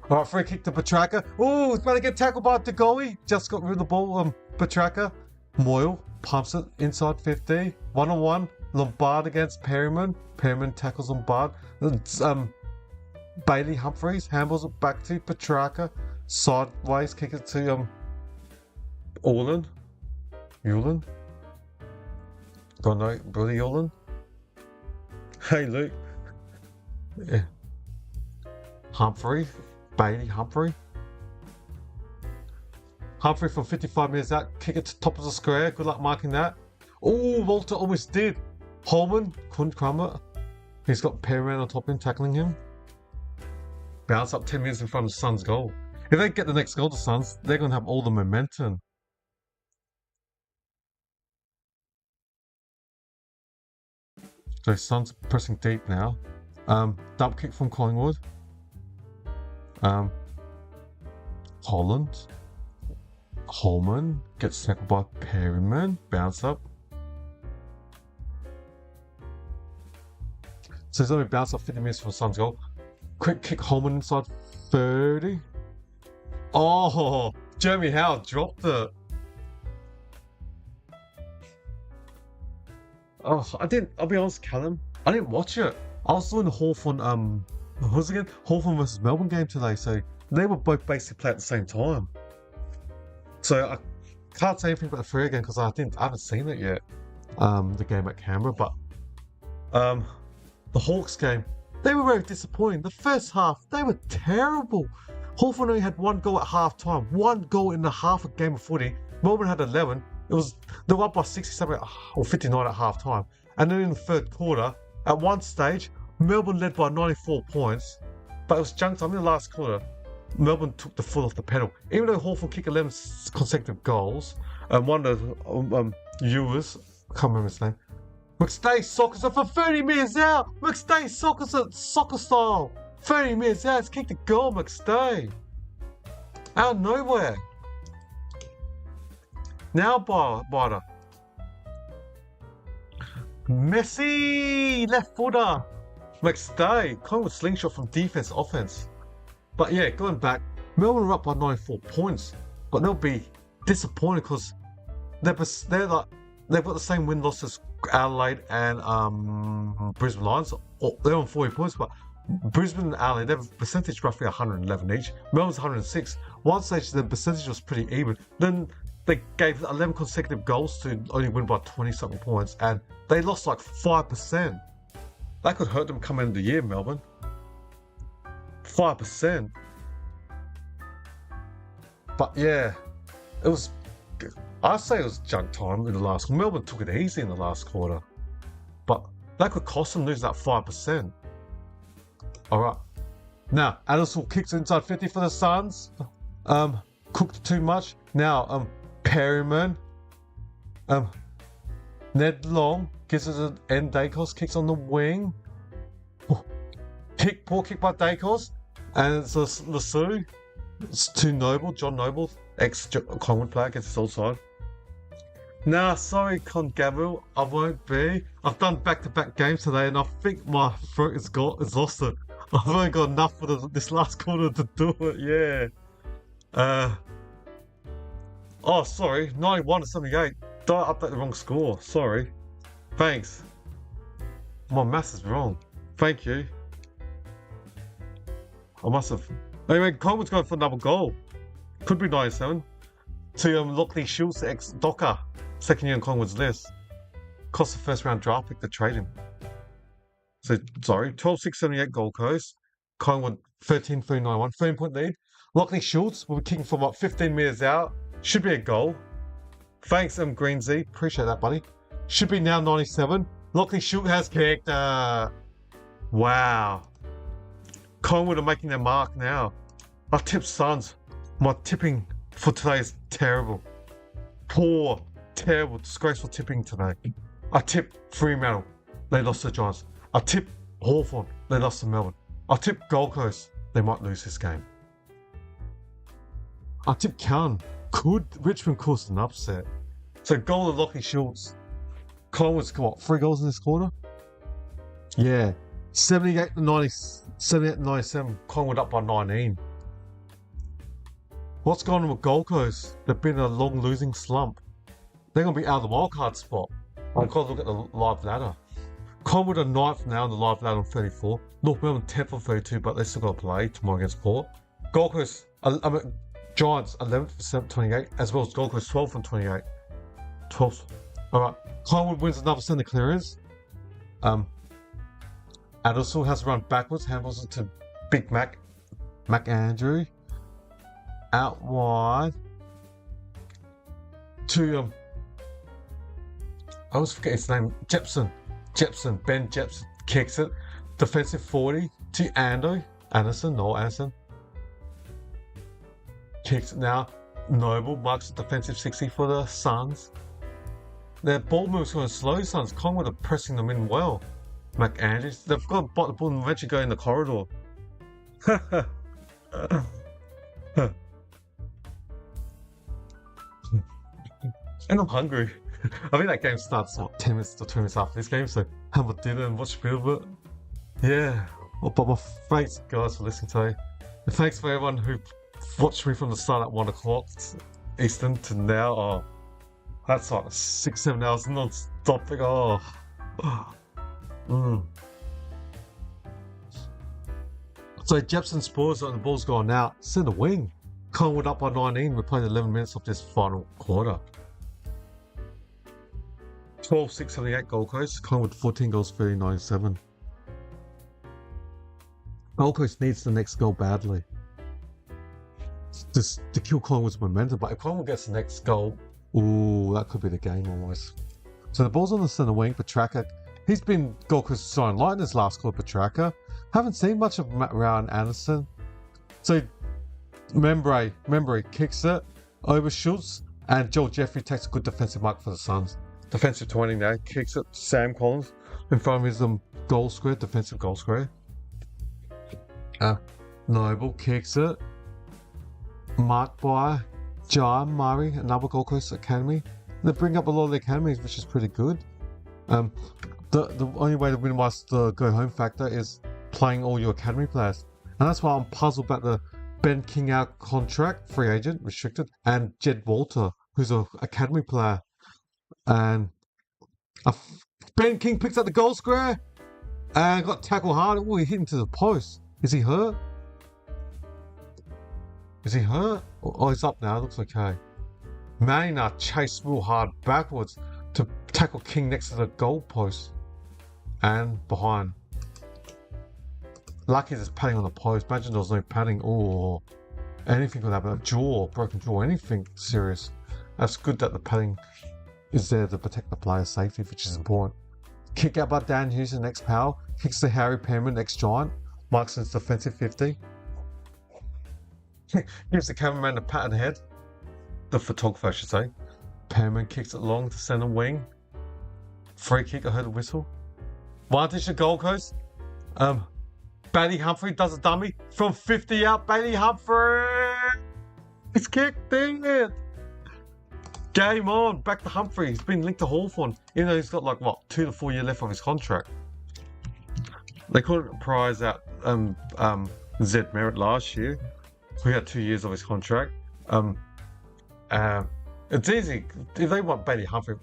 [SPEAKER 1] Alright, free kick to Petrarca. Oh, it's about to get tackled by Degoe. Just got rid of the ball. Petrarca. Moyle pumps it inside 50. 1-on-1. Lombard against Perryman. Perryman tackles Lombard. Bailey Humphries handballs it back to Petrarca. Sideways kick it to Orland. Euland. Don't know, Brody Orland. Hey Luke. Yeah. Humphrey. Bailey Humphrey. Humphrey from 55 meters out. Kick it to top of the square. Good luck marking that. Oh, Walter almost did. Holman couldn't crumb it. He's got Perryman on top of him, tackling him. Bounce up 10 minutes in front of the Suns' goal. If they get the next goal to Suns, they're going to have all the momentum. So Suns pressing deep now. Dump kick from Collingwood. Holland. Holman gets tackled by Perryman. Bounce up. So he's only bounced up 50 minutes from the Suns' goal. Quick kick Holman inside 30. Oh, Jeremy Howe dropped it. Oh, I'll be honest, Callum, I didn't watch it. I was doing the Hawthorn, who's again? Hawthorn versus Melbourne game today, so they were both basically playing at the same time. So I can't say anything about the Free again because I haven't seen it yet. The game at Canberra, but the Hawks game, they were very disappointing. The first half, they were terrible. Hawthorn only had 1 goal at half time. 1 goal in the half a game of footy. Melbourne had 11. They were up by 67 or 59 at half time. And then in the third quarter, at one stage, Melbourne led by 94 points. But it was junk time in the last quarter. Melbourne took the foot off the pedal. Even though Hawthorn kicked 11 consecutive goals, and one of the viewers, I can't remember his name, McStay soccers it for 30 minutes out. McStay soccers it soccer style. 30 minutes out. It's kicked a goal, McStay. Out of nowhere. Now, Barter. Messi, left footer. McStay, Collingwood slingshot from defense, offense. But yeah, going back, Melbourne are up by 94 points, but they'll be disappointed because they've got the same win-loss as Adelaide and Brisbane Lions. They're on 40 points, but Brisbane and Adelaide, they have a percentage roughly 111 each. Melbourne's 106. One stage, the percentage was pretty even. Then they gave 11 consecutive goals to only win by 20-something points, and they lost like 5%. That could hurt them coming into the year, Melbourne. 5%. But yeah, I'd say it was junk time in the last quarter. Melbourne took it easy in the last quarter. But that could cost them losing that 5%. Alright. Now, Addiswell kicks inside 50 for the Suns. Cooked too much. Now, Perryman. Ned Long gives it an end. Dacos kicks on the wing. Poor kick by Dacos. And it's Lassou. It's too Noble. John Noble, ex-Collingwood player, gets his old side. Nah, sorry, Gabriel, I won't be. I've done back-to-back games today, and I think my throat has lost it. I've only got enough for this last quarter to do it. Yeah. Oh, sorry, 91 to 78. Did I update the wrong score? Sorry. Thanks. My maths is wrong. Thank you. I must have. Anyway, Collingwood's going for another goal. Could be 97. To Lockley Schultz, ex-Docker. Second year on Collingwood's list. Cost the first round draft pick to trade him. Sorry, 12-6-78 Gold Coast. Collingwood 13-3-9-1, 13-point lead. Lockley Schultz will be kicking from about 15 metres out. Should be a goal. Thanks, Green Z. Appreciate that, buddy. Should be now 97. Lockley Schultz has kicked. Wow. Collingwood are making their mark now. I tipped Suns. My tipping for today is terrible. Poor, terrible, disgraceful tipping today. I tipped Fremantle. They lost to the Giants. I tipped Hawthorn. They lost to Melbourne. I tipped Gold Coast. They might lose this game. I tipped Carlton. Could Richmond cause an upset? So goal of Lockie Schultz. Collingwood's got 3 goals in this quarter? Yeah. 78-97. Collingwood up by 19. What's going on with Gold Coast? They've been in a long losing slump. They're going to be out of the wildcard spot. I've got to look at the live ladder. Collingwood are 9th now in the live ladder on 34. North Melbourne 10th on 32, but they still got to play tomorrow against Port. Gold Coast, Giants 11th for 28, as well as Gold Coast 12th on 28. 12th. Alright, Collingwood wins another centre clearance. Addison has run backwards, handballs it to Big Mac Andrew. Out wide. To I always forget his name. Ben Jepson kicks it. Defensive 40 to Anderson. Kicks it now. Noble marks the defensive 60 for the Suns. Their ball move's going to slow Suns. Collingwood are pressing them in well. McAndrews, they've got to bot the ball and eventually go in the corridor. And I'm hungry. I think that game starts 10 minutes to 20 minutes after this game, so have a dinner and watch a bit of it. Yeah. Well, but my thanks, guys, for listening today. And thanks for everyone who watched me from the start at 1 o'clock Eastern to now. Oh, that's like 6-7 hours non-stop. Oh. So Jepson Spurs and the ball's gone out. Centre wing. Collingwood up by 19. We played 11 minutes of this final quarter. 12-6-78 Gold Coast. Collingwood 14 goals, 30-97. Gold Coast needs the next goal badly. Just to kill Collingwood's momentum. But if Collingwood gets the next goal, ooh, that could be the game almost. So the ball's on the centre wing. Petrarca. He's been Gold Coast's shine light in his last quarter, Petrarca. Haven't seen much of Ryan Anderson. So Membre kicks it over Schultz, and Joel Jeffrey takes a good defensive mark for the Suns. Defensive 20 now, kicks it. Sam Collins in front of his goal square, defensive goal square. Noble kicks it. Marked by John Murray, another Gold Coast academy. They bring up a lot of the academies, which is pretty good. The only way to minimise the go home factor is playing all your academy players, and that's why I'm puzzled about the Ben King out contract, free agent, restricted, and Jed Walter, who's an academy player. And Ben King picks up the goal square and got tackled hard. Oh, he hit into the post. Is he hurt? Oh, he's up now. Looks okay. Manina chased real hard backwards to tackle King next to the goal post and behind. Lucky there's padding on the post. Imagine there was no padding or anything could happen. Broken jaw, anything serious. That's good that the padding is there to protect the player's safety, which is important. Kick out by Dan Hughes, the next power. Kicks to Harry Perman, next giant. Marks his defensive 50. Gives the cameraman a pat on the head. The photographer, I should say. Perman kicks it long to centre wing. Free kick, I heard a whistle. Vantage to Gold Coast. Bailey Humphrey does a dummy. From 50 out, Bailey Humphrey! He's kicked, dang it! Game on, back to Humphrey. He's been linked to Hawthorn, even though he's got 2 to 4 years left of his contract. They couldn't prize out Zed Merritt last year. He had 2 years of his contract. It's easy. If they want Bailey Humphrey,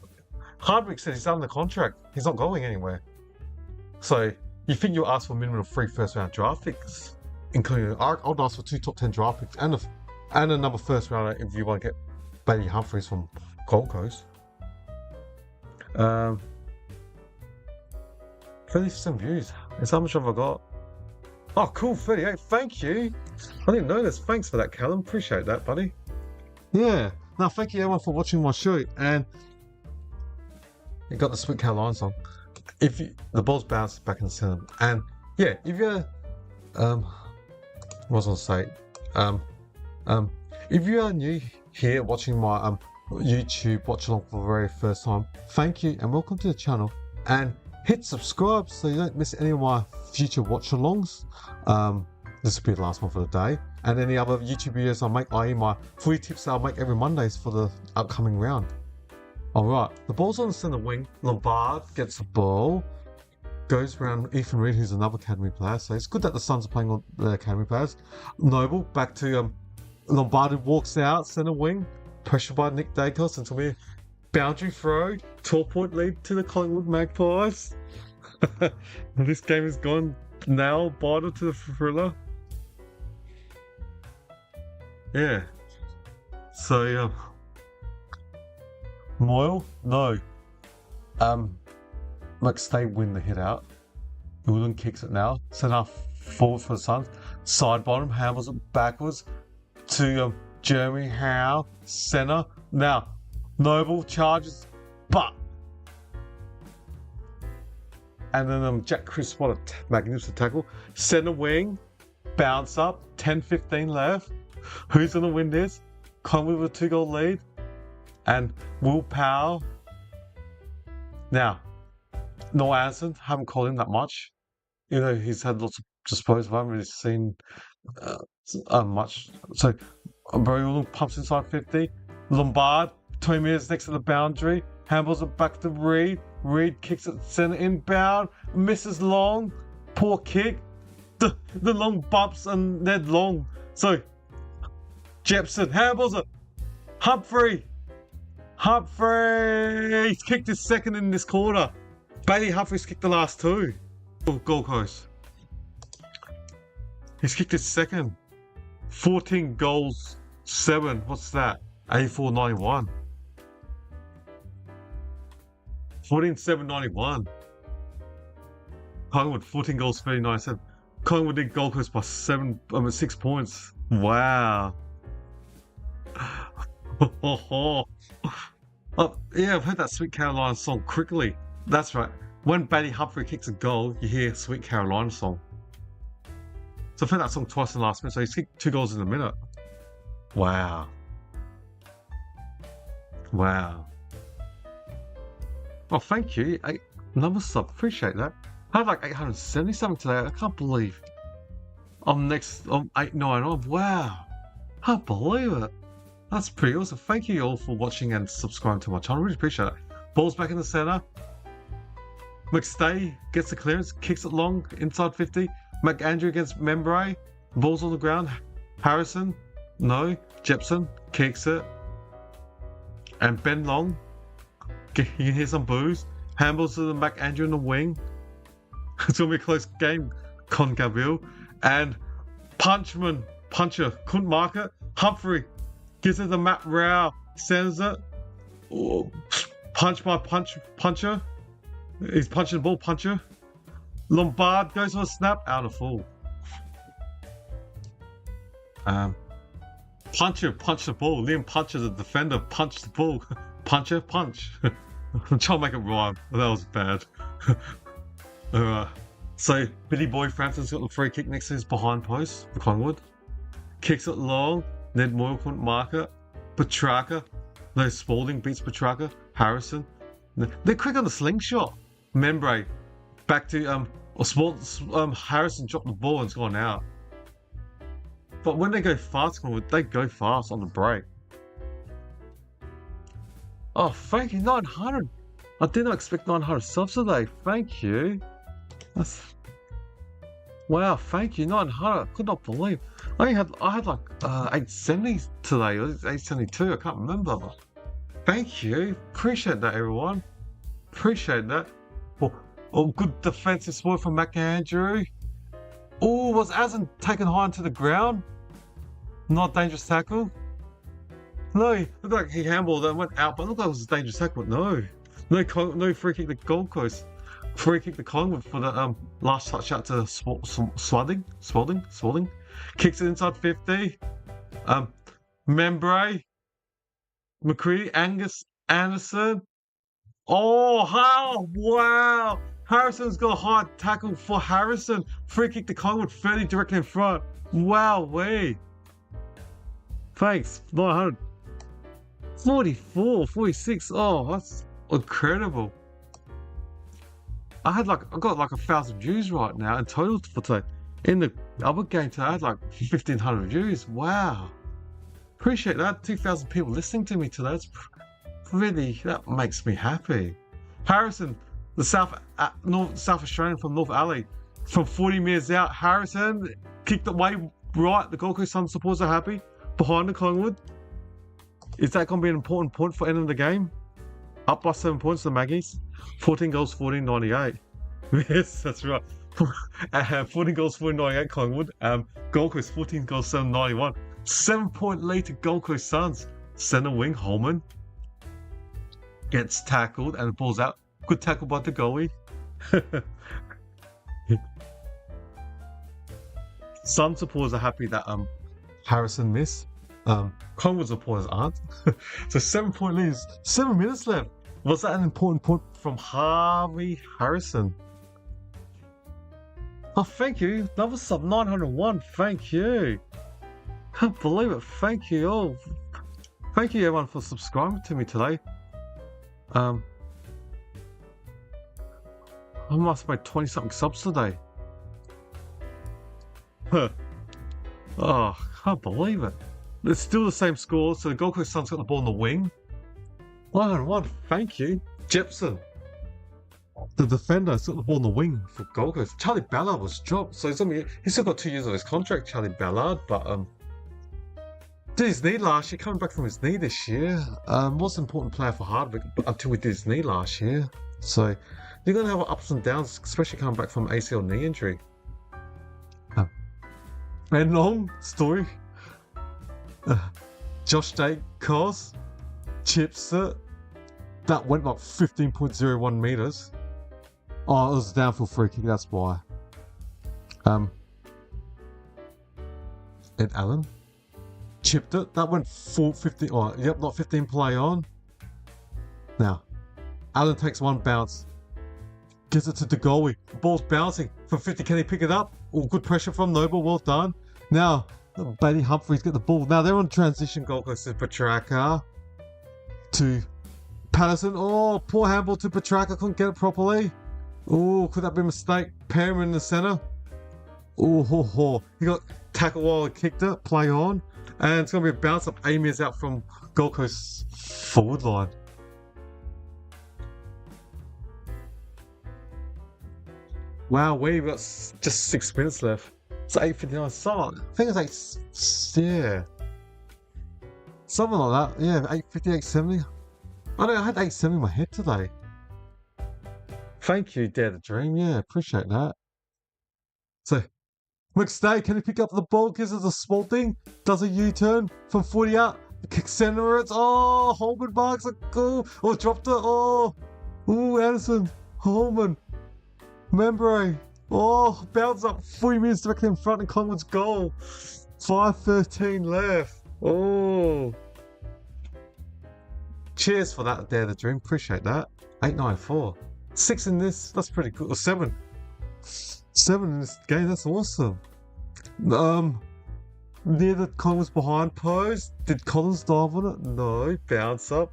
[SPEAKER 1] Hardwick said he's under contract. He's not going anywhere. So you think you'll ask for a minimum of 3 first-round draft picks, including I'd ask for 2 top 10 draft picks and another first rounder if you want to get Bailey Humphries from Gold Coast. 30% views. Is how much have I got? Oh, cool, 38. Thank you. I didn't know this. Thanks for that, Callum. Appreciate that, buddy. Yeah. No, thank you everyone for watching my show. And you got the Sweet Caroline song. If you, the ball's bounced back in the center, and yeah, if you're what was I gonna say? If you are new here watching my YouTube watch along for the very first time, thank you and welcome to the channel. And hit subscribe so you don't miss any of my future watch alongs. This will be the last one for the day, and any other YouTube videos I make, i.e. my free tips I'll make every Mondays for the upcoming round. Alright, the ball's on the centre wing. Lombard gets the ball, goes around Ethan Reid, who's another academy player, so it's good that the Suns are playing on the academy players. Noble back to Lombard, walks out centre wing, pressured by Nick Dacos until we boundary throw, 12-point lead to the Collingwood Magpies. This game has gone nail biter to the thriller. Yeah. So Moyle, no. McStay win the hit out. Ulan kicks it now. Send off forward for the Suns. Side bottom, handles it backwards to Jeremy Howe, centre. Now, Noble charges, but. And then Jack Chris, what a magnificent tackle. Centre wing, bounce up, 10-15 left. Who's going to win this? Collingwood with a 2-goal lead. And Will Powell. Now, Noah Anderson, haven't called him that much. You know, he's had lots of disposals. I haven't really seen much. So, Barry pumps inside 50. Lombard, 20 metres next to the boundary. Handballs it back to Reid. Reid kicks it centre inbound. Misses long. Poor kick. The long bumps and Ned Long. So, Jepson handballs it. Humphrey. He's kicked his second in this quarter. Bailey Humphrey's kicked the last two. Gold Coast. He's kicked his second. 14 goals, 7. What's that? 84.91. 14.791. Collingwood 14 goals, 39.7. Collingwood did Gold Coast by 6 points. Wow. Oh, yeah, I've heard that Sweet Caroline song quickly. That's right. When Bailey Humphrey kicks a goal, you hear Sweet Caroline song. So I've heard that song twice in the last minute, so he's kicked 2 goals in a minute. Wow. Wow. Oh, thank you. Another sub. Appreciate that. I had like 870 something today. I can't believe I'm next on 899. Wow. I can't believe it. That's pretty awesome. Thank you all for watching and subscribing to my channel. Really appreciate it. Ball's back in the centre. McStay gets the clearance, kicks it long, inside 50. McAndrew against Membray. Ball's on the ground. Harrison, no. Jepson kicks it. And Ben Long. You can hear some boos. Handballs to the McAndrew in the wing. It's going to be a close game. Con Gabriel. And Puncher, couldn't mark it. Humphrey gives it to Matt Rao, sends it. Oh, punch by Puncher. He's punching the ball, Puncher. Lombard goes for a snap, out of full. Puncher punched the ball. Liam Puncher, the defender, punched the ball. Puncher, punch. I'm trying to make it rhyme, but that was bad. So Billy Boy Frampton's got the free kick next to his behind post for Collingwood. Kicks it long. Ned Moyle couldn't mark it. Petrarca. No, Spalding beats Petrarca. Harrison. They're quick on the slingshot. Membray. Back to Harrison dropped the ball and it's gone out. But when they go fast, they go fast on the break. Oh, thank you, 900. I did not expect 900 subs today. Thank you. Wow, thank you, 900. I could not believe. I had like 870 today, or 872. I can't remember. Thank you. Appreciate that, everyone. Appreciate that. Oh, good defensive support from McAndrew. Oh, was Azan taken high into the ground? Not dangerous tackle. No, looked like he handballed and went out, but looked like it was a dangerous tackle. No free kick to Gold Coast. Free kick to Collingwood for the last touch out to Spalding. Kicks it inside 50. Membray. McCready. Angus Anderson. Oh, wow. Harrison's got a hard tackle for Harrison. Free kick to Collingwood, 30 directly in front. Wow, thanks, 900. 44, 46. Oh, that's incredible. I got like 1,000 views right now in total for today. In the other game today, I had like 1,500 views. Wow. Appreciate that. 2,000 people listening to me today. It's really, that makes me happy. Harrison, the South Australian from North Alley, from 40 metres out. Harrison kicked it way right. The Gold Coast Sun supporters are happy. Behind the Collingwood. Is that going to be an important point for ending the game? Up by 7 points, the Maggies. 14 goals, 14.98. Yes, that's right. 14 goals, 14.98 Collingwood. Gold Coast, 14 goals, 7.91. 7-point lead to Gold Coast Suns. Centre wing, Holman gets tackled and the ball's out. Good tackle by the goalie. Some supporters are happy that Harrison missed. Collingwood supporters aren't. So 7-point lead, 7 minutes left. Was that an important point from Harvey Harrison? Oh, thank you. Another sub, 901. Thank you. Can't believe it. Thank you all. Thank you everyone for subscribing to me today. I must have made 20 something subs today. Oh, can't believe it. It's still the same score, so the Gold Coast Suns got the ball in the wing. 1-1, thank you. Jepson, the defender, has got the ball in the wing for Gold Coast. Charlie Ballard was dropped, so he's still got 2 years of his contract, Charlie Ballard, but did his knee last year, coming back from his knee this year. Was an important player for Hardwick until we did his knee last year. So you're going to have ups and downs, especially coming back from ACL knee injury. And long story. Josh Dacos chips it. That went like 15.01 meters. Oh, it was a downfield free kick, that's why. Ed Allen chipped it. That went 15. Oh, yep, not 15 play on. Now, Allen takes one bounce. Gives it to the goalie. Ball's bouncing from 50. Can he pick it up? Oh, good pressure from Noble. Well done. Now, Bailey Humphries get the ball. Now they're on transition. Gold Coast to Petrarca. To Patterson. Oh, poor handball to Petrarca. Couldn't get it properly. Oh, could that be a mistake? Perriman in the centre. Oh, he got tackled while he kicked it. Play on. And it's going to be a bounce up. Amy is out from Gold Coast forward line. Wow, we've got just 6 minutes left. It's 8:59. Something. I think it's yeah. Something like that. Yeah, 8:50, 8:70. I know I had 8:70 in my head today. Thank you, Dare to Dream. Yeah, appreciate that. So, McStay, can he pick up the ball? Gives it a small thing. Does a U-turn from 40 out. Kicks center. It's Holman marks a goal. Oh, dropped it. Oh, Anderson. Holman. Membray. Oh, bounce up 40 minutes directly in front of Collingwood's goal. 5:13 left. Oh. Cheers for that, Dare the Dream. Appreciate that. 894. 6 in this. That's pretty cool. 7. 7 in this game. That's awesome. Near the Collins behind post. Did Collins dive on it? No. Bounce up.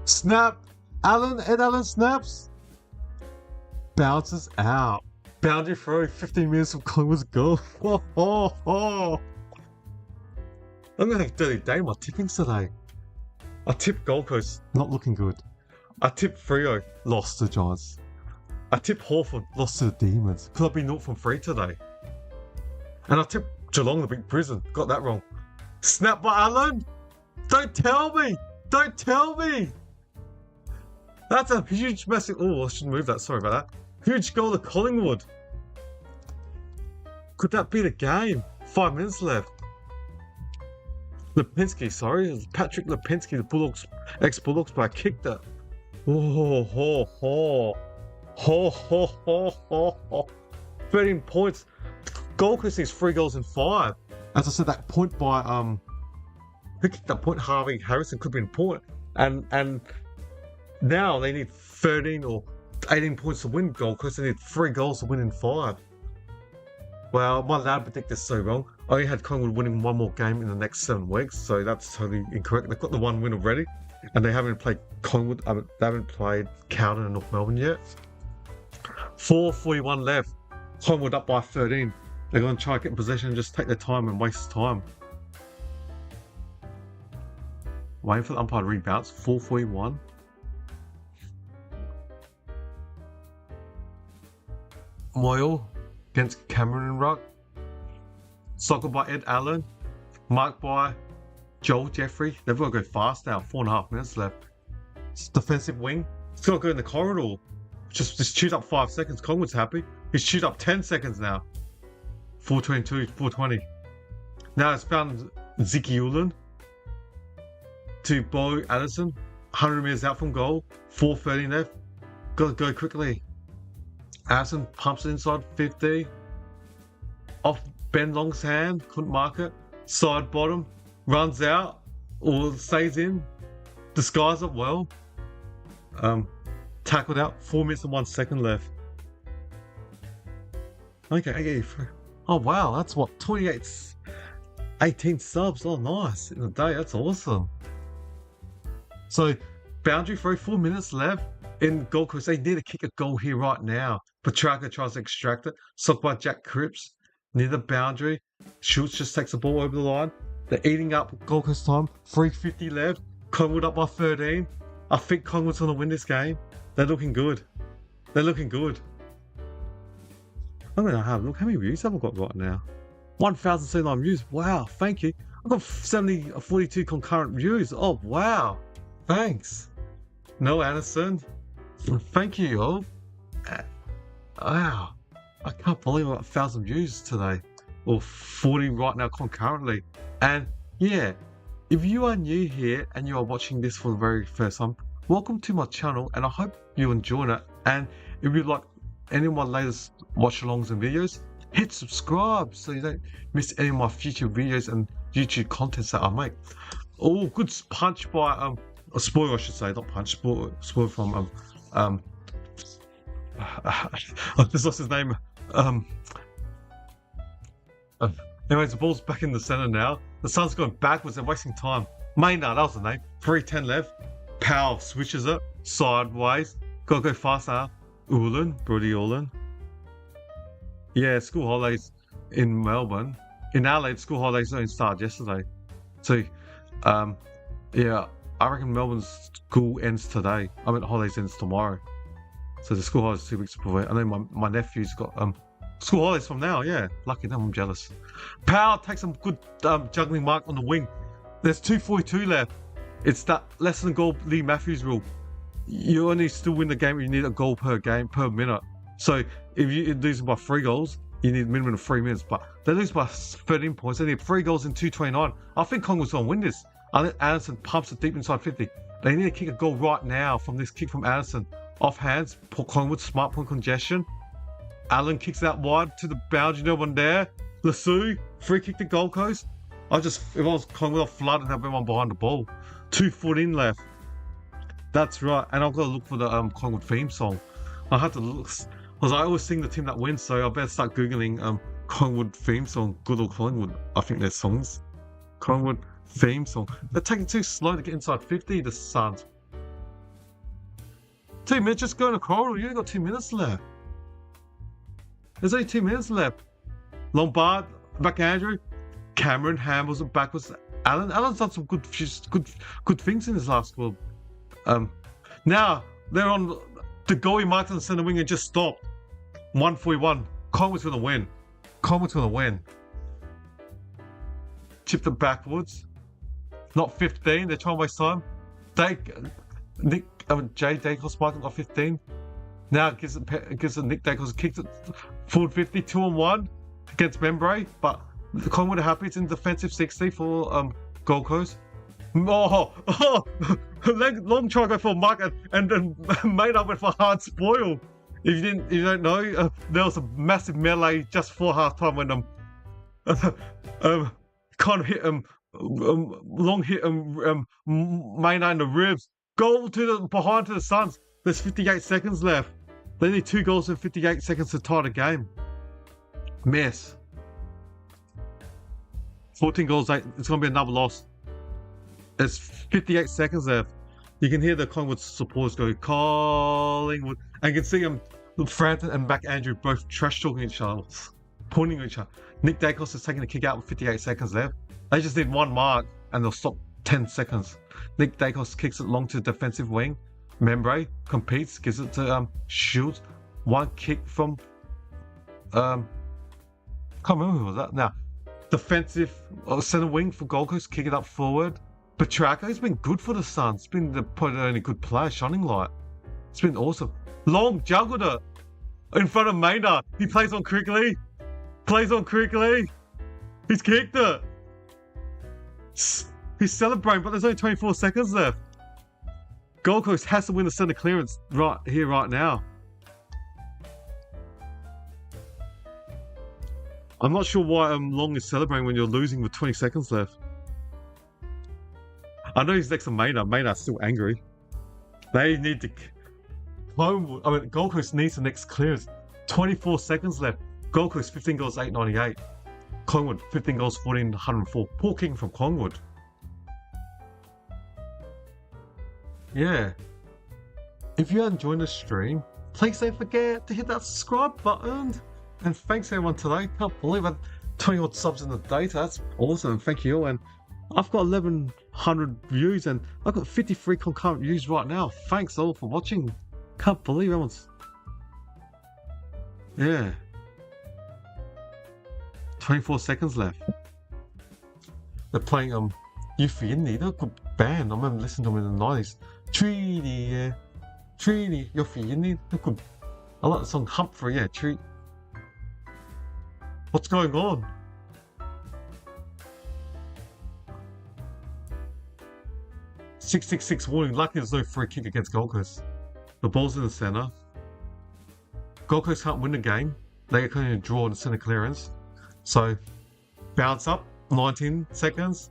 [SPEAKER 1] Snap. Ed Allen snaps. Bounces out. Boundary throw. 15 minutes from Collingwood's goal. I'm going to have a dirty day in my tippings today. I tipped Gold Coast, not looking good. I tipped Freo, lost to Giants. I tipped Hawthorn, lost to the Demons. Could have been 0 from 3 today. And I tipped Geelong, the big prison. Got that wrong. Snap by Allen? Don't tell me! Don't tell me! That's a huge massive... Oh, I shouldn't move that. Sorry about that. Huge goal to Collingwood. Could that be the game? 5 minutes left. Lipinski, sorry. It was Patrick Lipinski, the Bulldogs, ex-Bulldogs player, kicked it. Oh, ho, ho. Ho, ho, ho, ho, ho. 13 points. Gold Coast needs 3 goals in 5. As I said, that point by who kicked that point? Harvey Harrison could be important. And now they need 13 or 18 points to win Gold Coast. They need 3 goals to win in 5. Well, my lad predicted this so wrong. I only had Collingwood winning 1 more game in the next 7 weeks, so that's totally incorrect. They've got the 1 win already, and they haven't played Collingwood. They haven't played Carlton and North Melbourne yet. 4:41 left. Collingwood up by 13. They're going to try to get in possession and just take their time and waste time. Waiting for the umpire to rebounce. 4:41. Moyle against Cameron and Ruck. Soccer by Ed Allen. Marked by Joel Jeffrey. They've got to go fast now. 4.5 minutes left. It's defensive wing. It's got to go in the corridor. Just chewed up 5 seconds. Collingwood's happy. He's chewed up 10 seconds now. 4:22, 4:20. Now it's found Ziki Ulan to Bo Addison. 100 metres out from goal. 4:30 left. Got to go quickly. Addison pumps it inside 50. Off Ben Long's hand. Couldn't mark it. Side bottom. Runs out. Or stays in. Disguised it well. Tackled out. 4 minutes and 1 second left. Okay. Oh wow, that's what, 18 subs. Oh nice. In a day, that's awesome. So boundary throw, 4 minutes left in Gold Coast. They need to kick a goal here right now. Petrarca tries to extract it. Socked by Jack Cripps near the boundary. Schultz just takes the ball over the line. They're eating up Gold Coast time. 3:50 left. Collingwood up by 13. I think Collingwood's going to win this game. They're looking good. They're looking good. I'm going to have a look. How many views have I got right now? 1,079 views. Wow, thank you. I've got 42 concurrent views. Oh, wow. Thanks. No Anderson. Thank you all. Wow. I can't believe I got 1,000 views today. Or 40 right now concurrently. And yeah, if you are new here and you are watching this for the very first time, welcome to my channel and I hope you enjoy it. And if you like any of my latest watch-alongs and videos, hit subscribe so you don't miss any of my future videos and YouTube contents that I make. Oh, good punch by a spoiler, I should say, not punch, spoiler from I just lost his name. Anyways, the ball's back in the center now. The Sun's going backwards. They're wasting time. Maynard, that was the name. 3:10 left. Powell switches it sideways. Gotta go fast now. Brody Ulan. Yeah, school holidays in Melbourne. In Adelaide, school holidays only started yesterday. So, yeah, I reckon Melbourne's school ends today. I mean, holidays ends tomorrow. So the school holidays 2 weeks before. I know my nephew's got school holidays from now. Yeah, lucky them. I'm jealous. Powell takes some good juggling mark on the wing. There's 2:42 left. It's that less than goal Lee Matthews rule. You only still win the game if you need a goal per game, per minute. So if you're losing by 3 goals, you need a minimum of 3 minutes. But they lose by 13 points. They need 3 goals in 2:29. I think Collingwood's going to win this. I think Anderson pumps it deep inside 50. They need to kick a goal right now from this kick from Anderson. Off hands, Collingwood, smart point congestion. Allen kicks out wide to the boundary, no one there. Lassou, free kick to Gold Coast. If I was Collingwood, I'd flood and have everyone behind the ball. 2:14 left. That's right, and I've got to look for the Collingwood theme song. I had to look, because I always sing the team that wins, so I better start googling Collingwood theme song. Good old Collingwood, I think their songs. Collingwood theme song. They're taking too slow to get inside 50. The Suns. 2 minutes, just go in the corridor. You only got 2 minutes left. There's only 2 minutes left. Lombard, back Andrew. Cameron handles it backwards. Allen's done some good things in his last club. Now they're on the goalie marked on the centre wing and just stopped. 1:41. Collingwood's gonna win. Collingwood's gonna win. Chipped it backwards. Not 15. They're trying to waste time. Jay Dacos marking got 15. Now it gives it Nick Dacos, kicked it forward 50, 2-on-1 against Membre, but Collingwood are happy. It's in defensive 60 for Gold Coast. Long try go for Mark and then Maynard went for hard spoil. If you don't know, there was a massive melee just before halftime when kind of hit him, long hit him, Maynard in the ribs. Goal behind to the Suns. There's 58 seconds left. They need 2 goals in 58 seconds to tie the game. Mess. 14 goals, it's going to be another loss. There's 58 seconds left. You can hear the Collingwood supporters go, Collingwood. And you can see them, Franton and Mac Andrew both trash talking each other, pointing at each other. Nick Dacos is taking a kick out with 58 seconds left. They just need one mark and they'll stop 10 seconds. Nick Dacos kicks it long to the defensive wing. Membre competes, gives it to Shields. One kick from can't remember who was that now. Defensive centre wing for Gold Coast, kick it up forward. Petrarca's been good for the Suns. It's been probably the only good player, shining light. It's been awesome. Long juggled it in front of Maynard. He plays on quickly. He's kicked it. He's celebrating, but there's only 24 seconds left. Gold Coast has to win the centre clearance right here, right now. I'm not sure why Long is celebrating when you're losing with 20 seconds left. I know he's next to Maynard. Maynard's still angry. They need to... Gold Coast needs the next clearance. 24 seconds left. Gold Coast 15 goals, 898. Collingwood 15 goals, 1404. Poor kicking from Collingwood. Yeah. If you are enjoying the stream, please don't forget to hit that subscribe button. And thanks everyone today. Can't believe I had 20 odd subs in the day. That's awesome. Thank you all. And I've got 1,100 views and I've got 53 concurrent views right now. Thanks all for watching. Can't believe everyone's... Yeah. 24 seconds left. They're playing Euphoria. They're a good band. I remember listening to them in the 90s. Treaty, yeah. Treaty, Euphoria. Good. I like the song Humphrey, yeah. Treat. What's going on? .666 warning. Luckily there's no free kick against Gold Coast. The ball's in the centre. Gold Coast can't win the game. They can only draw in the centre clearance. So, bounce up, 19 seconds.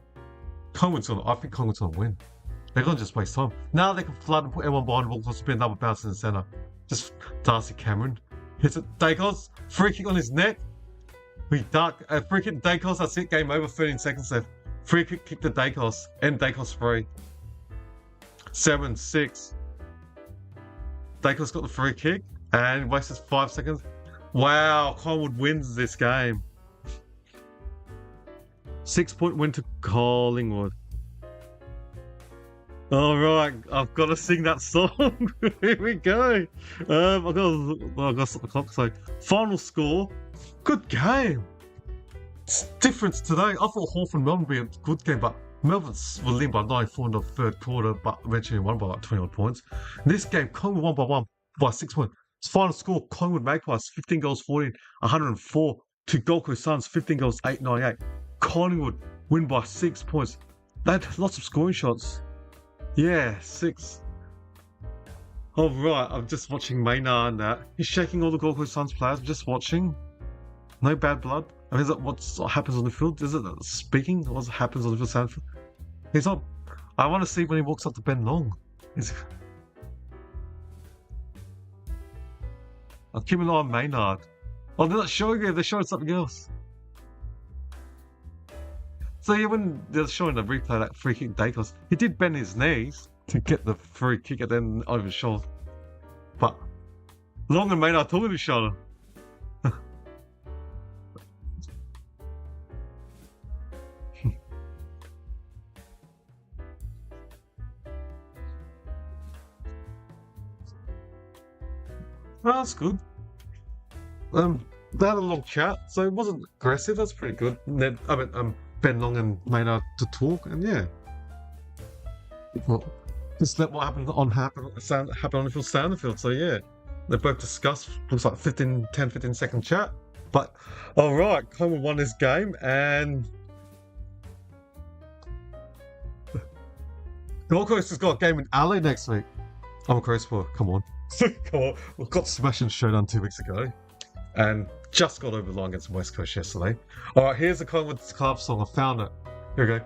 [SPEAKER 1] I think Collingwood's going to win. They're going to just waste time. Now they can flood and put everyone behind the ball because there'll be another bounce in the centre. Just Darcy Cameron. Hits it. Dacos. Free kick on his neck. Free kick Dacos. That's it. Game over. 13 seconds left. Free kick to Dacos. End Dacos free. 7, 6. Dacos got the free kick and wasted 5 seconds. Wow. Collingwood wins this game. 6-point win to Collingwood. Alright, I've got to sing that song. Here we go. I've got to stop the clock. So, final score. Good game. It's difference today. I thought Hawthorn Melbourne would be a good game, but Melbourne were leading by 9-4 in the third quarter, but eventually won by like 20 odd points. In this game, Collingwood won by 6 points. Final score, Collingwood Magpies, 15 goals, 14, 104 to Gold Coast Suns, 15 goals, 898. Collingwood win by 6 points. They had lots of scoring shots. Yeah, 6. Alright, I'm just watching Maynard and that. He's shaking all the Gold Coast Suns players. I'm just watching. No bad blood. I mean, is that what happens on the field? Is it speaking? What happens on the field? He's not. I want to see when he walks up to Ben Long. I'll keep an eye on Maynard. Oh, they're not showing it. They're showing something else. So yeah, when they're showing the replay that free kick Dacos, he did bend his knees to get the free kick and then over his shoulder. But Long and Maynard talking to each other. Well, that's good. They had a long chat, so it wasn't aggressive. That's pretty good. Ben Long and Maynard to talk, and yeah. Well, just let what happened happen on the field, stay on the field. So yeah, they both discussed. Looks like 15 second chat. But all right, Collingwood won this game, and Gold Coast has got a game in LA next week. I'm a Coast boy. Come on. Come on. We got Smashing Showdown 2 weeks ago. And just got over the line against West Coast yesterday. Alright, here's the Collingwood Club song. I found it. Here we go.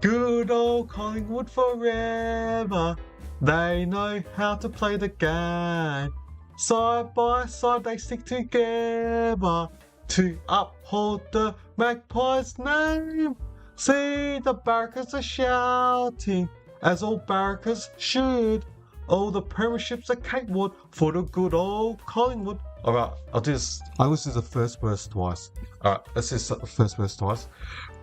[SPEAKER 1] Good old Collingwood forever. They know how to play the game. Side by side they stick together to uphold the Magpies' name. See the Barrackers are shouting, as all Barrackers should. All the premierships are cakewood for the good old Collingwood. Alright, I'll do this. I always do the first verse twice. Alright, let's just set the first verse twice.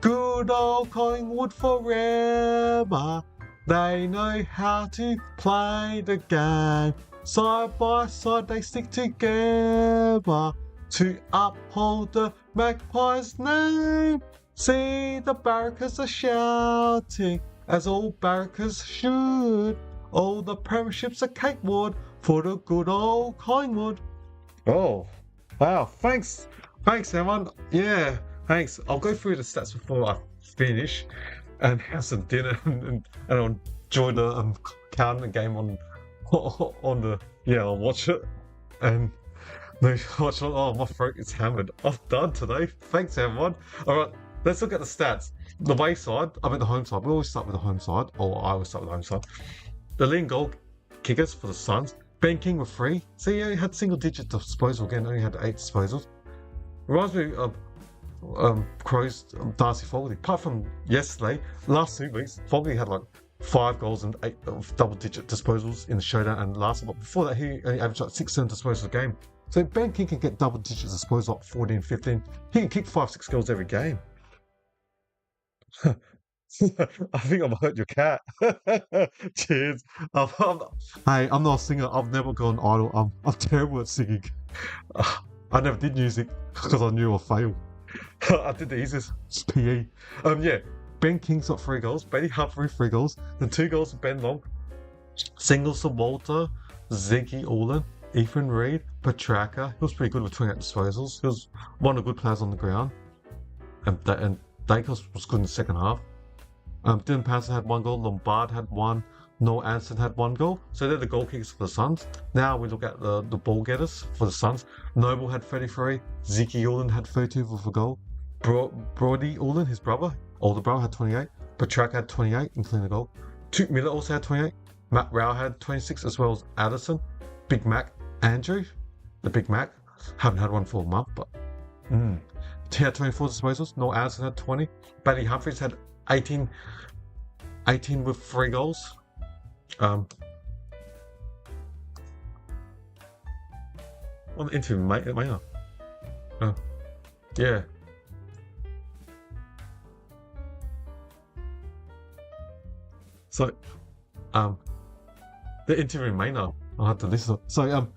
[SPEAKER 1] Good old Collingwood forever. They know how to play the game. Side by side they stick together to uphold the Magpies' name. See the Barrackers are shouting, as all Barrackers should. All the premierships are cakewood for the good old Collingwood. Oh, wow, thanks everyone. Yeah, thanks. I'll go through the stats before I finish and have some dinner and I'll enjoy the counting game on the, yeah, I'll watch it and watch it. Oh, my throat is hammered. I'm done today. Thanks everyone. Alright, let's look at the stats. The away side, I mean the home side. We always start with the home side, or I always start with the home side. The leading goal kickers for the Suns. Ben King with 3. So he only had single-digit disposal again. Only had 8 disposals. Reminds me of Crows, Darcy Fogarty. Apart from yesterday, last 2 weeks, Fogarty had like 5 goals and 8 double-digit disposals in the showdown and last. But before that, he only averaged like 6-7 disposals a game. So Ben King can get double-digit disposals, like 14, 15. He can kick 5-6 goals every game. I think I've hurt your cat. Cheers. Hey, I'm not a singer. I've never gone idle. I'm terrible at singing. I never did music because I knew I'd fail. I did the easiest. It's PE. Yeah. Ben King's got 3 goals. Bailey Humphrey 3 goals. Then 2 goals to Ben Long. Singles to Walter, Ziggy Orland, Ethan Reid, Petraka. He was pretty good with 28 disposals. He was one of the good players on the ground. And Dacos was good in the second half. Dylan Patterson had 1 goal, Lombard had 1, Noel Anderson had 1 goal. So they're the goal kickers for the Suns. Now we look at the ball getters for the Suns. Noble had 33, Ziki Orland had 32 with a goal. Brody Orland, his brother, older brother, had 28. Petraka had 28, including a goal. Tuke Miller also had 28. Matt Rao had 26, as well as Addison. Big Mac Andrew, the Big Mac, haven't had one for a month, but he had 24 disposals. Noel Anderson had 20. Bailey Humphries had 18 with 3 goals. On the interview, mate. Yeah. So, the interview Maynard. I'll have to listen. So,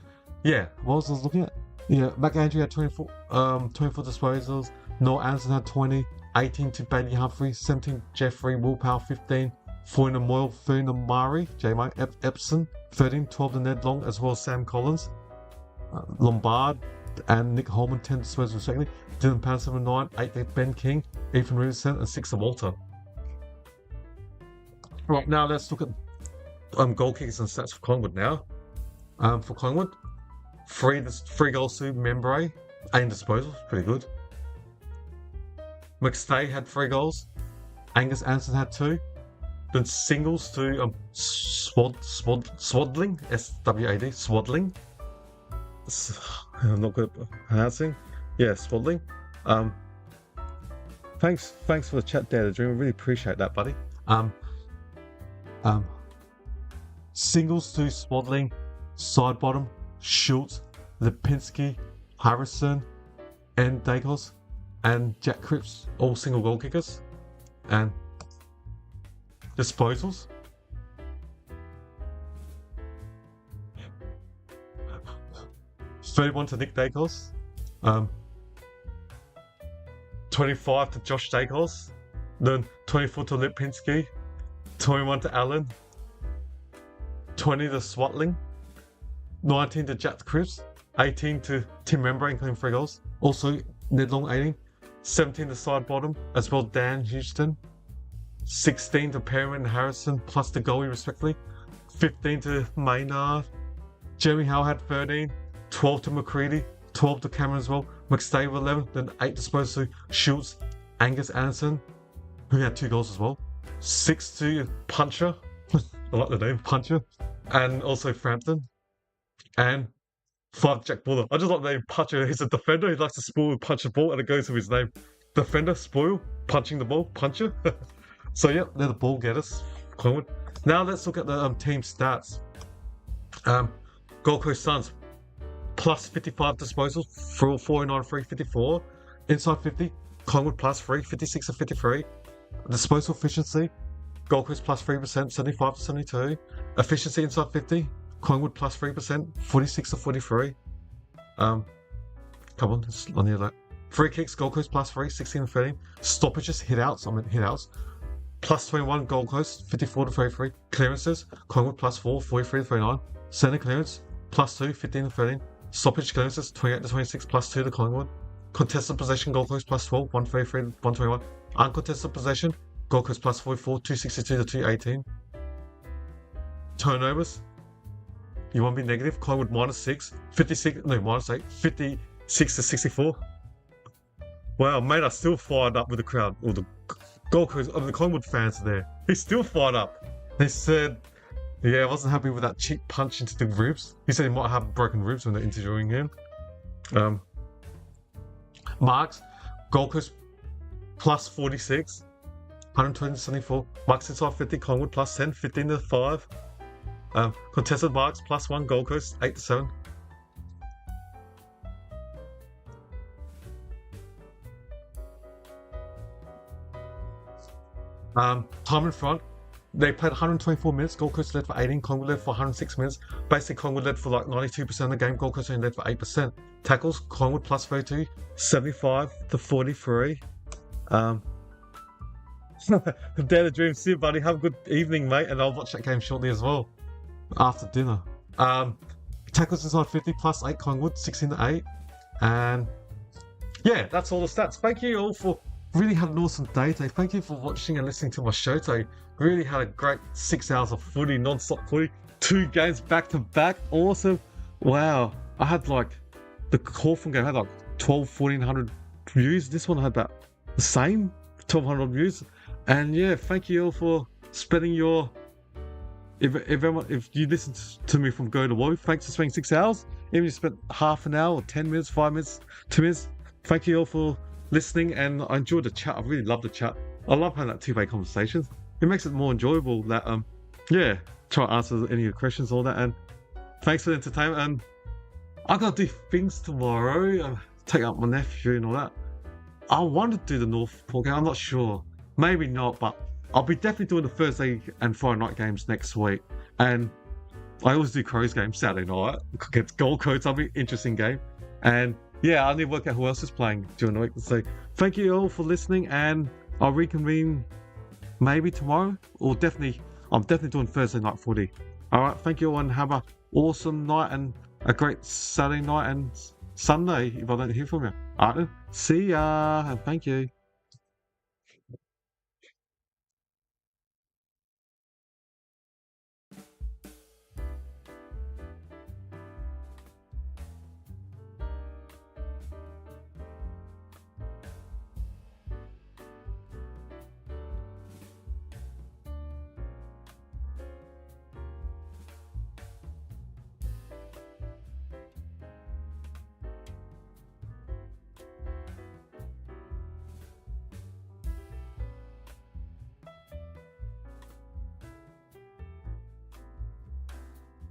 [SPEAKER 1] yeah. What was I looking at? Yeah, Mac Andrew had 24 disposals. Noel Anderson had 20. 18 to Bailey Humphrey, 17 Jeffrey Willpower, 15 Foyna Moyle, 13 Murray, J.M. Epson, 13, 12 to Ned Long, as well as Sam Collins, Lombard and Nick Holman, 10 disposals respectively. Dylan Patterson with 9, 8 to Ben King, Ethan Richardson, and 6 to Walter. Right, now let's look at goal kickers and stats for Collingwood now. For Collingwood, 3 goals to Membray, 8 disposals, pretty good. McStay had 3 goals. Angus Anderson had 2. Then singles to Swadling, S-W-A-D, Swadling. I'm not good at pronouncing. Yeah, Swadling. Thanks for the chat there, Dream. I really appreciate that, buddy. Singles to Swadling, Side Bottom, Schultz, Lipinski, Harrison, and Dacos. And Jack Cripps, all single goal kickers. And disposals. $31 to Nick Dacos. 25 to Josh Dacos. Then 24 to Lipinski. 21 to Allen. 20 to Swatling. 19 to Jack Cripps. 18 to Tim Membray, including 3 goals. Also, Ned Long 18. 17 to Side Bottom, as well as Dan Houston. 16 to Perrin and Harrison, plus the goalie respectively. 15 to Maynard. Jeremy Howe had 13. 12 to McCready. 12 to Cameron as well. McStay with 11. Then 8 disposed to Schultz, Angus Anderson, who had 2 goals as well. 6 to Puncher. I like the name, Puncher. And also Frampton. And 5 Jack Buller. I just like the name Puncher. He's a defender. He likes to spoil, punch the ball, and it goes with his name. Defender, spoil, punching the ball, puncher. So yeah, they're the ball getters. Collingwood. Now let's look at the team stats. Gold Coast Suns plus 55 disposals, 49, 354. Inside 50, Collingwood plus 3, 56 to 53. Disposal efficiency, Gold Coast plus 3%, 75 to 72. Efficiency inside 50, Collingwood plus 3%, 46 to 43. Come on, it's on the other. Free kicks, Gold Coast plus 3, 16 to 13. Stoppages, hit outs, plus 21, Gold Coast, 54 to 33. Clearances, Collingwood plus 4, 43 to 39. Centre clearance, plus 2, 15 to 13. Stoppage clearances, 28 to 26, plus 2 to Collingwood. Contested possession, Gold Coast plus 12, 133 to 121. Uncontested possession, Gold Coast plus 44, 262 to 218. Turnovers, you want to be negative, Collingwood minus 6, 56, no, minus 8, 56 to 64. Wow, mate, I'm still fired up with the crowd, or the Gold Coast, the Collingwood fans there. He's still fired up. They said, yeah, I wasn't happy with that cheap punch into the ribs. He said he might have broken ribs when they're interviewing him. Marks, Gold Coast plus 46, 120 to 74. Marks inside 50, Collingwood plus 10, 15 to 5. Contested marks plus 1, Gold Coast 8 to 7. Time in front, they played 124 minutes, Gold Coast led for 18, Collingwood led for 106 minutes. Basically, Collingwood led for like 92% of the game, Gold Coast only led for 8%. Tackles, Collingwood plus 32, 75 to 43. Dare the dream, see you, buddy. Have a good evening, mate, and I'll watch that game shortly as well, after dinner. Tackles inside 50, plus 8, Collingwood, 16 to 8. And yeah, that's all the stats. Thank you all for really had an awesome day today. Thank you for watching and listening to my show today. Really had a great 6 hours of footy, non-stop footy. 2 games back to back. Awesome. Wow. I had like, the Hawthorn game had like 1,400 views. This one had about the same, 1,200 views. And yeah, thank you all for spending your, if you listened to me from go to woe, thanks for spending 6 hours. Even if you spent half an hour or 10 minutes, 5 minutes, 2 minutes, thank you all for listening, and I enjoyed the chat. I really love the chat. I love having that two-way conversations. It makes it more enjoyable that yeah, try to answer any of the questions, all that. And thanks for the entertainment. And I gotta do things tomorrow, take out my nephew and all that. I want to do the Northport game, I'm not sure, maybe not, but I'll be definitely doing the Thursday and Friday night games next week. And I always do Crows games Saturday night against Gold Coast. That'll be an interesting game. And yeah, I need to work out who else is playing during the week. So thank you all for listening, and I'll reconvene maybe tomorrow, or I'm definitely doing Thursday night footy. All right, thank you all, and have an awesome night and a great Saturday night and Sunday if I don't hear from you. All right, then. See ya, and thank you.